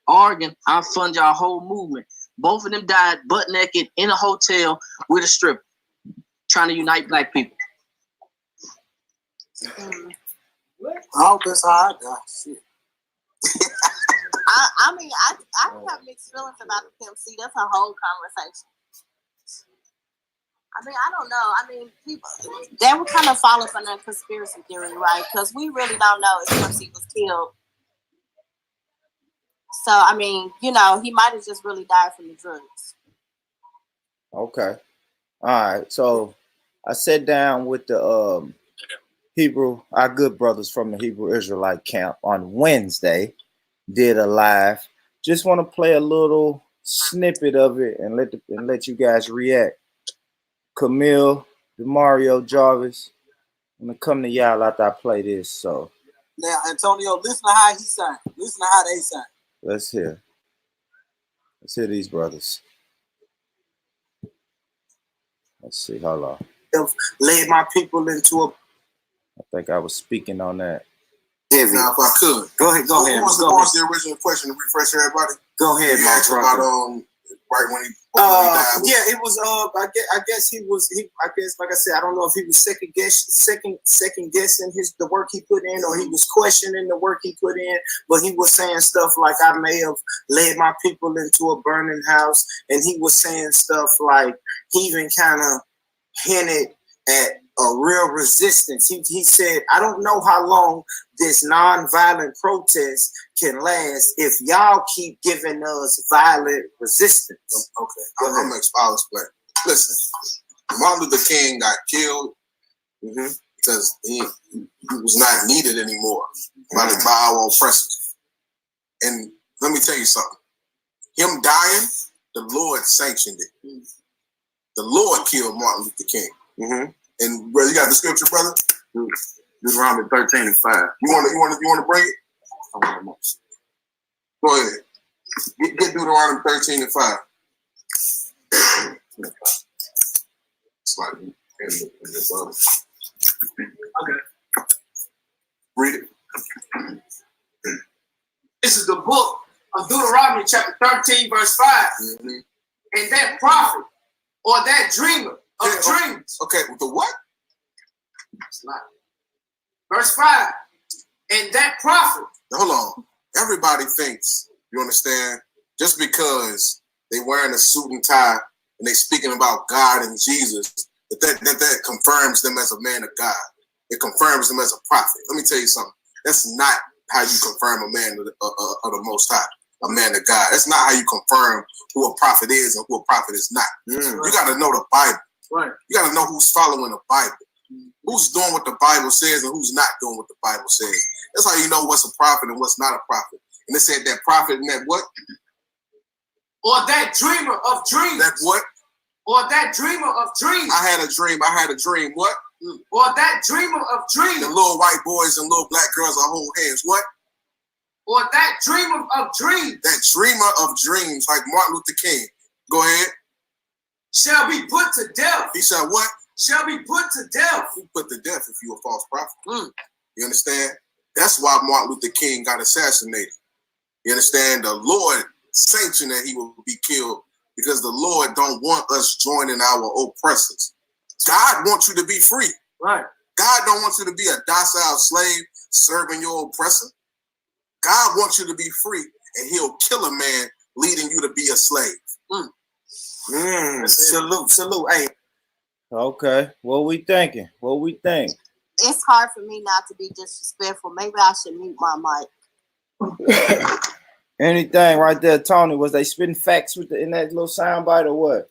arguing, I'll fund y'all whole movement. Both of them died butt naked in a hotel with a stripper, trying to unite black people. I hope that's how I got. Shit. I mean, I have mixed feelings about the Pimp C. That's a whole conversation. I mean, I don't know. I mean, people, that would kind of fall up under conspiracy theory, right? Because we really don't know if Pimp C was killed. So, I mean, you know, he might have just really died from the drugs. Okay. All right. So I sat down with the our good brothers from the Hebrew Israelite camp on Wednesday, did a live. Just want to play a little snippet of it and let you guys react. Camille, DeMario, Jarvis, I'm gonna come to y'all after I play this. So now, Antonio, listen to how he sang. Listen to how they sang. Let's hear these brothers. Let's see. Hold on. Led my people into a. I think I was speaking on that. Heavy. Now, if I could. Go ahead. Who wants to answer the original question to refresh everybody? Go ahead, you my asked brother. about right when he died. Yeah, it was. I guess he was. I guess, like I said, I don't know if he was second guessing the work he put in, or he was questioning the work he put in. But he was saying stuff like, "I may have led my people into a burning house," and he was saying stuff like he even kind of hinted at a real resistance. He said, "I don't know how long this nonviolent protest can last if y'all keep giving us violent resistance." Okay, I'll explain. Listen, Martin Luther King got killed because he was not needed anymore by our oppressors. And let me tell you something. Him dying, the Lord sanctioned it. The Lord killed Martin Luther King. And brother, you got the scripture, brother? Deuteronomy 13:5. You want to bring it? Go ahead. Get Deuteronomy 13:5. It's like in the Okay. Read it. This is the book of Deuteronomy, chapter 13, verse 5. And that prophet or that dreamer of dreams. Okay, the what? Verse 5. And that prophet. Hold on. Everybody thinks, you understand, just because they wearing a suit and tie and they speaking about God and Jesus, that confirms them as a man of God. It confirms them as a prophet. Let me tell you something. That's not how you confirm a man of the Most High, a man of God. That's not how you confirm who a prophet is and who a prophet is not. You got to know the Bible. Right. You got to know who's following the Bible. Who's doing what the Bible says and who's not doing what the Bible says. That's how you know what's a prophet and what's not a prophet. And they said that prophet and that what? Or that dreamer of dreams. That what? Or that dreamer of dreams. I had a dream. What? Or that dreamer of dreams. The little white boys and little black girls are hold hands. What? Or that dreamer of dreams. That dreamer of dreams, like Martin Luther King. Go ahead. Shall be put to death. He said what? Shall be put to death. He put to death if you a false prophet. You understand? That's why Martin Luther King got assassinated. You understand? The Lord sanctioned that he will be killed because the Lord don't want us joining our oppressors. God wants you to be free. Right. God don't want you to be a docile slave serving your oppressor. God wants you to be free, and he'll kill a man leading you to be a slave. Salute. Hey. Okay. What we thinking? What we think? It's hard for me not to be disrespectful. Maybe I should mute my mic. Anything right there, Tony? Was they spitting facts in that little soundbite or what?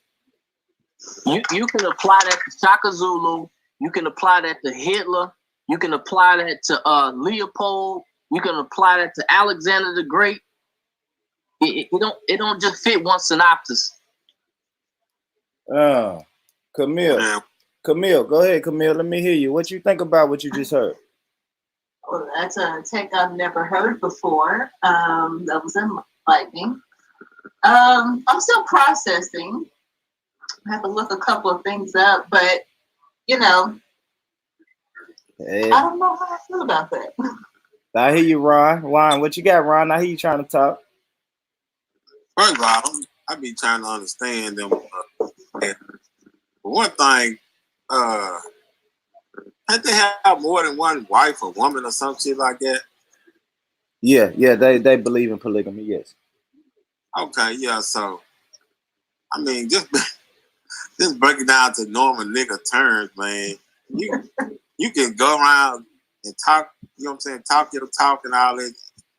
You can apply that to Shaka Zulu. You can apply that to Hitler. You can apply that to Leopold. You can apply that to Alexander the Great. It don't just fit one synopsis. Camille, go ahead, Camille. Let me hear you. What you think about what you just heard? Well, that's a take I've never heard before. That was enlightening. I'm still processing. I have to look a couple of things up, but you know, I don't know how I feel about that. I hear you, Ron. What you got, Ron? I hear you trying to talk. First of all, I be trying to understand them. One thing, can't they have more than one wife or woman or some shit like that? Yeah, they believe in polygamy, yes. Okay, yeah, so I mean, just break it down to normal nigga terms, man. You can go around and talk, you know what I'm saying, talk your talk and all that.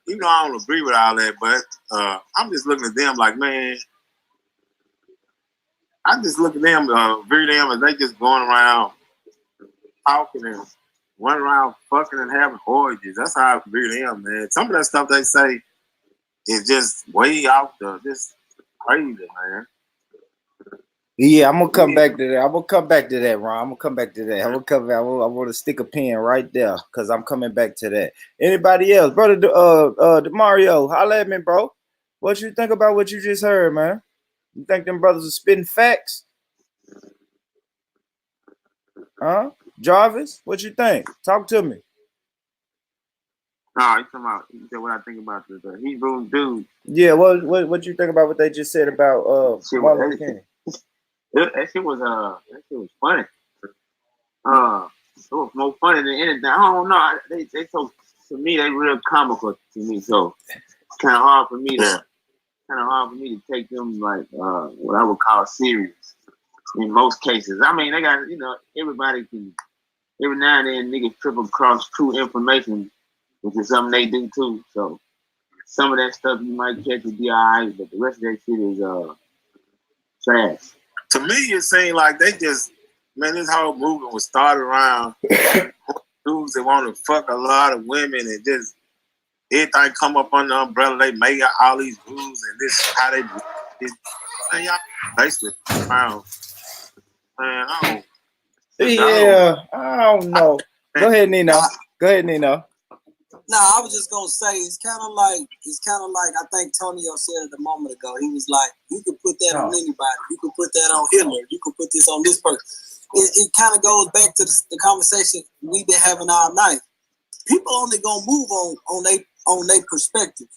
You know, I don't agree with all that, but I'm just looking at them like, man, I just look at them, view them as they just going around talking and running around fucking and having orgies. That's how I view them, man. Some of that stuff they say is just way off the, just crazy, man. Yeah, I'm gonna come back to that. I'm gonna come back to that, Ron. I'm gonna come back to that. I want to stick a pin right there because I'm coming back to that. Anybody else, brother? Mario, holla at me, bro. What you think about what you just heard, man? You think them brothers are spitting facts? Huh? Jarvis, what you think? Talk to me. No, you talking about? You said what I think about the Hebrew dude. Yeah, what you think about what they just said about Martin Luther King? That shit was funny. It was more funny than anything. I don't know. They so, to me, they real comical to me. So it's kind of hard for me to take them like what I would call serious in most cases. I mean, they got, you know, everybody can, every now and then niggas triple across true information, which is something they do too. So some of that stuff you might catch with DIs, but the rest of that shit is trash. To me, it seemed like they just, man, this whole movement was started around dudes that want to fuck a lot of women and just everything come up under the umbrella. They make all these rules and this is how they do it. Man, y'all basically around. Man, I don't know. Go ahead, Nino. No, I was just gonna say it's kind of like I think Tonio said it a moment ago. He was like, you could put that on anybody. You could put that on Hitler. You could put this on this person. It kind of goes back to the conversation we've been having all night. People only gonna move on their perspective,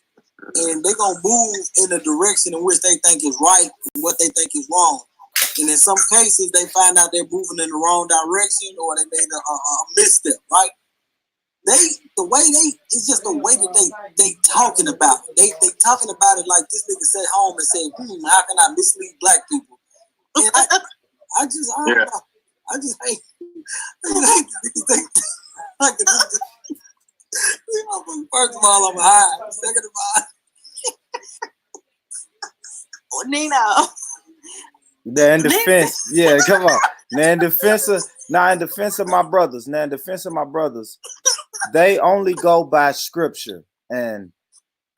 and they're gonna move in the direction in which they think is right and what they think is wrong. And in some cases, they find out they're moving in the wrong direction or they made a misstep, right? It's just the way that they talking about it. They talking about it like this nigga sat home and said, how can I mislead black people? And I just hate niggas like first of all, I'm high. Second of all, Nino. In defense, yeah, come on. In defense of my brothers, they only go by scripture. And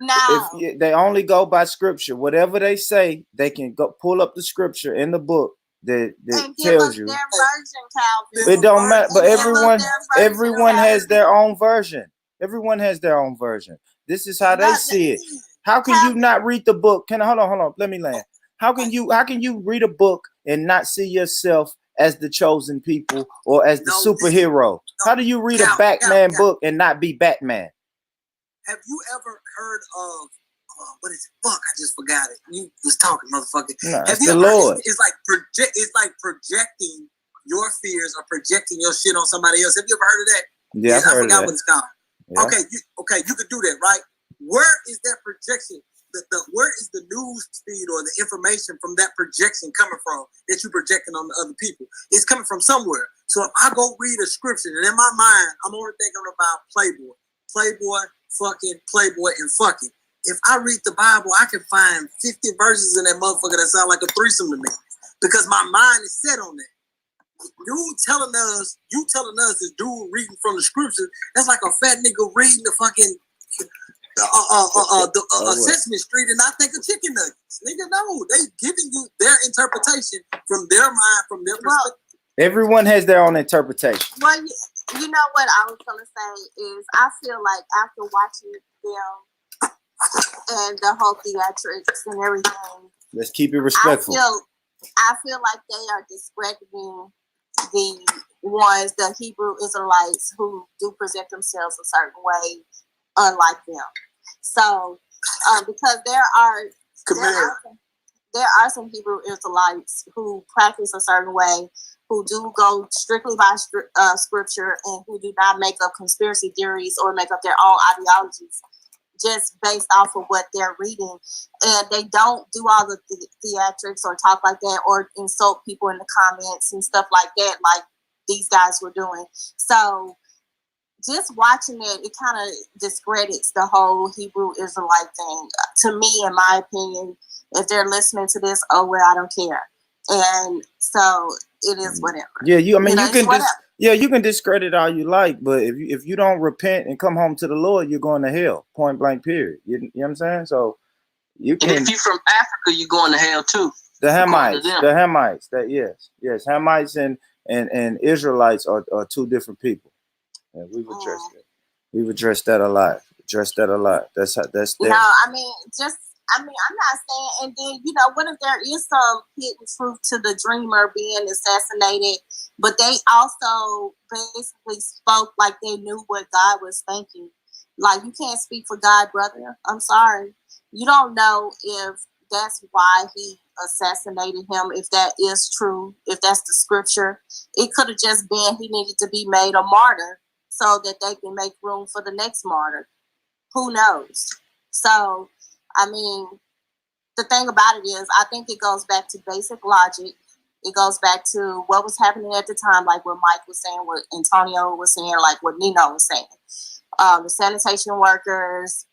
if they only go by scripture, whatever they say, they can go pull up the scripture in the book that tells you. It don't matter, but everyone has their own version. Everyone has their own version. This is how they see it. How can you not read the book? Hold on, let me land. How can you read a book and not see yourself as the chosen people or as the superhero? How do you read a Batman book and not be Batman? Have you ever heard of what is it? Fuck, I just forgot it. You was talking, motherfucker. No, Have it's you the ever heard Lord. It's like projecting your fears or projecting your shit on somebody else. Have you ever heard of that? Yeah, I've heard I forgot of what it's called. Yeah. Okay, you could do that, right? Where is that projection? Where is the news feed or the information from that projection coming from that you're projecting on the other people? It's coming from somewhere. So if I go read a scripture and in my mind, I'm only thinking about Playboy, fucking Playboy, and fucking. If I read the Bible, I can find 50 verses in that motherfucker that sound like a threesome to me because my mind is set on that. You telling us this dude reading from the scripture, that's like a fat nigga reading the fucking Sesame Street and I think of chicken nuggets. Nigga, no, they giving you their interpretation from their mind, from their perspective. Everyone has their own interpretation. Well, you know what I was gonna say is I feel like after watching them and the whole theatrics and everything, Let's keep it respectful. I feel like they are discrediting the Hebrew Israelites who do present themselves a certain way, unlike them. So, because there are some Hebrew Israelites who practice a certain way, who do go strictly by scripture, and who do not make up conspiracy theories or make up their own ideologies just based off of what they're reading. And they don't do all the theatrics or talk like that or insult people in the comments and stuff like that, like these guys were doing. So just watching it kind of discredits the whole Hebrew Israelite thing. To me, in my opinion, if they're listening to this, oh, well, I don't care. And so it is whatever. Yeah, you can discredit all you like, but if you don't repent and come home to the Lord, you're going to hell. Point blank. Period. You know what I'm saying? So you can. And if you're from Africa, you're going to hell too. The Hamites. Yes. Hamites and Israelites are two different people. And we've addressed that. We've addressed that a lot. That's that. No, I'm not saying, and then, what if there is some hidden truth to the dreamer being assassinated, but they also basically spoke like they knew what God was thinking. Like, you can't speak for God, brother. I'm sorry. You don't know if that's why he assassinated him, if that is true, if that's the scripture. It could have just been he needed to be made a martyr so that they can make room for the next martyr. Who knows? So, the thing about it is, I think it goes back to basic logic. It goes back to what was happening at the time, like what Mike was saying, what Antonio was saying, like what Nino was saying. The sanitation workers,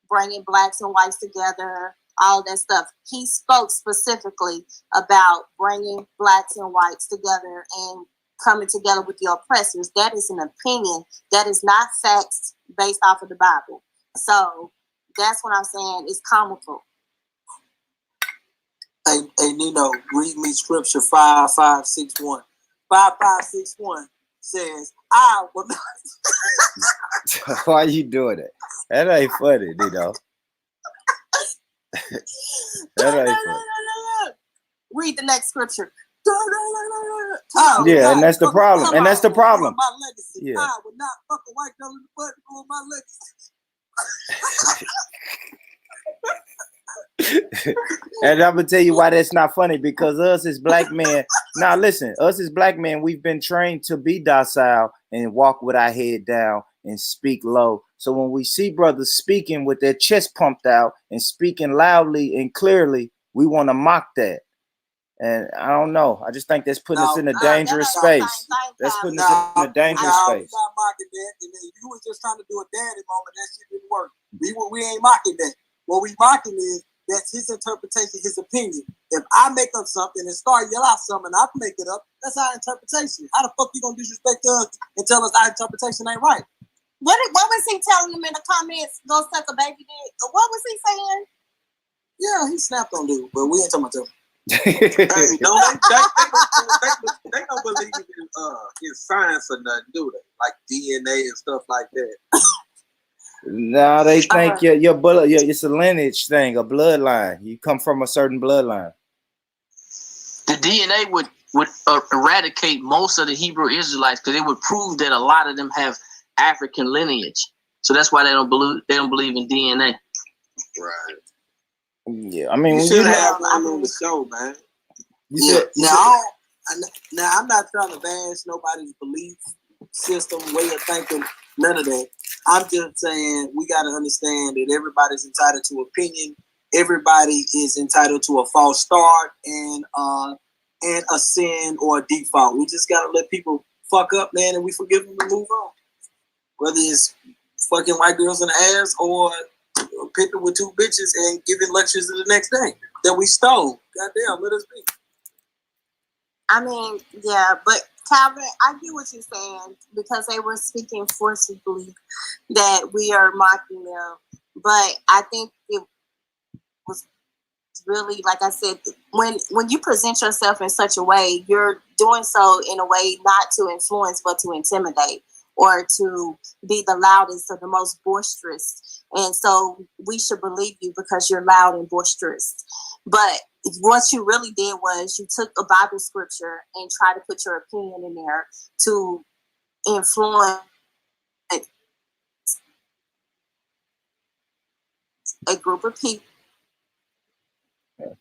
bringing blacks and whites together, all that stuff. He spoke specifically about bringing blacks and whites together and coming together with the oppressors. That is an opinion. That is not facts based off of the Bible. So that's what I'm saying. It's comical. Hey, Nino, read me scripture 5561. 5561 says, I will not. Why are you doing it? That ain't funny, Nino. That ain't funny. Read the next scripture. Yeah, and that's the problem. And that's the problem. My legacy. Yeah. I will not fuck a white girl in the butt for my legacy. And I'm gonna tell you why that's not funny, because us as black men, now listen, us as black men, we've been trained to be docile and walk with our head down and speak low. So when we see brothers speaking with their chest pumped out and speaking loudly and clearly, we want to mock that. And I don't know. I just think that's putting us in a dangerous space. That's putting us in a dangerous space. I'm not mocking that. And then you was just trying to do a daddy moment. That shit didn't work. We ain't mocking that. What we mocking is that's his interpretation, his opinion. If I make up something and start yell out something, I make it up. That's our interpretation. How the fuck you gonna disrespect us and tell us our interpretation ain't right? What was he telling them in the comments? Go suck a baby dick. What was he saying? Yeah, he snapped on dude, but we ain't talking about that. Hey, they don't believe in science or nothing, do they? Like DNA and stuff like that. No, they think your blood, it's a lineage thing, a bloodline. You come from a certain bloodline. The DNA would eradicate most of the Hebrew Israelites, because it would prove that a lot of them have African lineage. So that's why they don't believe in DNA. Right. Yeah, I mean, you when should you have one on the show, man. Now I'm not trying to bash nobody's belief system, way of thinking, none of that. I'm just saying we got to understand that everybody's entitled to opinion. Everybody is entitled to a false start and a sin or a default. We just got to let people fuck up, man, and we forgive them and move on. Whether it's fucking white girls in the ass or picking with two bitches and giving lectures the next day that we stole. Goddamn, let us be. I mean, yeah, but Calvin, I get what you're saying because they were speaking forcibly that we are mocking them. But I think it was really, like I said, when you present yourself in such a way, you're doing so in a way not to influence but to intimidate or to be the loudest or the most boisterous. And so we should believe you because you're loud and boisterous. But what you really did was you took a Bible scripture and tried to put your opinion in there to influence a group of people.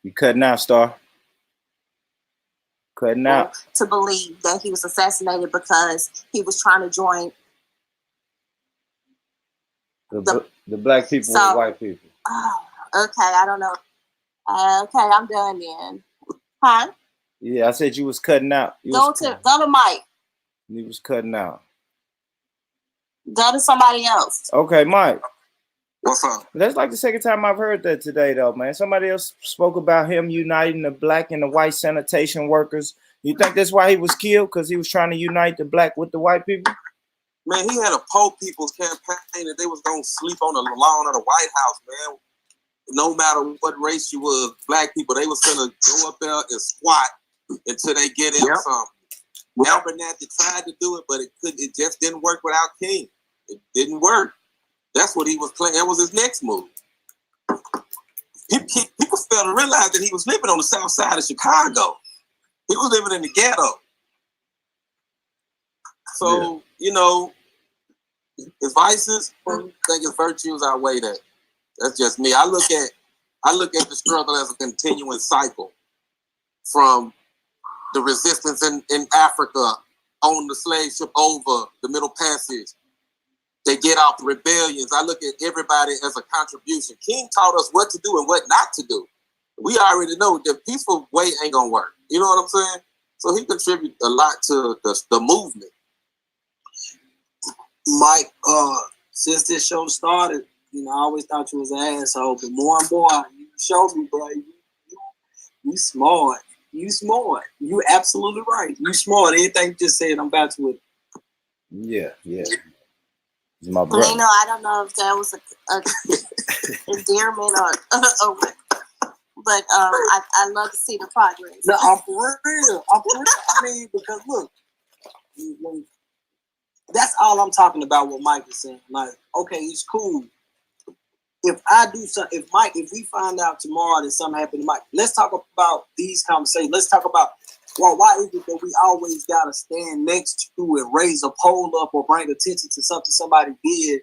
You cutting out, Star. Cutting out. To believe that he was assassinated because he was trying to join the black people with white people. Oh, okay, I don't know. Okay, I'm done then. Huh? Yeah, I said you was cutting out. Go to Mike. You was cutting out. Go to somebody else. Okay, Mike. What's up? That's like the second time I've heard that today, though, man. Somebody else spoke about him uniting the black and the white sanitation workers. You think that's why he was killed? Because he was trying to unite the black with the white people? Man, he had a poor people's campaign that they was going to sleep on the lawn of the White House, man. No matter what race you was, black people, they was going to go up there and squat until they get in something. Abernathy tried to do it, but it just didn't work without King. It didn't work. That's what he was playing. That was his next move. People failed to realize that he was living on the south side of Chicago. He was living in the ghetto. So, you know, his vices, I think his virtues outweigh that. That's just me. I look at the struggle as a continuing cycle from the resistance in Africa on the slave ship over the Middle Passage. They get off the rebellions. I look at everybody as a contribution. King taught us what to do and what not to do. We already know the peaceful way ain't gonna work. You know what I'm saying? So he contributed a lot to the movement. Mike, since this show started, you know, I always thought you was an asshole, but more and more, you showed me, bro. You smart. You smart. You absolutely right. You smart. Anything you just said, I'm about to it. Yeah. He's my brother. You know, I don't know if that was a endearment or what. But I love to see the progress. No, I'm for real. I mean, because look, that's all I'm talking about. What Mike is saying, like, okay, it's cool. If I do something, if we find out tomorrow that something happened to Mike, let's talk about these conversations. Let's talk about why is it that we always gotta stand next to and raise a pole up or bring attention to something somebody did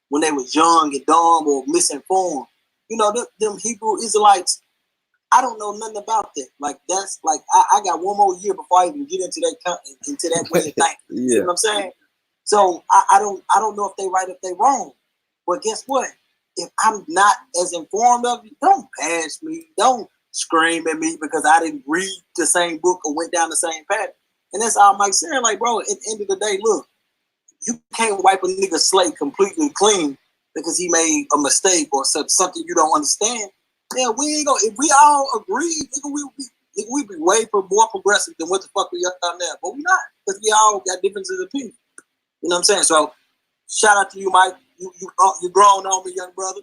when they was young and dumb or misinformed? You know, them Hebrew Israelites. I don't know nothing about that. Like that's like I got one more year before I even get into that way of thinking. You see what I'm saying? So I don't know if they right, if they wrong. But guess what? If I'm not as informed of you, don't bash me. Don't scream at me because I didn't read the same book or went down the same path. And that's all Mike's saying. Like, bro, at the end of the day, look, you can't wipe a nigga's slate completely clean because he made a mistake or something you don't understand. Yeah, we ain't gonna. If we all agree, we'd be way more progressive than what the fuck we are now. But we not, because we all got differences of opinion. You know what I'm saying? So, shout out to you, Mike. You grown on me, young brother.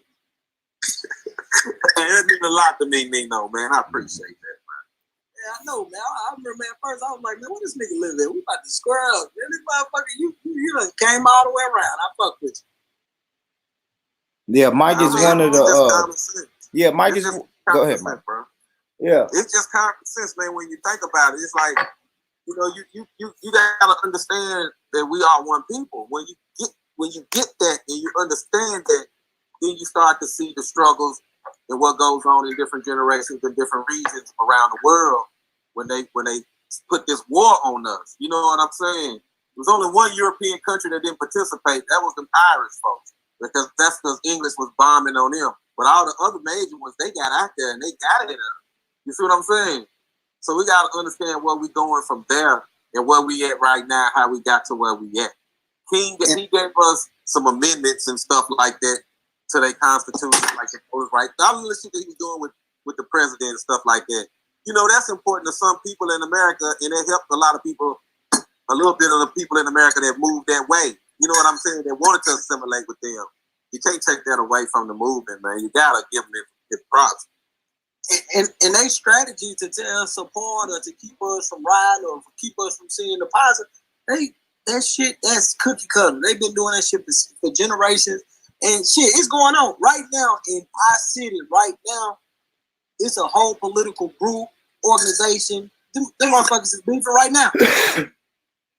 It means a lot to me, Nino, man. I appreciate that, man. Yeah, I know, man. I remember, man, first I was like, man, where this nigga live at? We about to square up. Man, this motherfucker, you done came all the way around. I fuck with you. Yeah, Mike is one of the. Yeah, Mike is. Go ahead, Mike. Bro. Yeah, it's just common sense, man. When you think about it, it's like, you know, you gotta understand that we are one people. When you get that and you understand that, then you start to see the struggles and what goes on in different generations and different regions around the world when they put this war on us. You know what I'm saying? There was only one European country that didn't participate. That was the Irish folks, because that's because English was bombing on them. But all the other major ones, they got out there and they got it. You see what I'm saying? So we got to understand where we're going from there and where we at right now, how we got to where we at. He gave us some amendments and stuff like that to their constitution, like the voting rights. All the shit that he was doing with the president and stuff like that. You know, that's important to some people in America, and it helped a lot of people, a little bit of the people in America that moved that way. You know what I'm saying? They wanted to assimilate with them. You can't take that away from the movement, man. You gotta give them the props. And their strategy to tear us apart or to keep us from riding or keep us from seeing the positive, that's cookie cutter. They've been doing that shit for generations. And shit, it's going on right now in our city. Right now, it's a whole political group, organization. Them motherfuckers is beefing right now.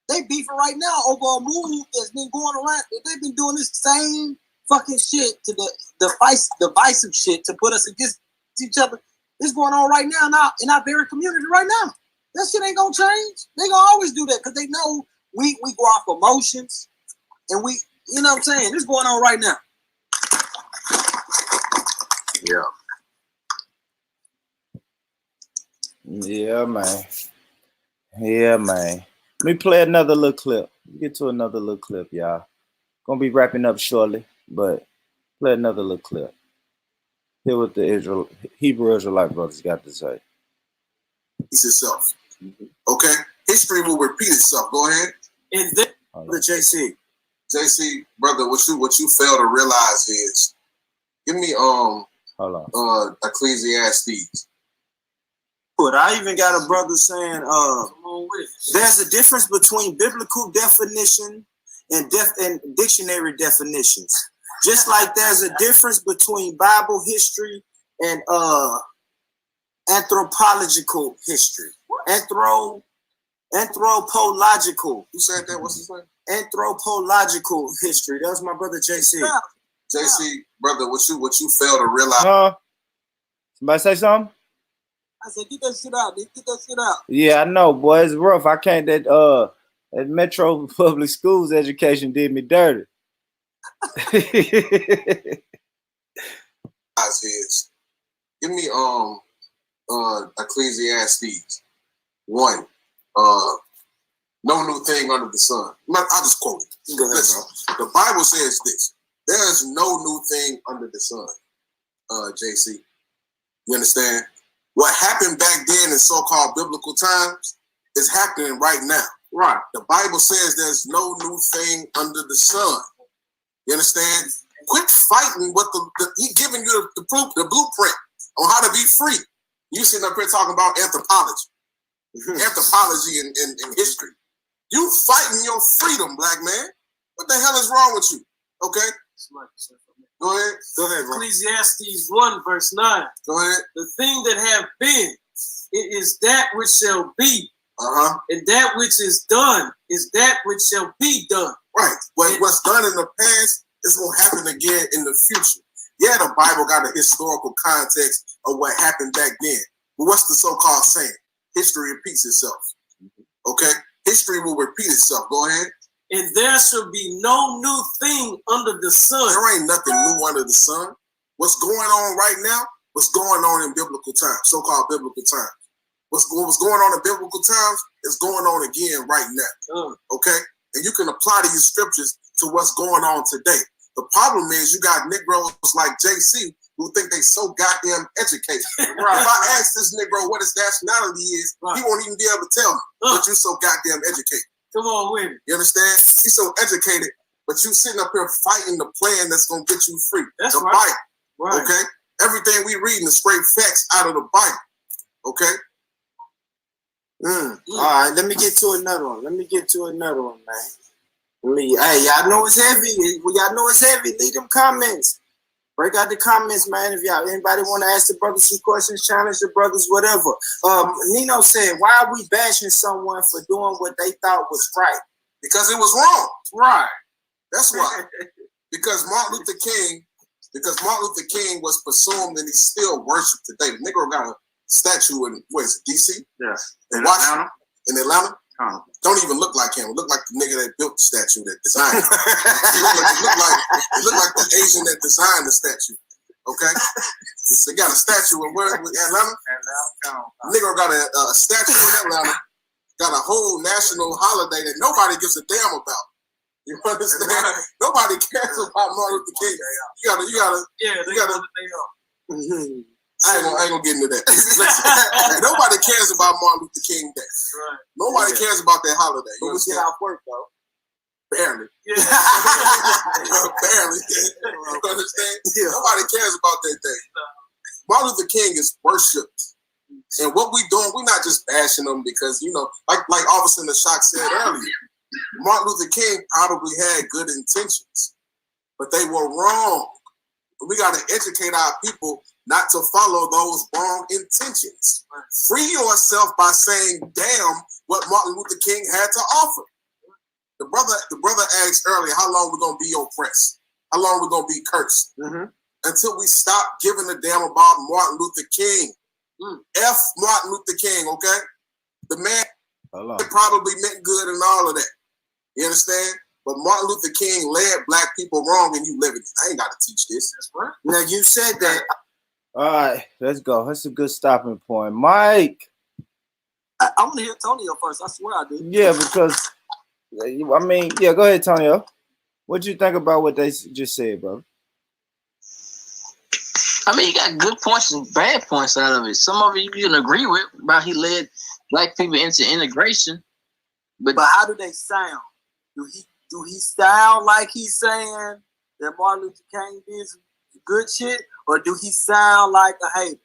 They beefing right now over a move that's been going around. They've been doing this same fucking shit to the divisive shit to put us against each other. It's going on right now in our very community right now. That shit ain't gonna change. They gonna always do that because they know we go off emotions and we, you know what I'm saying? This going on right now. Yeah. Yeah, man. Yeah, man. Let me play another little clip. Get to another little clip, y'all. Gonna be wrapping up shortly, but play another little clip. Hear what the Hebrew Israelite brothers got to say. It's itself. Okay? History will repeat itself. Go ahead. And then the JC, brother, what you fail to realize is, give me Ecclesiastes. But I even got a brother saying there's a difference between biblical definition and dictionary definitions. Just like there's a difference between Bible history and anthropological history. Anthropological. Who said that? What's his name? Anthropological history. That was my brother JC. JC, brother, what you fail to realize. Somebody say something? I said, get that shit out, dude. Get that shit out. Yeah, I know, boy. It's rough. I can't. That Metro Public Schools education did me dirty. Give me Ecclesiastes 1. No new thing under the sun. I'll just quote it. Listen, the Bible says this. There is no new thing under the sun. JC, you understand? What happened back then in so-called biblical times is happening right now. Right. The Bible says there's no new thing under the sun. You understand? Quit fighting what he giving you the blueprint on how to be free. You sitting up here talking about anthropology. Anthropology and history. You fighting your freedom, black man. What the hell is wrong with you? Okay? Go ahead. Go ahead, bro. Ecclesiastes 1, verse 9. Go ahead. The thing that have been, it is that which shall be. And that which is done is that which shall be done. Right. What's done in the past is going to happen again in the future. Yeah, the Bible got a historical context of what happened back then. But what's the so-called saying? History repeats itself. Okay? History will repeat itself. Go ahead. And there shall be no new thing under the sun. There ain't nothing new under the sun. What's going on right now? What's going on in biblical times, so-called biblical times. What's going on in biblical times is going on again right now. Okay? And you can apply these scriptures to what's going on today. The problem is you got Negroes like JC who think they so goddamn educated. Right. If I ask this Negro what his nationality is, he won't even be able to tell me. But you're so goddamn educated. Come on with it. You understand? You're so educated, but you sitting up here fighting the plan that's going to get you free. That's the right. Bible. Right. Okay? Everything we reading is straight facts out of the Bible. Okay? All right, let me get to another one. Man. Hey, y'all know it's heavy. Leave them comments. Break out the comments, man. If anybody want to ask the brothers some questions, challenge the brothers, whatever. Nino said, why are we bashing someone for doing what they thought was right? Because it was wrong. Right. That's why. Because Martin Luther King Because Martin Luther King was presumed and he's still worshipped today. The Negro got a statue in, where is it, DC? Yeah. In Washington? In Atlanta? Don't even look like him. It look like the nigga that built the statue, that designed it. It look like the Asian that designed the statue. Okay? They got a statue in where? Atlanta? Nigga got a statue in Atlanta. Got a whole national holiday that nobody gives a damn about. You understand? Nobody cares about Martin Luther King. You gotta. I ain't gonna get into that. Nobody cares about Martin Luther King Day. Right. Nobody cares about that holiday. You get off work though. Barely. Yeah. Barely. You understand? Yeah. Nobody cares about that day. Martin Luther King is worshipped. And what we doing, we're not just bashing him because, like Officer in the Shock said earlier, Martin Luther King probably had good intentions, but they were wrong. We got to educate our people not to follow those wrong intentions. Free yourself by saying, damn, what Martin Luther King had to offer. The brother asked earlier, how long we going to be oppressed? How long we going to be cursed? Until we stop giving a damn about Martin Luther King. F Martin Luther King, okay? The man probably meant good and all of that. You understand? But Martin Luther King led black people wrong and you live it. I ain't got to teach this. That's right. Now you said that. All right, let's go. That's a good stopping point. Mike. I want to hear Tonio first. I swear I do. Yeah, because, go ahead, Tonio. What do you think about what they just said, bro? You got good points and bad points out of it. Some of it you can agree with about he led black people into integration. But how do they sound? Do he sound like he's saying that Martin Luther King did some good shit, or do he sound like a hater?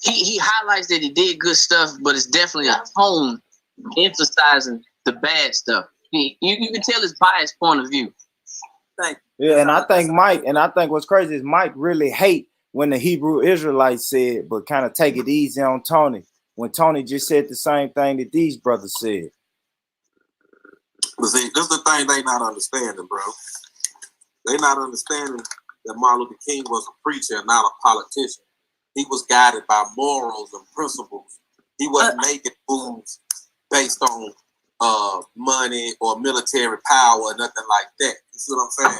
He highlights that he did good stuff, but it's definitely a tone emphasizing the bad stuff. You can tell his biased point of view. Thank you. Yeah, and I think what's crazy is Mike really hate when the Hebrew Israelites said, but kind of take it easy on Tony, when Tony just said the same thing that these brothers said. But see, this is the thing they not understanding, bro. They not understanding that Martin Luther King was a preacher, not a politician. He was guided by morals and principles. He wasn't making moves based on money or military power or nothing like that. You see what I'm saying?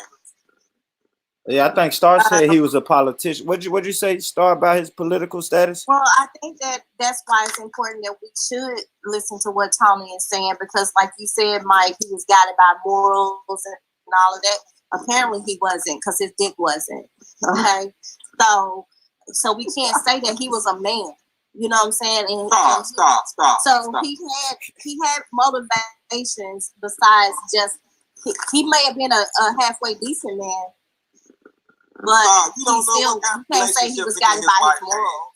Yeah, I think Star said he was a politician. What'd you say, Star, about his political status? Well, I think that's why it's important that we should listen to what Tony is saying, because like you said, Mike, he was guided by morals and all of that. Apparently he wasn't, because his dick wasn't. Okay? So we can't say that he was a man. You know what I'm saying? And stop. So he had motivations besides just he may have been a halfway decent man. But you can't say he was guided by his morals.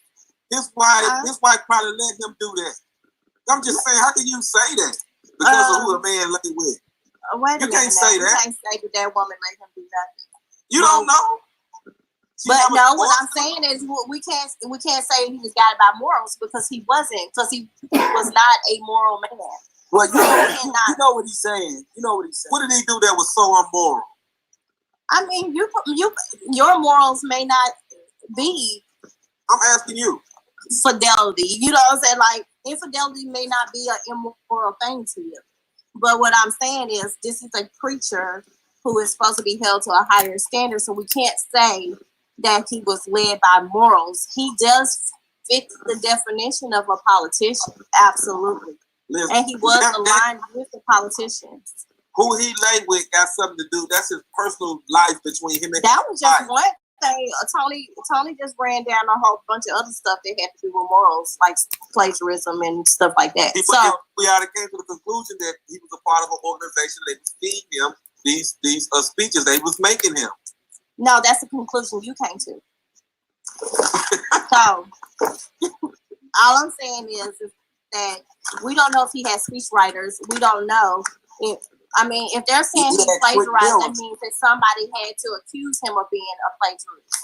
His wife probably let him do that. I'm just saying, how can you say that? Because of who a man lay with. You can't say that. You can't say that woman let him do nothing. You don't know? What I'm saying is we can't say he was guided by morals, because he wasn't, because he was not a moral man. Well, you know what he's saying. What did he do that was so immoral? I mean, your morals may not be. I'm asking you. Fidelity. You know what I'm saying? Like, infidelity may not be an immoral thing to you. But what I'm saying is, this is a preacher who is supposed to be held to a higher standard. So we can't say that he was led by morals. He does fit the definition of a politician. Absolutely. Listen, and he was aligned with the politicians. Who he lay with got something to do. That's his personal life between him and that was just one thing. Tony just ran down a whole bunch of other stuff that had to do with morals, like plagiarism and stuff like that. We came to the conclusion that he was a part of an organization that was feeding him these speeches they was making him. No, that's the conclusion you came to. So all I'm saying is that we don't know if he had speechwriters. We don't know if they're saying he plagiarized, that means that somebody had to accuse him of being a plagiarist.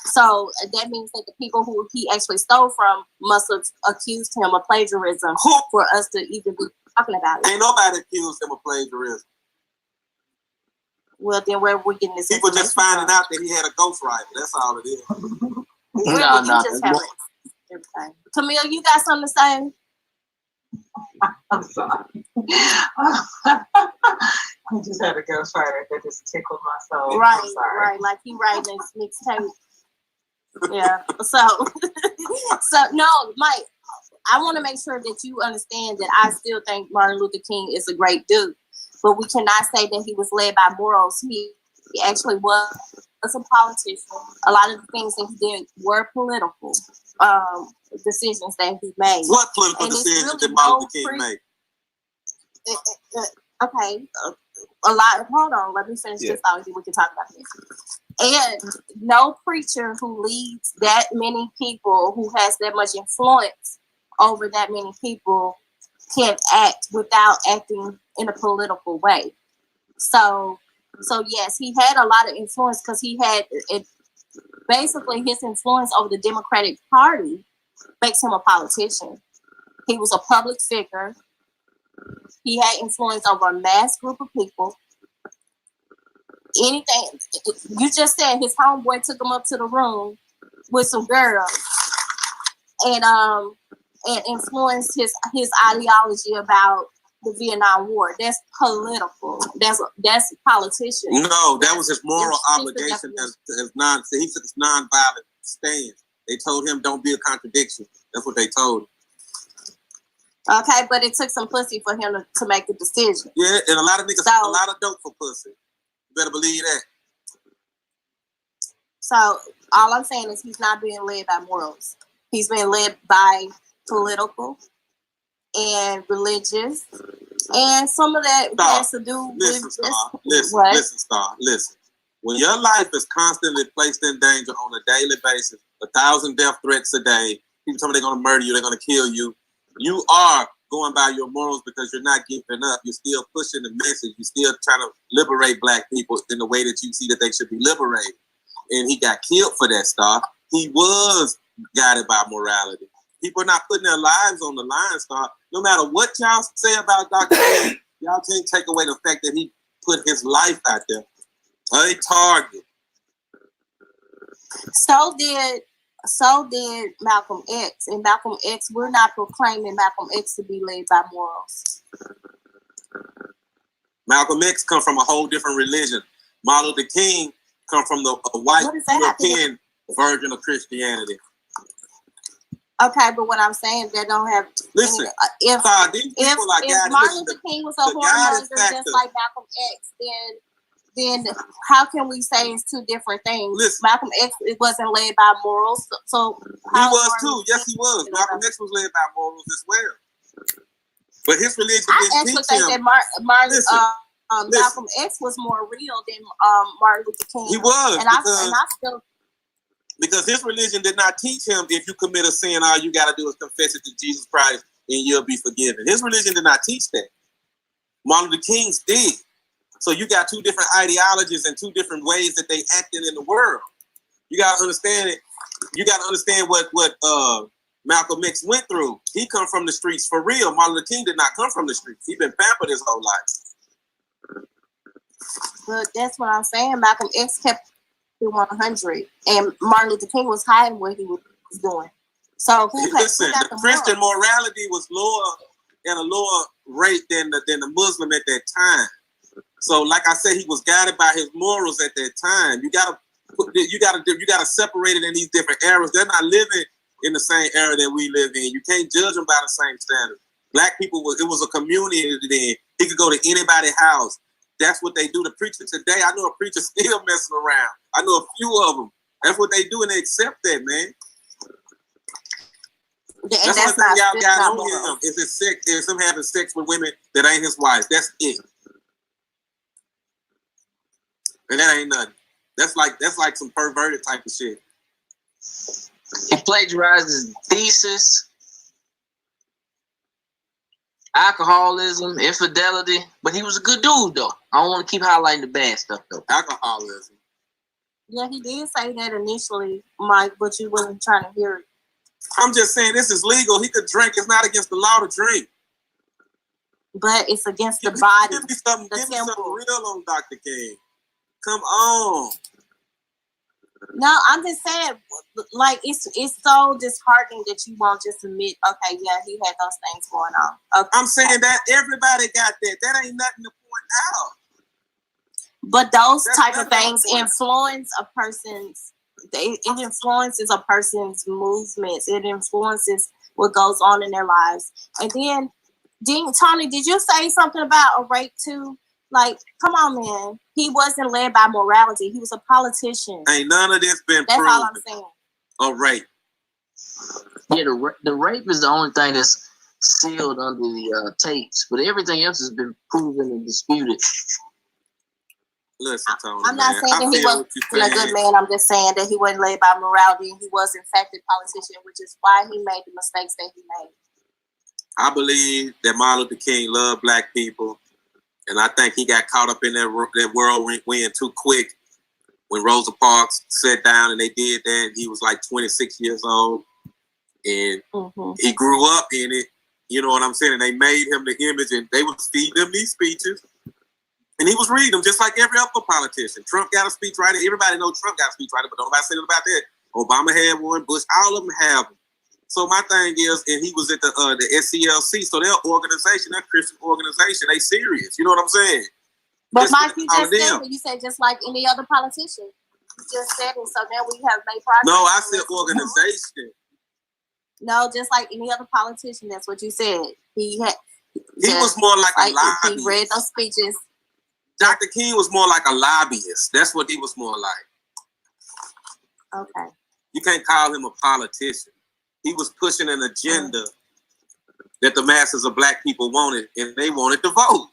So that means that the people who he actually stole from must have accused him of plagiarism for us to even be talking about it. Ain't nobody accused him of plagiarism. Well, then where we getting this? People just finding out that he had a ghostwriter. That's all it is. Really, you just have everything. Camille, you got something to say? I'm sorry. I just had a ghostwriter that just tickled my soul. Right, right. Like he writing his mixtape. Yeah. So no, Mike. I want to make sure that you understand that I still think Martin Luther King is a great dude, but we cannot say that he was led by morals. He actually was a politician. A lot of the things that he did were political decisions that he made. What political decisions did Martin Luther King make? Okay, a lot. Hold on, let me finish this thought. We can talk about this. And no preacher who leads that many people, who has that much influence over that many people, can act without acting in a political way. So yes, he had a lot of influence because he had it. Basically, his influence over the Democratic Party makes him a politician. He was a public figure. He had influence over a mass group of people. Anything you just said, his homeboy took him up to the room with some girls and influenced his ideology about the Vietnam War. That's political. That's politician. No, that was his moral obligation as he took his nonviolent stance. They told him don't be a contradiction. That's what they told him. Okay, but it took some pussy for him to make the decision. Yeah, and a lot of niggas, a lot of dope for pussy. You better believe that. So all I'm saying is he's not being led by morals. He's being led by political and religious, and some of that has to do with Listen. When your life is constantly placed in danger on a daily basis, 1,000 death threats a day, people tell me they're gonna murder you, they're gonna kill you. You are going by your morals because you're not giving up. You're still pushing the message. You're still trying to liberate black people in the way that you see that they should be liberated. And he got killed for that stuff. He was guided by morality. People are not putting their lives on the line, Star. No matter what y'all say about Dr. King, y'all can't take away the fact that he put his life out there. A target. So did Malcolm X. And Malcolm X, we're not proclaiming Malcolm X to be led by morals. Malcolm X come from a whole different religion. Martin Luther King come from the white European version of Christianity. Okay, but what I'm saying, they don't have. Listen, if Martin Luther King was a whoremonger just like Malcolm X, then how can we say it's two different things? Listen, Malcolm X, it wasn't led by morals, so he was too. Yes, he was. Malcolm X was led by morals as well, but his religion didn't teach him. That Malcolm X was more real than Martin Luther King. He was, and I still. Because his religion did not teach him if you commit a sin, all you got to do is confess it to Jesus Christ and you'll be forgiven. His religion did not teach that. Martin Luther King's did. So you got two different ideologies and two different ways that they acted in the world. You got to understand it. You got to understand what Malcolm X went through. He come from the streets for real. Martin Luther King did not come from the streets. He been pampered his whole life. But that's what I'm saying. Malcolm X kept 100, and Martin Luther King was hiding what he was doing. So the Christian morality was lower and a lower rate than the Muslim at that time. So, like I said, he was guided by his morals at that time. You gotta separate it in these different eras. They're not living in the same era that we live in. You can't judge them by the same standards. Black people it was a community then. He could go to anybody's house. That's what they do. The preacher today, I know a preacher still messing around. I know a few of them. That's what they do, and they accept that, man. That's what y'all got on him. Is him having sex with women that ain't his wife. That's it. And that ain't nothing. That's like some perverted type of shit. He plagiarized his thesis. Alcoholism, infidelity, but he was a good dude though. I don't want to keep highlighting the bad stuff though. Alcoholism. Yeah, he did say that initially, Mike, but you wasn't trying to hear it. I'm just saying this is legal. He could drink. It's not against the law to drink. But it's against the body. Give me something real on Dr. King. Come on. No, I'm just saying, like, it's so disheartening that you won't just admit, okay, yeah, he had those things going on. Okay. I'm saying that everybody got that. That ain't nothing to point out. But those type of things influence a person's. It influences a person's movements. It influences what goes on in their lives. And then, Tony, did you say something about a rape too? Like, come on, man. He wasn't led by morality. He was a politician. Ain't none of this been That's proven. all I'm saying. A rape. Yeah, the rape is the only thing that's sealed under the tapes, but everything else has been proven and disputed. Listen, Tony, I'm not saying that he wasn't a good man. I'm just saying that he wasn't led by morality, and he was, in fact, a politician, which is why he made the mistakes that he made. I believe that Martin Luther King loved black people, and I think he got caught up in that whirlwind too quick. When Rosa Parks sat down and they did that, he was like 26 years old, and he grew up in it. You know what I'm saying? And they made him the image, and they would feed him these speeches. And he was reading them just like every other politician. Trump got a speechwriter. Everybody knows Trump got a speechwriter, but nobody said about that. Obama had one. Bush, all of them have them. So my thing is, and he was at the SCLC, so their organization, their Christian organization, they serious. You know what I'm saying? But Mike, you just said it. You said just like any other politician. You just said it. So now we have made progress. No, I said organization. No, just like any other politician. That's what you said. He was more like a lobbyist. He read those speeches. Dr. King was more like a lobbyist. That's what he was more like. Okay. You can't call him a politician. He was pushing an agenda that the masses of black people wanted, and they wanted to vote.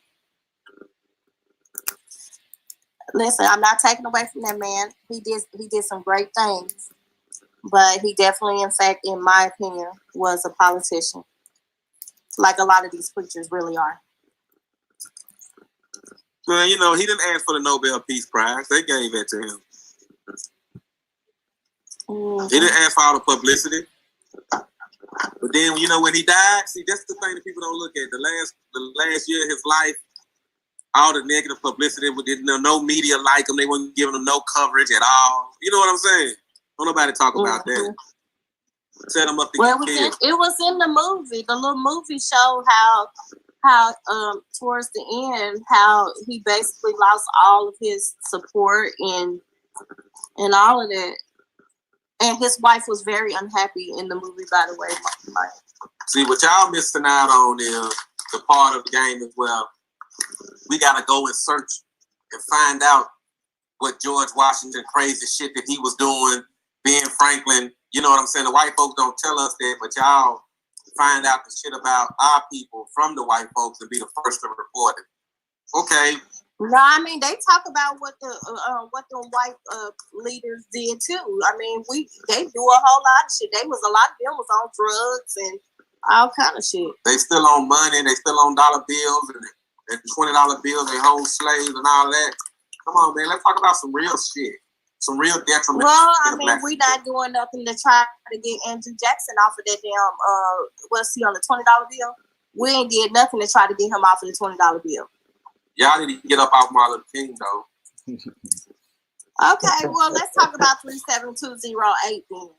Listen, I'm not taking away from that man. He did some great things, but he definitely, in fact, in my opinion, was a politician, like a lot of these preachers really are. Well, you know, he didn't ask for the Nobel Peace Prize. They gave it to him. He didn't ask for all the publicity. But then, you know, when he died, see, that's the thing that people don't look at. The last year of his life, all the negative publicity, no media like him. They weren't giving him no coverage at all. You know what I'm saying? Don't nobody talk about that. Set him up to get killed. It was in the movie. The little movie showed how towards the end, how he basically lost all of his support and all of that. And his wife was very unhappy in the movie, by the way. See, what y'all missing out on is the part of the game as well. We got to go and search and find out what George Washington crazy shit that he was doing, Ben Franklin. You know what I'm saying? The white folks don't tell us that, but y'all find out the shit about our people from the white folks and be the first to report it. Okay. No, I mean they talk about what the white leaders did too. I mean they do a whole lot of shit. A lot of them was on drugs and all kind of shit. They still on money. They still on dollar bills and $20 bills. They hold slaves and all that. Come on, man. Let's talk about some real shit. Some real detriment. Well, I mean, we not doing nothing to try to get Andrew Jackson off of that damn. What's he on the $20 bill? We ain't did nothing to try to get him off of the $20 bill. Y'all need to get up off Martin Luther King, though. Okay, well, let's talk about 37208 then.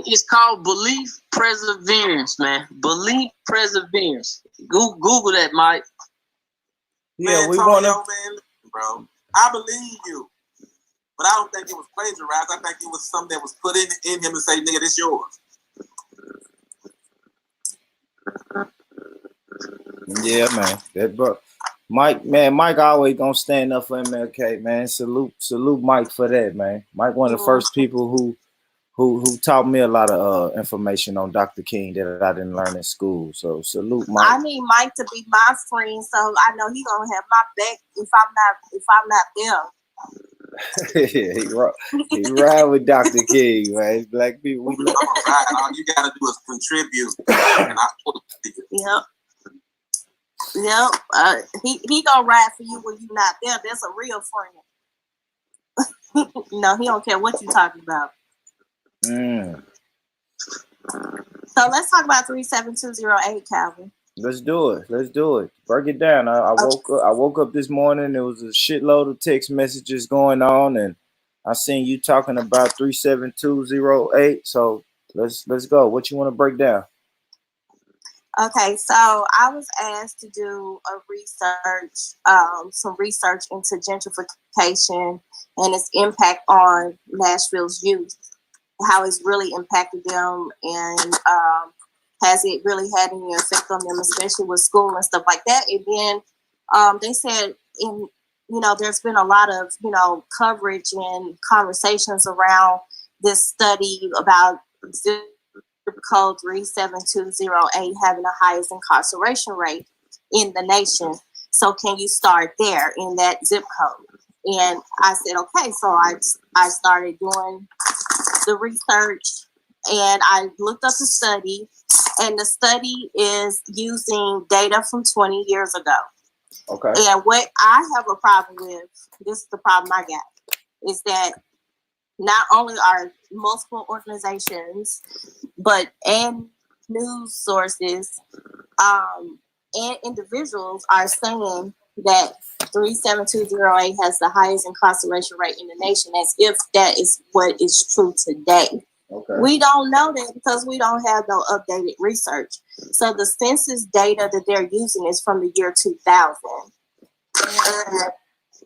It's called belief perseverance, man. Belief perseverance. Google that, Mike. Yeah, man, we want to, man, bro. I believe you, but I don't think it was plagiarized. I think it was something that was put in him and say, "Nigga, this yours." Yeah, man. That bro. Mike always gonna stand up for MLK, man. Salute Mike for that, man. Mike, one of the first people who taught me a lot of information on Dr. King that I didn't learn in school. So salute Mike. I need Mike to be my friend, so I know he's gonna have my back if I'm not there. he ride with Dr. King, man. Black people, we love. All you gotta do is contribute, and I put it to you. Yep. He gonna ride for you when you're not there. That's a real friend. No, he don't care what you talking about. So let's talk about 37208, Calvin. Let's do it. Let's do it. Break it down. I woke up this morning. There was a shitload of text messages going on, and I seen you talking about 37208. So let's go. What you want to break down? Okay, so I was asked to do some research into gentrification and its impact on Nashville's youth, how it's really impacted them, and has it really had any effect on them, especially with school and stuff like that. And then they said there's been a lot of, coverage and conversations around this study about zip code 37208 having the highest incarceration rate in the nation. So can you start there in that zip code? And I said, okay. So I started doing the research, and I looked up the study, and the study is using data from 20 years ago. Okay. And what I have a problem with, this is the problem I got, is that not only are multiple organizations, and news sources, and individuals are saying that 37208 has the highest incarceration rate in the nation, as if that is what is true today. Okay. We don't know that because we don't have no updated research. So the census data that they're using is from the year 2000.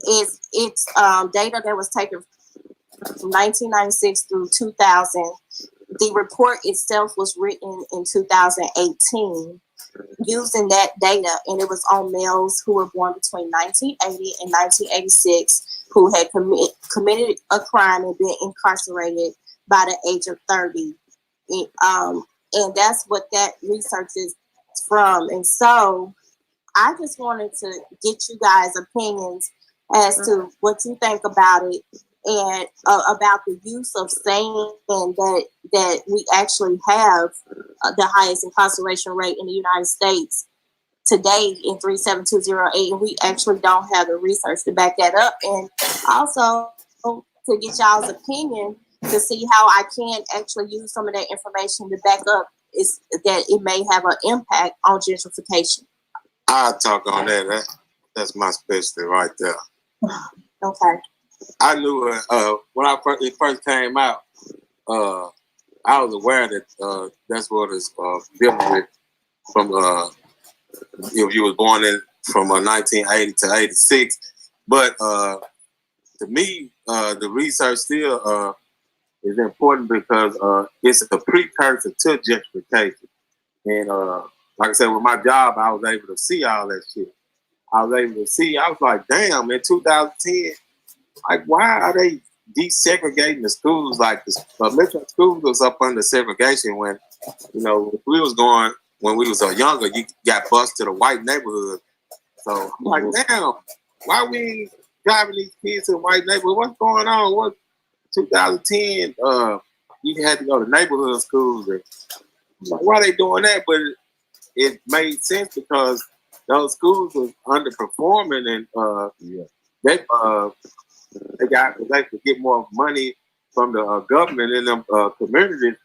It's data that was taken from 1996 through 2000. The report itself was written in 2018 using that data, and it was on males who were born between 1980 and 1986 who had committed a crime and been incarcerated by the age of 30. And that's what that research is from. And so I just wanted to get you guys' opinions as to what you think about it, and about the use of saying that we actually have the highest incarceration rate in the United States today in 37208, and we actually don't have the research to back that up. And also to get y'all's opinion to see how I can actually use some of that information to back up is that it may have an impact on gentrification. I'll talk on that. That's my specialty right there. Okay. I knew when it first came out, I was aware that that's what it's dealing with from if you was born in from 1980 to 86. But to me, the research still is important because it's a precursor to gentrification. And like I said, with my job, I was able to see all that shit. I was like, damn, in 2010, like, why are they desegregating the schools? Like, the elementary schools was up under segregation when, when we was younger, you got bused to the white neighborhood. So I'm like, damn, why we driving these kids to the white neighborhood? What's going on? What 2010? You had to go to neighborhood schools. And like, why are they doing that? But it made sense because those schools was underperforming, and they could get more money from the government in them communities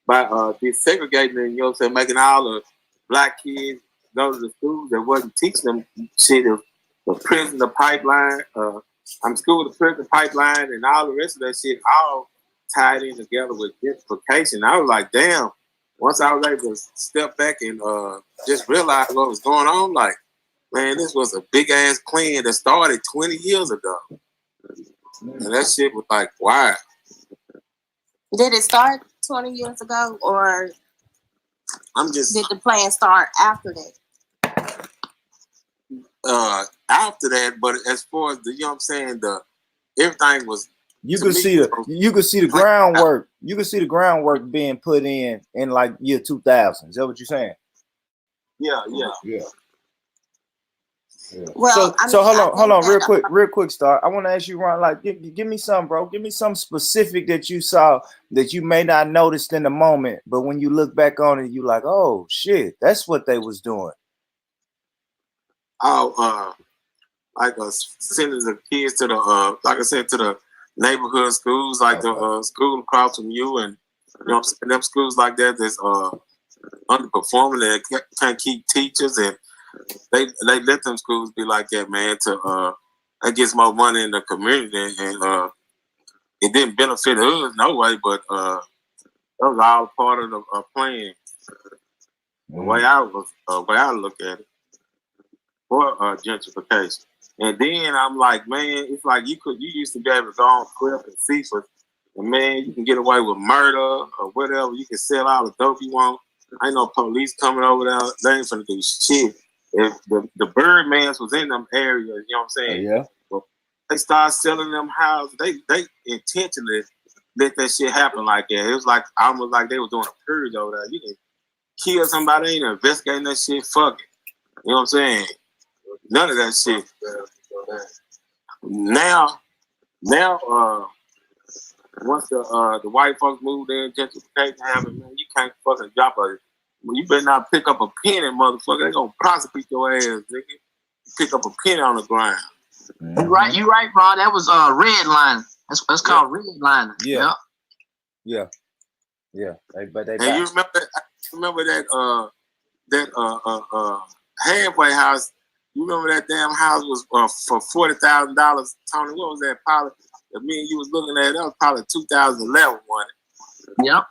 by desegregating and making all the black kids go to the schools that wasn't teaching them shit of the prison, the pipeline, school, the prison pipeline, and all the rest of that shit all tied in together with gentrification. I was like, damn. Once I was able to step back and just realize what was going on, like, man, this was a big ass plan that started 20 years ago. And that shit was like, wow. Did it start 20 years ago, or did the plan start after that? After that, but as far as everything was. You could see the groundwork. You could see the groundwork being put in like year 2000. Is that what you're saying? Yeah. Well, so hold on, real quick, Star. I want to ask you, Ron, like, give me some, bro. Give me something specific that you saw that you may not noticed in the moment, but when you look back on it, you like, oh shit, that's what they was doing. Like sending the kids to the like I said, to the neighborhood schools, like the school across from you, and them schools like that. There's underperforming and can't keep teachers, and they let them schools be like that, man. To that gets more money in the community, and it didn't benefit us no way, but that was all part of the plan. The way I look at it for gentrification. And then I'm like, man, it's like you used to be able to go on Cliff and Seaford, and man, you can get away with murder or whatever. You can sell all the dope you want. Ain't no police coming over there. They ain't finna do shit. If the Birdmans was in them areas, you know what I'm saying? Yeah. Well, they start selling them houses. They intentionally let that shit happen like that. It was like almost like they were doing a purge over there. You can kill somebody, ain't investigating that shit. Fuck it. You know what I'm saying? None of that shit. Now, once the white folks moved in, gentrification happened, man, you can't fucking drop a. You better not pick up a penny, motherfucker. They gonna prosecute your ass, nigga. Pick up a penny on the ground. You right, Ron. That was redlining. That's called redlining. Yeah. Yeah. But they. And you remember that halfway house. You remember that damn house was for $40,000, Tony? What was that? Probably me and you was looking at it. That was probably 2011 one. Yep.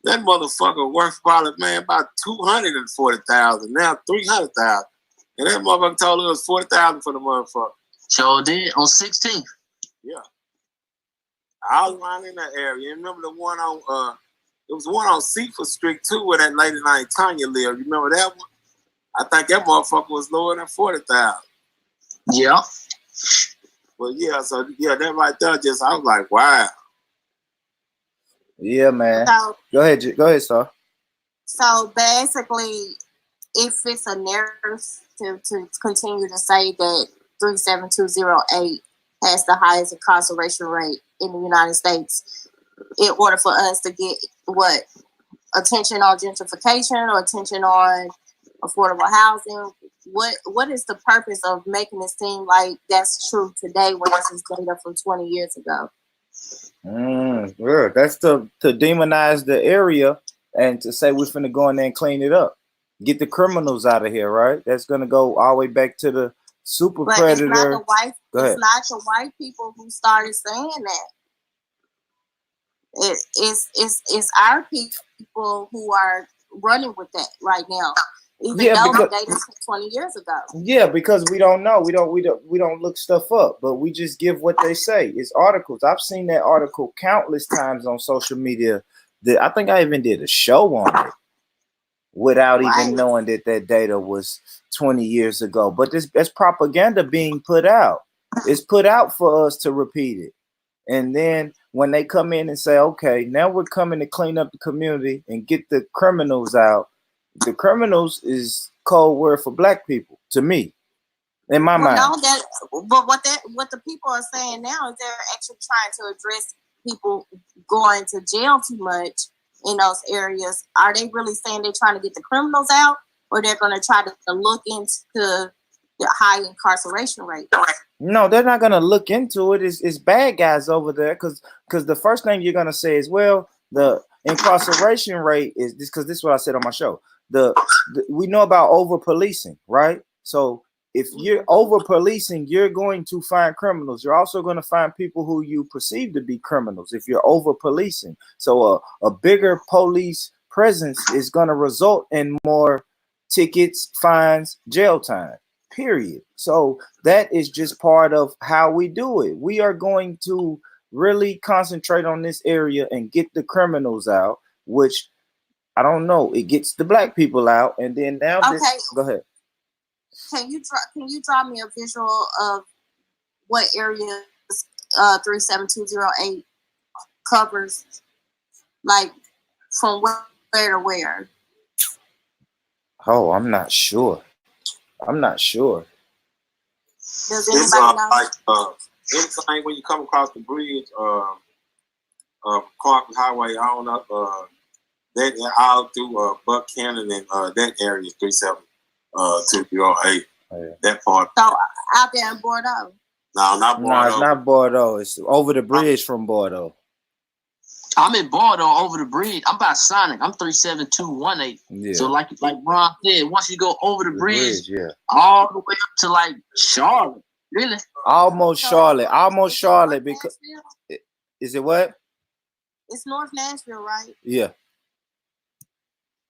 That motherfucker worth probably, man, about 240,000. Now 300,000. And that motherfucker told us 40,000 for the motherfucker. Sure did on 16th. Yeah. I was around in that area. You remember the one on there was one on Seaford Street too, where that lady named Tanya lived. You remember that one? I think that motherfucker was lower than 40,000. Yeah. Well, yeah, so yeah, that right there just I was like, wow. Yeah, man. So, Go ahead, Star. So basically, if it's a narrative to continue to say that 37208 has the highest incarceration rate in the United States, in order for us to get attention on gentrification or attention on affordable housing, what is the purpose of making it seem like that's true today when this is data from 20 years ago? Yeah, that's to demonize the area and to say we're finna go in there and clean it up, get the criminals out of here, right? That's gonna go all the way back to the super predator. It's not the white people who started saying that. It's our people who are running with that right now. Even though the data was 20 years ago. Yeah, because we don't know. We don't look stuff up, but we just give what they say. It's articles. I've seen that article countless times on social media. That I think I even did a show on it without even knowing that data was 20 years ago. But that's propaganda being put out. It's put out for us to repeat it. And then when they come in and say, okay, now we're coming to clean up the community and get the criminals out. The criminals is code word for black people, to me, in my mind. But what the people are saying now is they're actually trying to address people going to jail too much in those areas. Are they really saying they're trying to get the criminals out, or they're going to try to look into the high incarceration rate? No, they're not going to look into it. It's bad guys over there because the first thing you're going to say is, well, the incarceration rate is this, because this is what I said on my show. We know about over policing, right? So if you're over policing, you're going to find criminals. You're also going to find people who you perceive to be criminals if you're over policing. So a bigger police presence is going to result in more tickets, fines, jail time, period. So that is just part of how we do it. We are going to really concentrate on this area and get the criminals out, which I don't know. It gets the black people out, and then now go ahead. Can you draw me a visual of what areas 37208 covers, like from where to where? Oh, I'm not sure. Does anybody know? Anything when you come across the bridge, Clark Highway on up, that all through Buck Cannon and that area 37208. That part. So out there in Bordeaux. No, not Bordeaux. No, it's not Bordeaux. It's over the bridge from Bordeaux. I'm in Bordeaux over the bridge. I'm by Sonic. I'm 37218. Yeah. So like Ron said, once you go over the bridge, yeah. all the way up to like Charlotte. Really? Almost Charlotte. Because is it what? It's North Nashville, right? Yeah.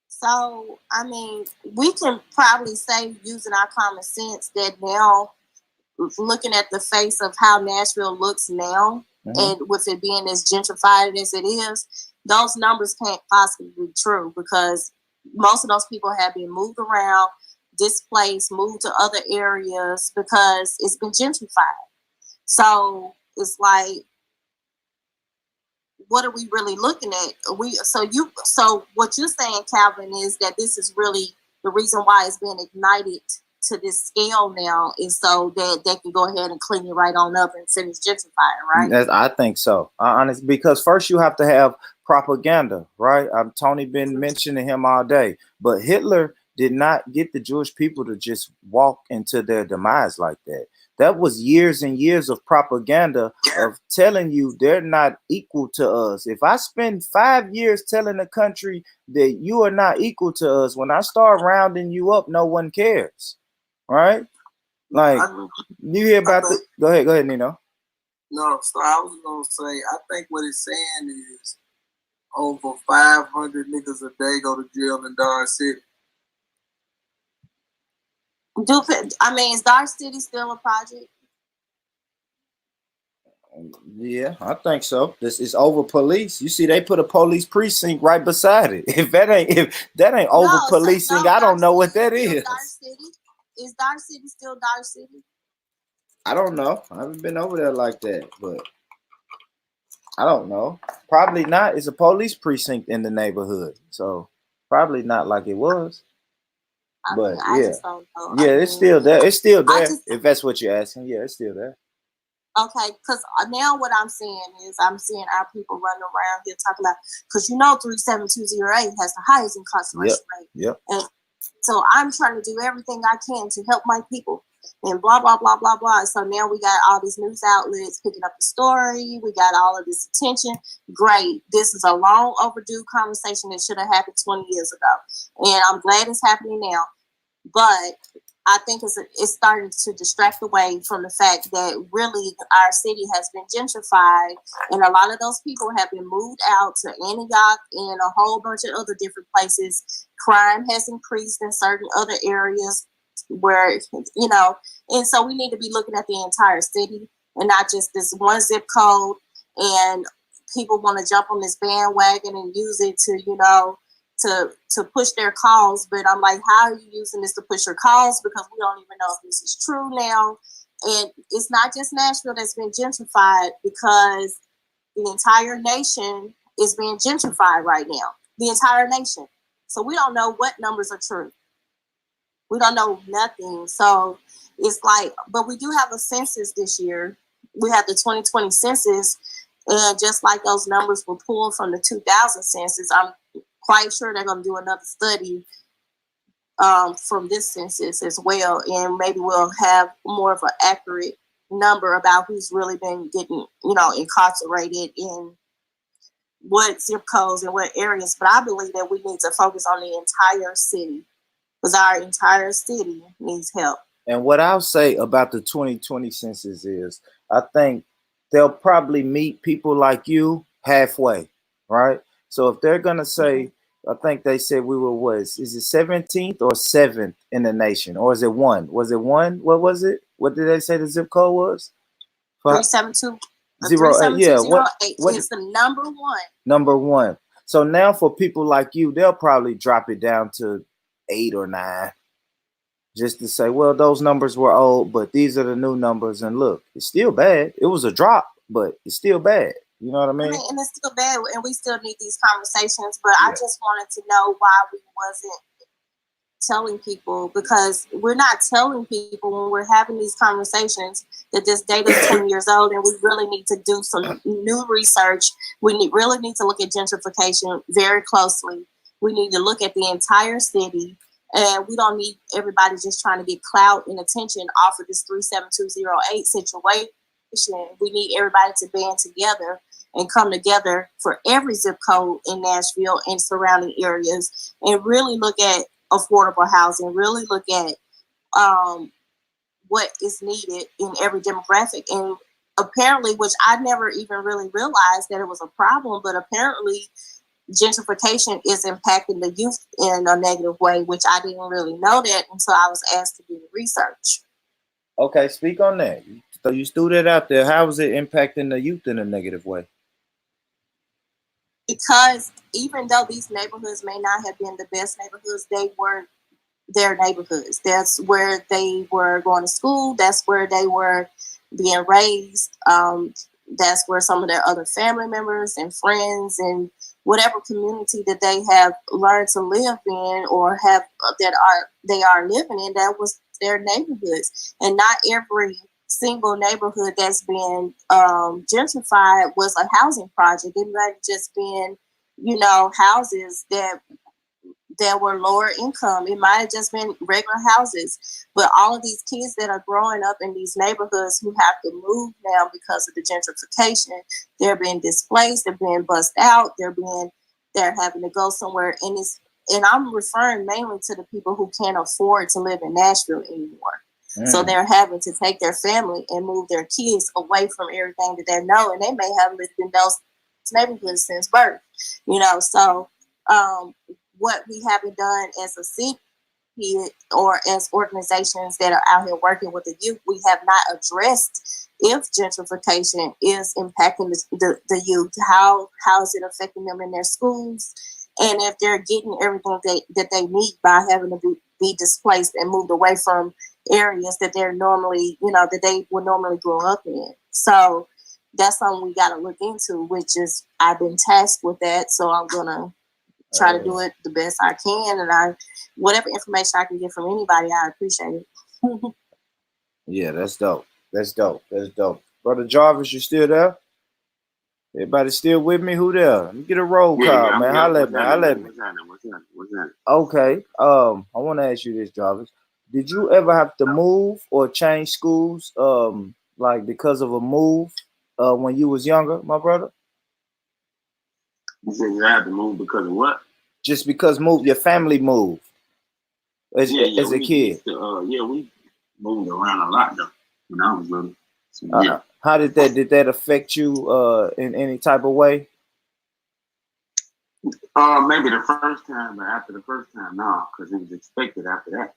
So I mean, we can probably say, using our common sense, that now, looking at the face of how Nashville looks now, and with it being as gentrified as it is, those numbers can't possibly be true, because most of those people have been moved around, displaced, moved to other areas because it's been gentrified. So it's like, what are we really looking at? So what you're saying, Calvin, is that this is really the reason why it's been ignited to this scale now, is so that they can go ahead and clean it right on up and finish gentrifying, right? I think so. Honestly, because first you have to have propaganda, right? Tony been mentioning him all day, but Hitler did not get the Jewish people to just walk into their demise like that. That was years and years of propaganda of telling you they're not equal to us. If I spend 5 years telling the country that you are not equal to us, when I start rounding you up, no one cares, right? Like, you hear about the... Go ahead, Nino. No, so I was going to say, I think what it's saying is over 500 niggas a day go to jail in Dar City. Is Dar City still a project? Yeah, I think so. This is over police. You see, they put a police precinct right beside it. If that ain't over policing, I don't know what that is. Dar City? Is Dar City still Dar City? I don't know. I haven't been over there like that, but I don't know. Probably not. It's a police precinct in the neighborhood, so probably not like it was. But yeah, it's still there. It's still there. If that's what you're asking, yeah, it's still there. Okay, because now what I'm seeing is I'm seeing our people running around here talking about, because 37208 has the highest incarceration rate. Yep. And so I'm trying to do everything I can to help my people, and blah, blah, blah, blah, blah. So now we got all these news outlets picking up the story. We got all of this attention. Great. This is a long overdue conversation that should have happened 20 years ago. And I'm glad it's happening now. But I think it's starting to distract away from the fact that really our city has been gentrified, and a lot of those people have been moved out to Antioch and a whole bunch of other different places. Crime has increased in certain other areas where, and so we need to be looking at the entire city and not just this one zip code. And people want to jump on this bandwagon and use it to push their cause, but I'm like, how are you using this to push your cause? Because we don't even know if this is true now. And it's not just Nashville that's been gentrified, because the entire nation is being gentrified right now. The entire nation. So we don't know what numbers are true. We don't know nothing. So it's like, but we do have a census this year. We have the 2020 census, and just like those numbers were pulled from the 2000 census, I'm quite sure they're going to do another study from this census as well, and maybe we'll have more of an accurate number about who's really been getting, incarcerated in what zip codes and what areas. But I believe that we need to focus on the entire city, because our entire city needs help. And what I'll say about the 2020 census is, I think they'll probably meet people like you halfway, right? So if they're going to say, I think they said we were, is it 17th or 7th in the nation? Or is it 1? Was it 1? What was it? What did they say the zip code was? 37208. Yeah, what is the number 1? Number 1. So now for people like you, they'll probably drop it down to 8 or 9. Just to say, well, those numbers were old, but these are the new numbers. And look, it's still bad. It was a drop, but it's still bad. You know what I mean? And it's still bad, and we still need these conversations. But I just wanted to know why we wasn't telling people, because we're not telling people when we're having these conversations that this data is 20 years old, and we really need to do some new research. We really need to look at gentrification very closely. We need to look at the entire city, and we don't need everybody just trying to get clout and attention off of this 37208 situation. We need everybody to band together and come together for every zip code in Nashville and surrounding areas, and really look at affordable housing, really look at what is needed in every demographic. And apparently, which I never even really realized that it was a problem, but apparently gentrification is impacting the youth in a negative way, which I didn't really know that until I was asked to do the research. Okay, speak on that. So you threw that out there. How is it impacting the youth in a negative way? Because even though these neighborhoods may not have been the best neighborhoods, they were their neighborhoods. That's where they were going to school. That's where they were being raised. That's where some of their other family members and friends and whatever community that they have learned to live in or have they are living in, that was their neighborhoods. And not every single neighborhood that's been gentrified was a housing project. It might have just been, houses that were lower income. It might have just been regular houses. But all of these kids that are growing up in these neighborhoods who have to move now because of the gentrification, they're being displaced, they're being bussed out, they're having to go somewhere. And I'm referring mainly to the people who can't afford to live in Nashville anymore. So they're having to take their family and move their kids away from everything that they know. And they may have lived in those neighborhoods since birth, So what we haven't done as a city or as organizations that are out here working with the youth, we have not addressed if gentrification is impacting the youth. How is it affecting them in their schools? And if they're getting everything that they need by having to be displaced and moved away from areas that they're normally, that they would normally grow up in. So that's something we got to look into, which is I've been tasked with that. So I'm going to try to do it the best I can. And whatever information I can get from anybody, I appreciate it. Yeah, that's dope. That's dope. Brother Jarvis, you still there? Everybody still with me? Who there? Let me get a roll call, man. Holla at me. What's that? Okay. I want to ask you this, Jarvis. Did you ever have to move or change schools, like because of a move, when you was younger, my brother? You said you had to move because of what? Just because your family moved as a kid. We moved around a lot though when I was little. So, How did that affect you in any type of way? Maybe the first time, but after the first time, no, because it was expected after that.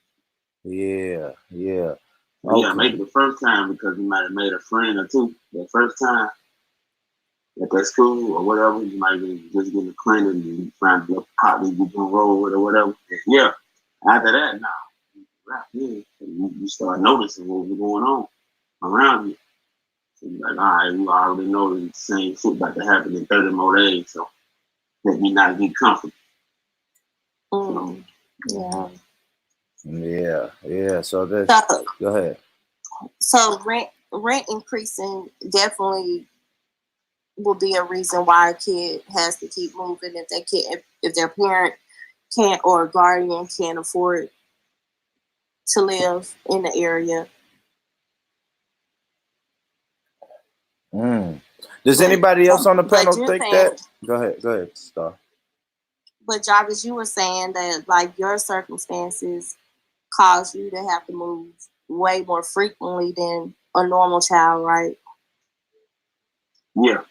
Yeah. Okay. Yeah, maybe the first time because you might have made a friend or two. The first time at that school or whatever, you might be just getting acquainted and you find your partner you can roll with or whatever. Yeah. After that, you start noticing what was going on around you. So you're like, all right, we already know the same shit about to happen in 30 more days, so let me not get comfortable. Yeah. So that's go ahead. So rent increasing definitely will be a reason why a kid has to keep moving if their parent can't or a guardian can't afford to live in the area. Does anybody else on the panel think that? Go ahead, Star. But Jarvis, you were saying that like your circumstances cause you to have to move way more frequently than a normal child, right? Yeah.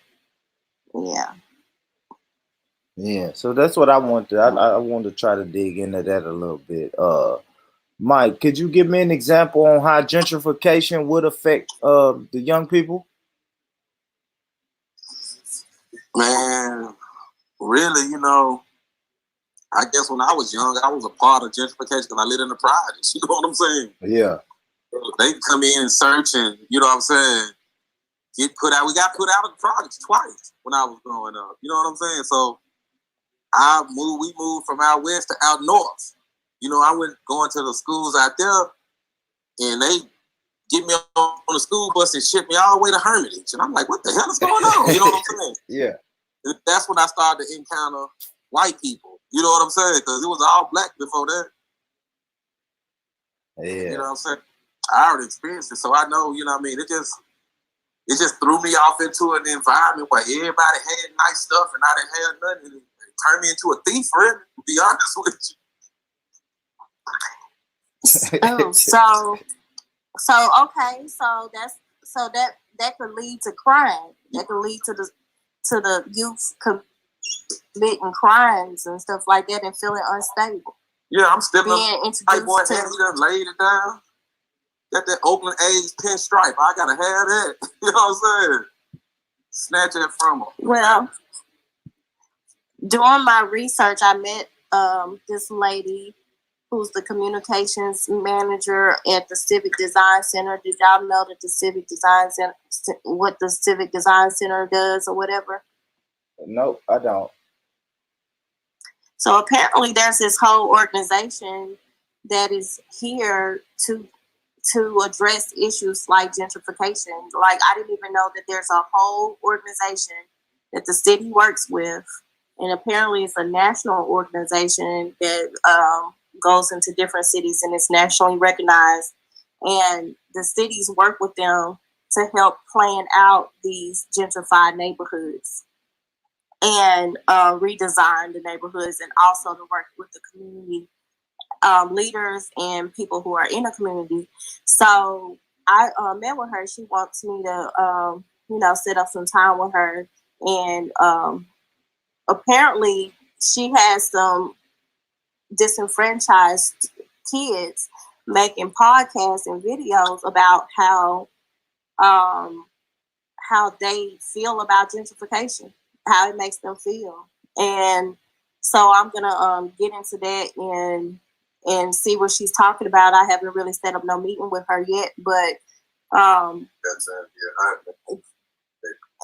So that's what I want to. I want to try to dig into that a little bit. Mike, could you give me an example on how gentrification would affect the young people? Man, really, I guess when I was young, I was a part of gentrification because I lived in the projects. You know what I'm saying? Yeah. They come in and search and, you know what I'm saying, get put out. We got put out of the projects twice when I was growing up. You know what I'm saying? So we moved from out west to out north. I went going to the schools out there and they get me on the school bus and ship me all the way to Hermitage. And I'm like, what the hell is going on? You know what I'm saying? Yeah. That's when I started to encounter white people. You know what I'm saying? Because it was all black before that. Yeah. You know what I'm saying? I already experienced it, so I know, it just, it just threw me off into an environment where everybody had nice stuff and I didn't have nothing. It turned me into a thief, really, to be honest with you. Okay, so that could lead to crime. That could lead to the youth committing crimes and stuff like that and feeling unstable. Yeah, I'm still being introduced boy, to. He done laid it down. Got that Oakland A's pinstripe. I gotta have that. You know what I'm saying? Snatch it from him. Well, doing my research, I met this lady who's the communications manager at the Civic Design Center. Did y'all know that the Civic Design Center, what the Civic Design Center does or whatever? Nope, I don't. So apparently there's this whole organization that is here to address issues like gentrification. Like, I didn't even know that there's a whole organization that the city works with. And apparently it's a national organization that goes into different cities and is nationally recognized. And the cities work with them to help plan out these gentrified neighborhoods and redesign the neighborhoods, and also to work with the community leaders and people who are in the community. So I met with her. She wants me to, set up some time with her. And apparently she has some disenfranchised kids making podcasts and videos about how they feel about gentrification, how it makes them feel. And so I'm gonna get into that and see what she's talking about. I haven't really set up no meeting with her yet, but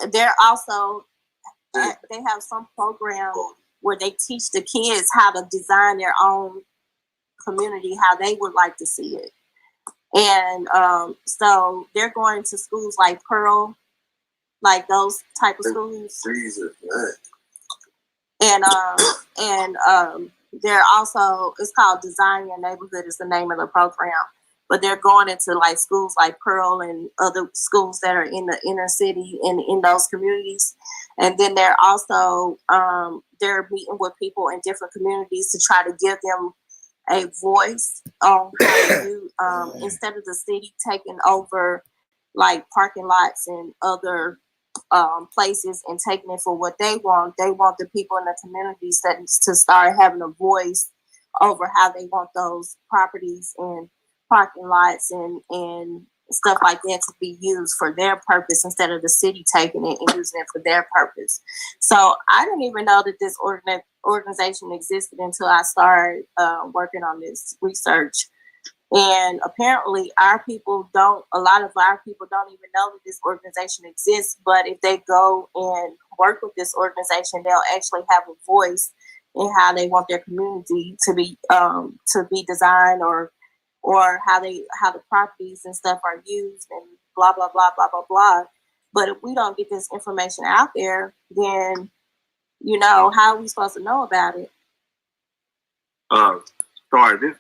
they're also they have some program where they teach the kids how to design their own community, how they would like to see it. And so they're going to schools like Pearl, like those type of schools. Jesus, man. And they're also, it's called Design Your Neighborhood is the name of the program. But they're going into like schools like Pearl and other schools that are in the inner city and in those communities. And then they're also they're meeting with people in different communities to try to give them a voice on how to do, instead of the city taking over like parking lots and other places and taking it for what they want the people in the communities to start having a voice over how they want those properties and parking lots and stuff like that to be used for their purpose instead of the city taking it and using it for their purpose. So I didn't even know that this organization existed until I started working on this research. And apparently a lot of our people don't even know that this organization exists, but if they go and work with this organization, they'll actually have a voice in how they want their community to be designed or how the properties and stuff are used and blah, blah, blah, blah, blah, blah. But if we don't get this information out there, then, how are we supposed to know about it? Sorry,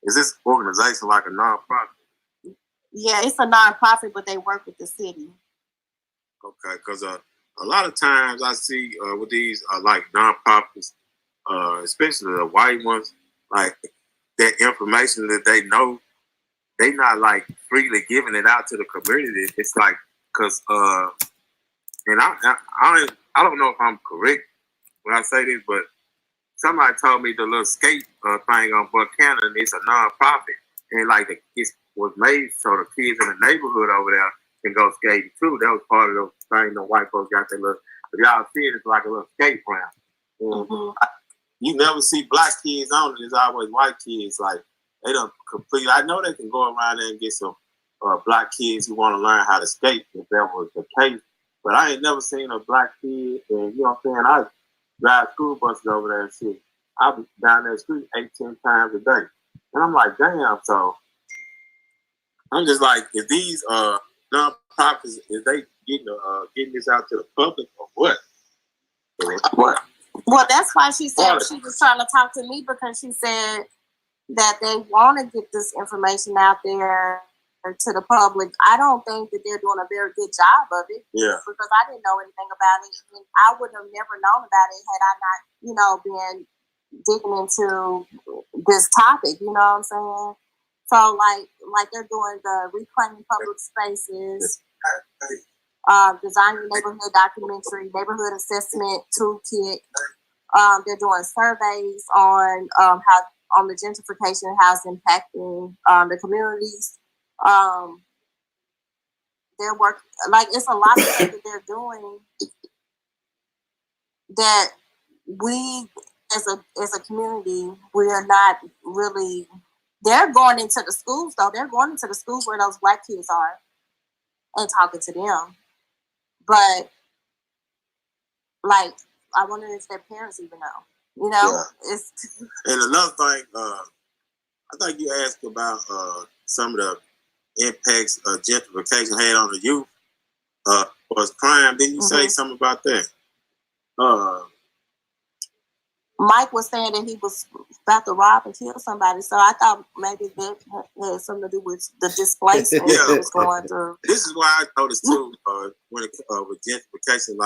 is this organization like a nonprofit? Yeah, it's a nonprofit, but they work with the city. Okay, because a lot of times I see with these like nonprofits, especially the white ones, like that information that they know, they not like freely giving it out to the community. It's like, because and I don't know if I'm correct when I say this, but somebody told me the little skate thing on Buchanan is a nonprofit, and like it was made so the kids in the neighborhood over there can go skating too. That was part of the thing. The white folks got their little, but y'all see it, it's like a little skate ramp. Mm-hmm. You never see black kids on it. It's always white kids. Like, they don't complete. I know they can go around there and get some black kids who want to learn how to skate, if that was the case. But I ain't never seen a black kid, and you know what I'm saying? I drive school buses over there and shit. I be down that street 8-10 times a day. And I'm like, damn, so I'm just like, if these nonprofits, is they getting this out to the public or what? What? Well, that's why she said she was trying to talk to me, because she said that they want to get this information out there to the public, I don't think that they're doing a very good job of it. Yeah. Because I didn't know anything about it. And I would have never known about it had I not, been digging into this topic, you know what I'm saying? So like they're doing the reclaiming public spaces, designing neighborhood documentary, neighborhood assessment toolkit. They're doing surveys on how on the gentrification, how it's impacting the communities. They're working it's a lot of stuff that they're doing that we as a community, we are not really. They're going into the schools though. They're going into the schools where those Black kids are and talking to them. But I wonder if their parents even know. Yeah. It's And another thing, I think you asked about some of the impacts gentrification had on the youth. Was crime? Didn't you say something about that? Mike was saying that he was about to rob and kill somebody, so I thought maybe that had something to do with the displacement that was going through. This is why I noticed too, when it with gentrification,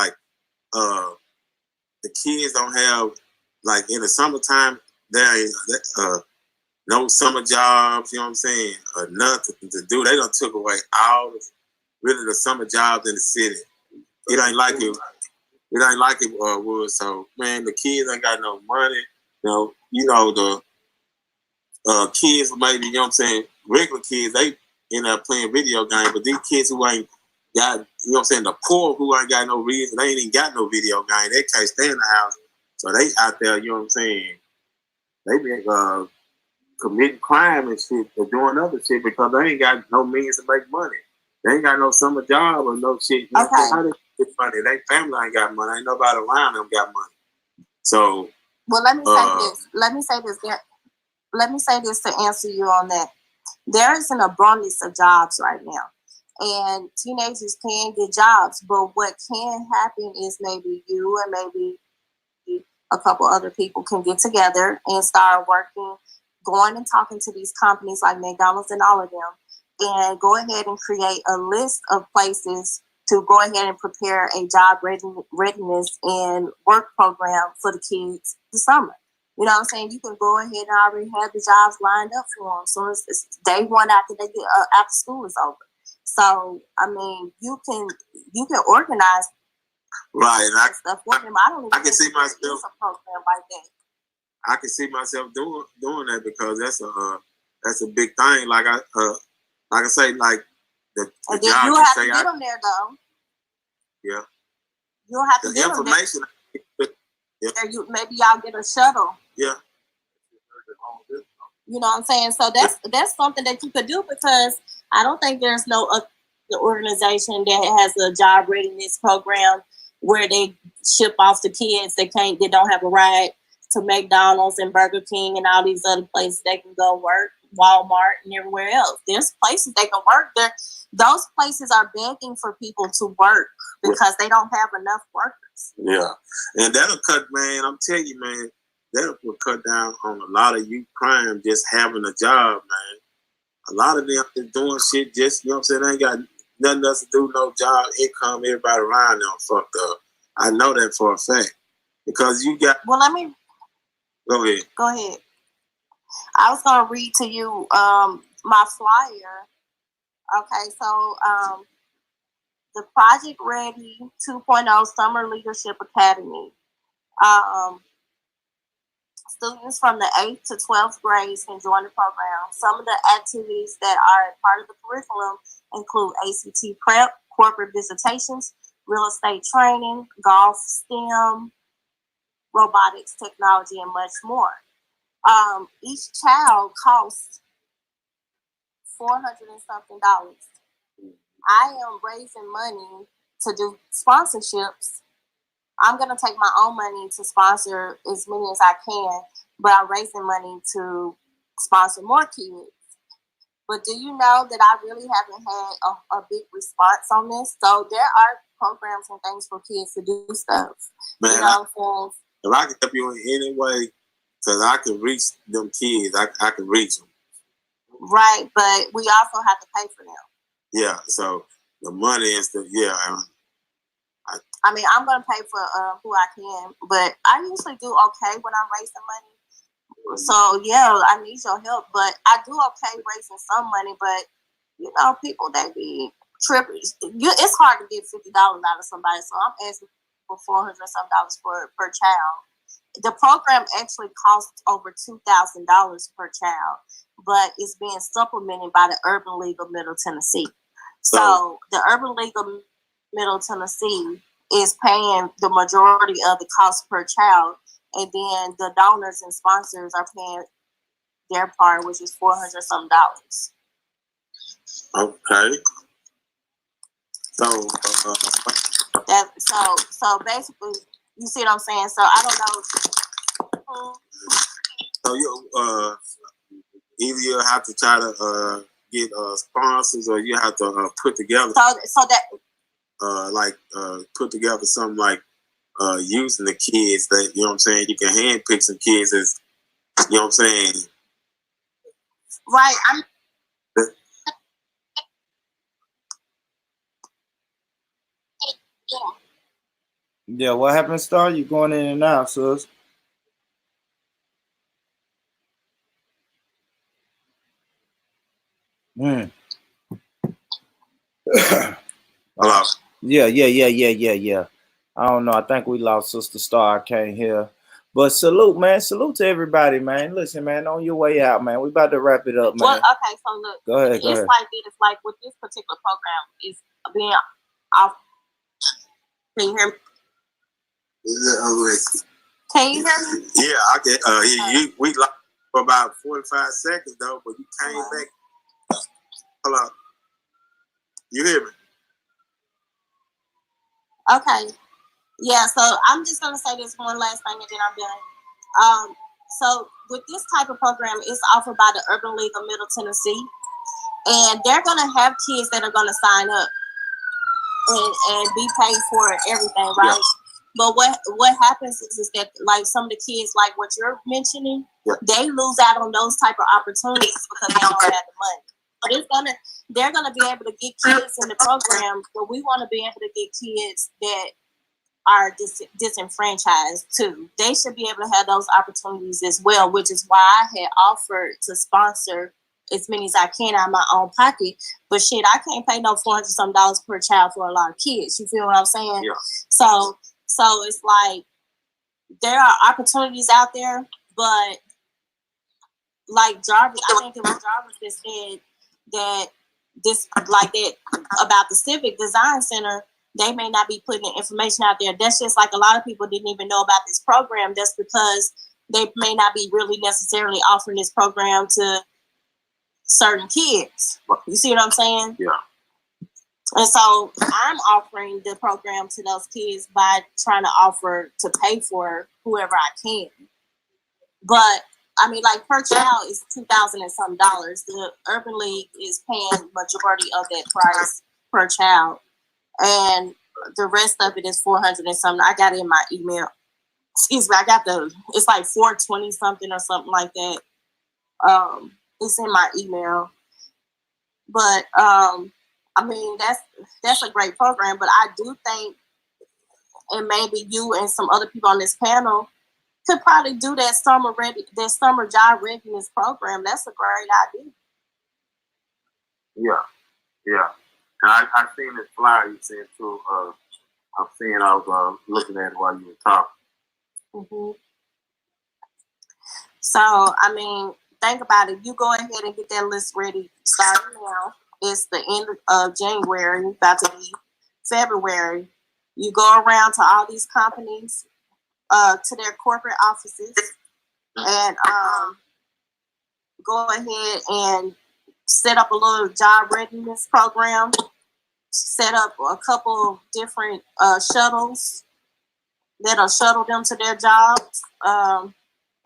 the kids don't have in the summertime there is no summer jobs. You know what I'm saying? Nothing to do. They done took away all the summer jobs in the city. It ain't like it. It ain't like it was. So man, the kids ain't got no money. The kids maybe, you know what I'm saying, regular kids, they end up playing video games, but these kids who ain't got, you know what I'm saying, the poor who ain't got no reason, they ain't even got no video game. They can't stay in the house. So they out there, you know what I'm saying, they be committing crime and shit or doing other shit because they ain't got no means to make money. They ain't got no summer job or no shit. You know how they get money? They family ain't got money. Ain't nobody around them got money. So well, let me say this. Let me say this to answer you on that. There is an abundance of jobs right now, and teenagers can get jobs. But what can happen is maybe you and maybe a couple other people can get together and start working, going and talking to these companies like McDonald's and all of them, and go ahead and create a list of places to go ahead and prepare a job readiness and work program for the kids this summer. You know what I'm saying? You can go ahead and already have the jobs lined up for them as soon as it's day one after they get after school is over. So I mean, you can organize right. Stuff for them. I don't even can see myself a program like that. I can see myself doing that because that's a big thing. Like I say, like the and then you have to get them there though. Yeah. You'll have to get them there. Yeah. Maybe y'all get a shuttle. Yeah. You know what I'm saying? So that's something that you could do because I don't think there's no other organization that has a job readiness program where they ship off the kids they don't have a ride to McDonald's and Burger King and all these other places they can go work, Walmart and everywhere else. There's places they can work there. Those places are begging for people to work because they don't have enough workers. Yeah. And that'll cut, man, I'm telling you, man, that will cut down on a lot of youth crime just having a job, man. A lot of them is doing shit just, you know what I'm saying, they ain't got nothing else to do, no job, income, everybody around them fucked up. I know that for a fact. Because you got... Well, let me... Go ahead. Go ahead. I was going to read to you my flyer. Okay, so the Project Ready 2.0 Summer Leadership Academy. Students from the 8th to 12th grades can join the program. Some of the activities that are part of the curriculum include ACT prep, corporate visitations, real estate training, golf, STEM, robotics, technology, and much more. Each child costs $400 and something. I am raising money to do sponsorships. I'm going to take my own money to sponsor as many as I can, but I'm raising money to sponsor more kids. But do you know that I really haven't had a big response on this? So there are programs and things for kids to do stuff. Man, you know what I'm saying? If I can help you in any way, because I can reach them kids, I can reach them. Right, but we also have to pay for them. Yeah, so the money is the I mean, I'm gonna pay for who I can, but I usually do okay when I'm raising money. So yeah, I need your help, but I do okay raising some money. But you know, people they be tripping. It's hard to get $50 out of somebody, so I'm asking for $400 some per child. The program actually costs over $2,000 per child, but it's being supplemented by the Urban League of Middle Tennessee. So the Urban League of Middle Tennessee is paying the majority of the cost per child, and then the donors and sponsors are paying their part, which is $400 some. Okay. So so basically, you see what I'm saying? So I don't know. So you either you have to try to get sponsors, or you have to put together. So that put together something like using the kids that, you know what I'm saying, you can handpick some kids as, you know what I'm saying. Right. Yeah, what happened, Star? You going in and out, sis? Hello. Yeah. I don't know. I think we lost Sister Star. I can't hear. But salute, man. Salute to everybody, man. Listen, man, on your way out, man. We about to wrap it up, man. Well, okay, so look. Go ahead. It's like with this particular program, it's being off. Can you hear me? Can you hear me? Yeah, I can. We lost for about 45 seconds, though, but you came back. Hello. You hear me? Okay. Yeah, so I'm just gonna say this one last thing and then I'm done. So with this type of program, it's offered by the Urban League of Middle Tennessee, and they're gonna have kids that are gonna sign up and be paid for everything, right? Yeah. But what happens is that like some of the kids, like what you're mentioning, they lose out on those type of opportunities because they don't have the money. But they're gonna be able to get kids in the program, but we want to be able to get kids that are disenfranchised too. They should be able to have those opportunities as well, which is why I had offered to sponsor as many as I can out of my own pocket. But shit, I can't pay no $400 some per child for a lot of kids. You feel what I'm saying? Yeah. So it's like there are opportunities out there, but like Jarvis, I think it was Jarvis that said that about the Civic Design Center. They may not be putting the information out there. That's just like a lot of people didn't even know about this program. That's because they may not be really necessarily offering this program to certain kids. You see what I'm saying? Yeah. And so I'm offering the program to those kids by trying to offer to pay for whoever I can. But I mean, like per child is $2,000 and some. The Urban League is paying majority of that price per child. And the rest of it is 400 and something. I got it in my email. Excuse me, it's like 420 something or something like that. It's in my email. But I mean that's a great program. But I do think, and maybe you and some other people on this panel could probably do that summer job readiness program. That's a great idea. Yeah. And I seen this flyer you sent too. I was looking at it while you were talking. Mm-hmm. So, I mean, think about it. You go ahead and get that list ready starting now. It's the end of January, about to be February. You go around to all these companies, to their corporate offices, and go ahead and set up a little job readiness program. Set up a couple of different shuttles that'll shuttle them to their jobs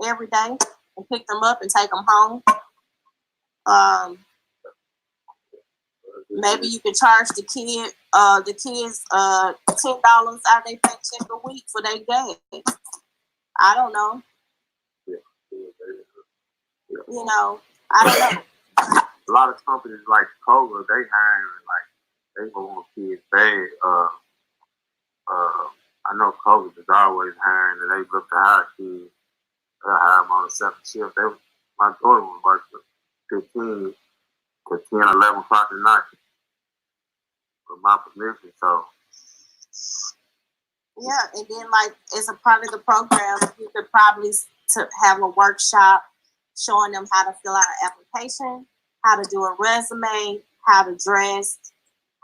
every day and pick them up and take them home. Maybe you can charge the kids $10 out of their paycheck a week for their gas. I don't know. You know, I don't know. a lot of companies like Cobra, they hiring like they want kids bad. I know Cobra is always hiring, and they look to hire kids. They hire them on the second shift. My daughter would work for 15 to 10, 11 o'clock at night with my permission. So. Yeah, and then like as a part of the program, you could probably have a workshop showing them how to fill out an application, how to do a resume, how to dress,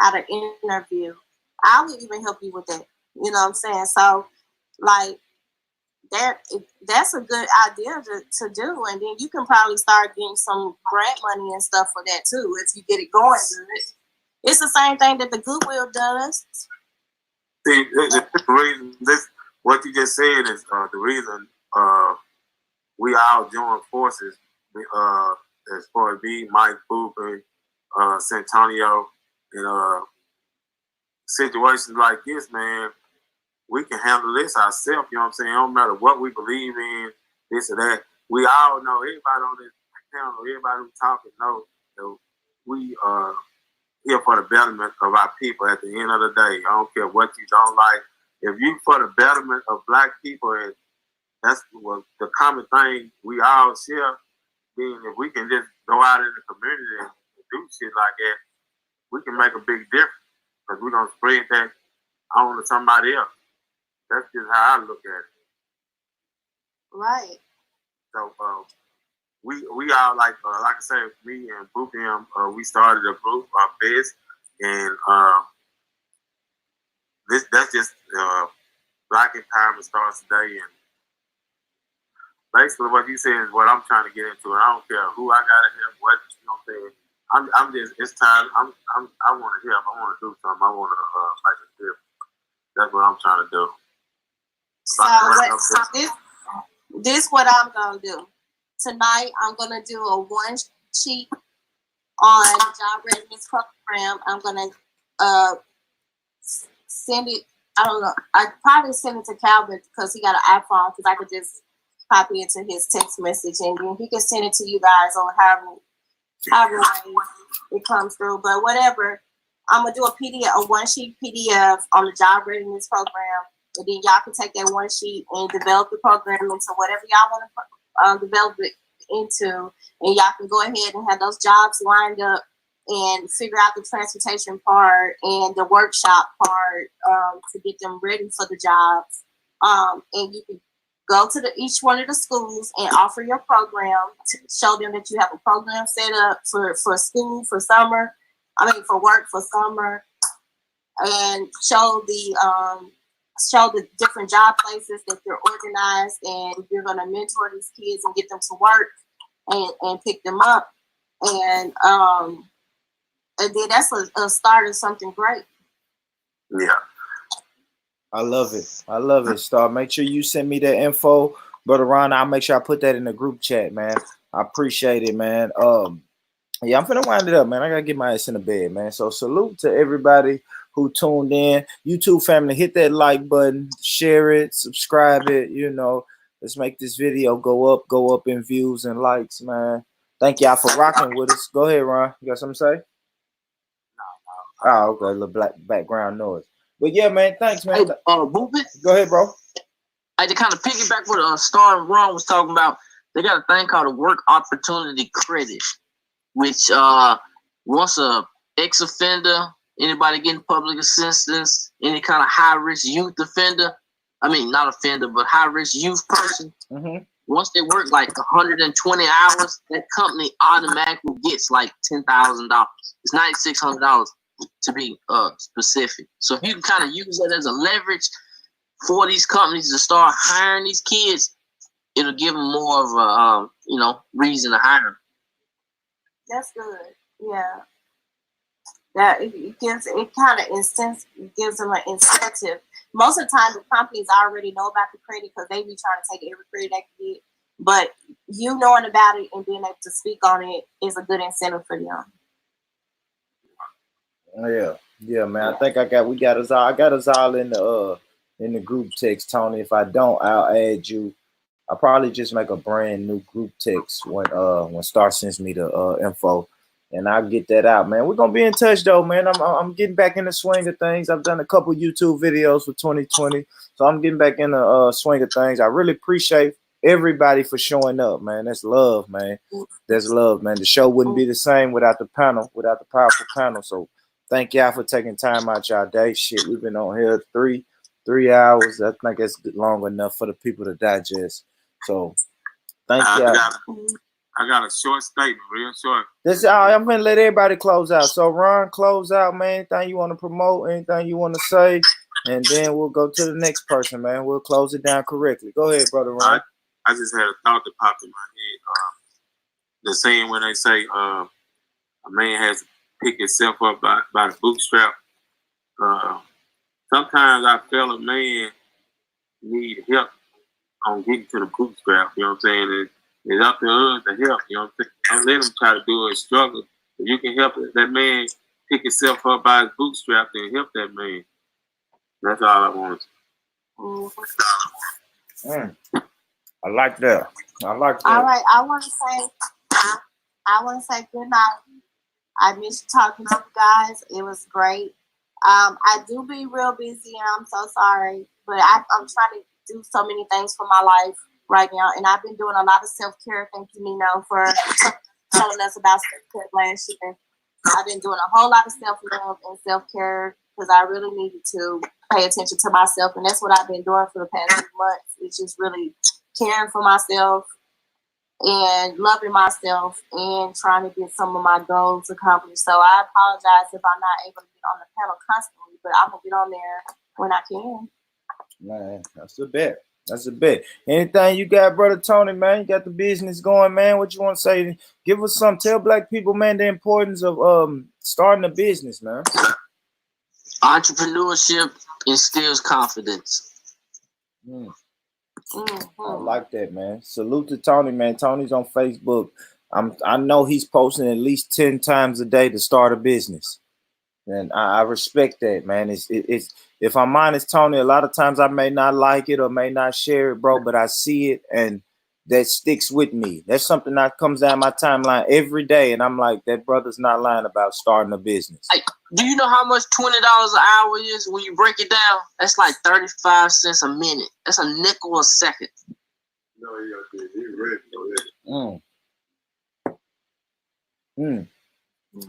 how to interview. I would even help you with that. You know what I'm saying? So, like, that's a good idea to do, and then you can probably start getting some grant money and stuff for that too if you get it going good. It's the same thing that the Goodwill does. See, the reason what you just said is the reason we all join forces. As far as me, Mike Booper, Santonio, and situations like this, man, we can handle this ourselves. You know what I'm saying? It don't matter what we believe in, this or that. We all know, everybody on this panel, everybody who's talking knows that we are here for the betterment of our people at the end of the day. I don't care what you don't like. If you for the betterment of black people, and that's the common thing we all share, then if we can just go out in the community and do shit like that, we can make a big difference because we're going to spread that on to somebody else. That's just how I look at it. Right. So we all like I said, me and Boopim, we started a group, Biz, and that's just Black Empowerment starts today. And basically, what you said is what I'm trying to get into. And I don't care who I got to help, what, you know what I'm saying. I'm just, it's time. I want to help. I want to do something. I want to make a difference. That's what I'm trying to do. So this what I'm gonna do tonight. I'm gonna do a one sheet on the job readiness program. I'm gonna send it. I don't know. I probably send it to Calvin because he got an iPhone. Because I could just copy it to his text message, and then he can send it to you guys or however it comes through. But whatever, I'm gonna do a PDF, a one sheet PDF on the job readiness program. And then y'all can take that one sheet and develop the program into whatever y'all want to develop it into. And y'all can go ahead and have those jobs lined up and figure out the transportation part and the workshop part to get them ready for the jobs. And you can go to each one of the schools and offer your program to show them that you have a program set up for school for summer. For work for summer, and show the different job places that you're organized and you're going to mentor these kids and get them to work and pick them up. And then that's a start of something great. Yeah. I love it, Star. Make sure you send me that info, Brother Ron. I'll make sure I put that in the group chat, man. I appreciate it, man. Yeah, I'm finna wind it up, man. I gotta get my ass in the bed, man. So salute to everybody who tuned in. YouTube family, hit that like button, share it, subscribe it. You know, let's make this video go up in views and likes, man. Thank y'all for rocking with us. Go ahead, Ron. You got something to say? No. Oh, okay. A little black background noise. But yeah, man. Thanks, man. Hey, Boopin? Go ahead, bro. I to kind of piggyback what Star and Ron was talking about. They got a thing called a work opportunity credit, which once a ex-offender, anybody getting public assistance, any kind of high-risk youth offender, not offender, but high-risk youth person, once they work like 120 hours, that company automatically gets like $10,000. It's $9,600 to be specific. So if you can kind of use that as a leverage for these companies to start hiring these kids, it'll give them more of a reason to hire them. That's good. Yeah. That it gives them an incentive. Most of the time, the companies already know about the credit because they be trying to take every credit they can get. But you knowing about it and being able to speak on it is a good incentive for them. Yeah, man. I think I got us all in the group text, Tony. If I don't, I'll add you. I'll probably just make a brand new group text when Star sends me the info, and I'll get that out, man. We're gonna be in touch though, man. I'm getting back in the swing of things. I've done a couple YouTube videos for 2020, so I'm getting back in the swing of things. I really appreciate everybody for showing up, man. That's love, man. That's love, man. The show wouldn't be the same without the panel, without the powerful panel. So thank y'all for taking time out y'all day. Shit, we've been on here 3 hours. I think that's long enough for the people to digest. So thank y'all. I got a short statement, real short. That's all. I'm gonna let everybody close out. So Ron, close out, man. Anything you want to promote, anything you want to say, and then we'll go to the next person, man. We'll close it down correctly. Go ahead, brother Ron. I just had a thought that popped in my head. The saying when they say a man has to pick himself up by the bootstrap. Sometimes I feel a man need help on getting to the bootstrap. You know what I'm saying? It's up to us to help. You know what I'm saying? Don't let him try to do it, struggle. If you can help that man pick himself up by his bootstrap, then help that man. That's all I want to say. I like that. I like that. All right, I want to say good night. I missed talking to you guys. It was great. I do be real busy, and I'm so sorry, but I'm trying to do so many things for my life right now, and I've been doing a lot of self-care. Thank you, Nino, for telling us about self-care last year. I've been doing a whole lot of self-love and self-care because I really needed to pay attention to myself, and that's what I've been doing for the past 6 months. It's just really caring for myself and loving myself and trying to get some of my goals accomplished. So I apologize if I'm not able to get on the panel constantly, but I'm going to get on there when I can. Man, that's a bet. That's a bet. Anything you got, brother Tony, man? You got the business going, man. What you want to say? Give us some. Tell black people, man, the importance of starting a business, man. Entrepreneurship instills confidence. I like that, man. Salute to Tony, man. Tony's on Facebook. I know he's posting at least 10 times a day to start a business. And I respect that, man. It's if I'm honest, Tony, a lot of times I may not like it or may not share it, bro, but I see it and that sticks with me. That's something that comes down my timeline every day, and I'm like, that brother's not lying about starting a business. Hey, do you know how much $20 an hour is when you break it down? That's like 35 cents a minute. That's a nickel a second.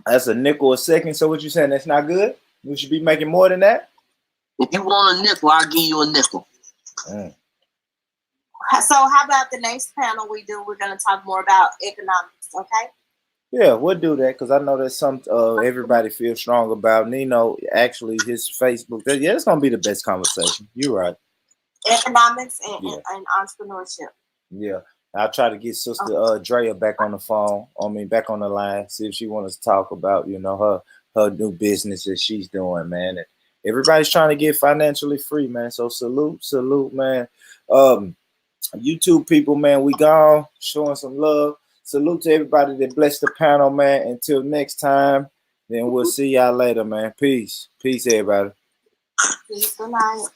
That's a nickel a second. So what you saying? That's not good? We should be making more than that? If you want a nickel, I'll give you a nickel. So how about the next panel we do? We're going to talk more about economics, okay? Yeah, we'll do that because I know that's something everybody feels strong about. Nino, actually, his Facebook, it's going to be the best conversation. You're right. Economics and entrepreneurship. Yeah. I'll try to get Sister Drea back on the phone. Back on the line. See if she wants to talk about, her new business that she's doing, man. And everybody's trying to get financially free, man. So salute, man. YouTube people, man, we gone. Showing some love. Salute to everybody that blessed the panel, man. Until next time, then we'll see y'all later, man. Peace. Peace, everybody. Peace. Good night.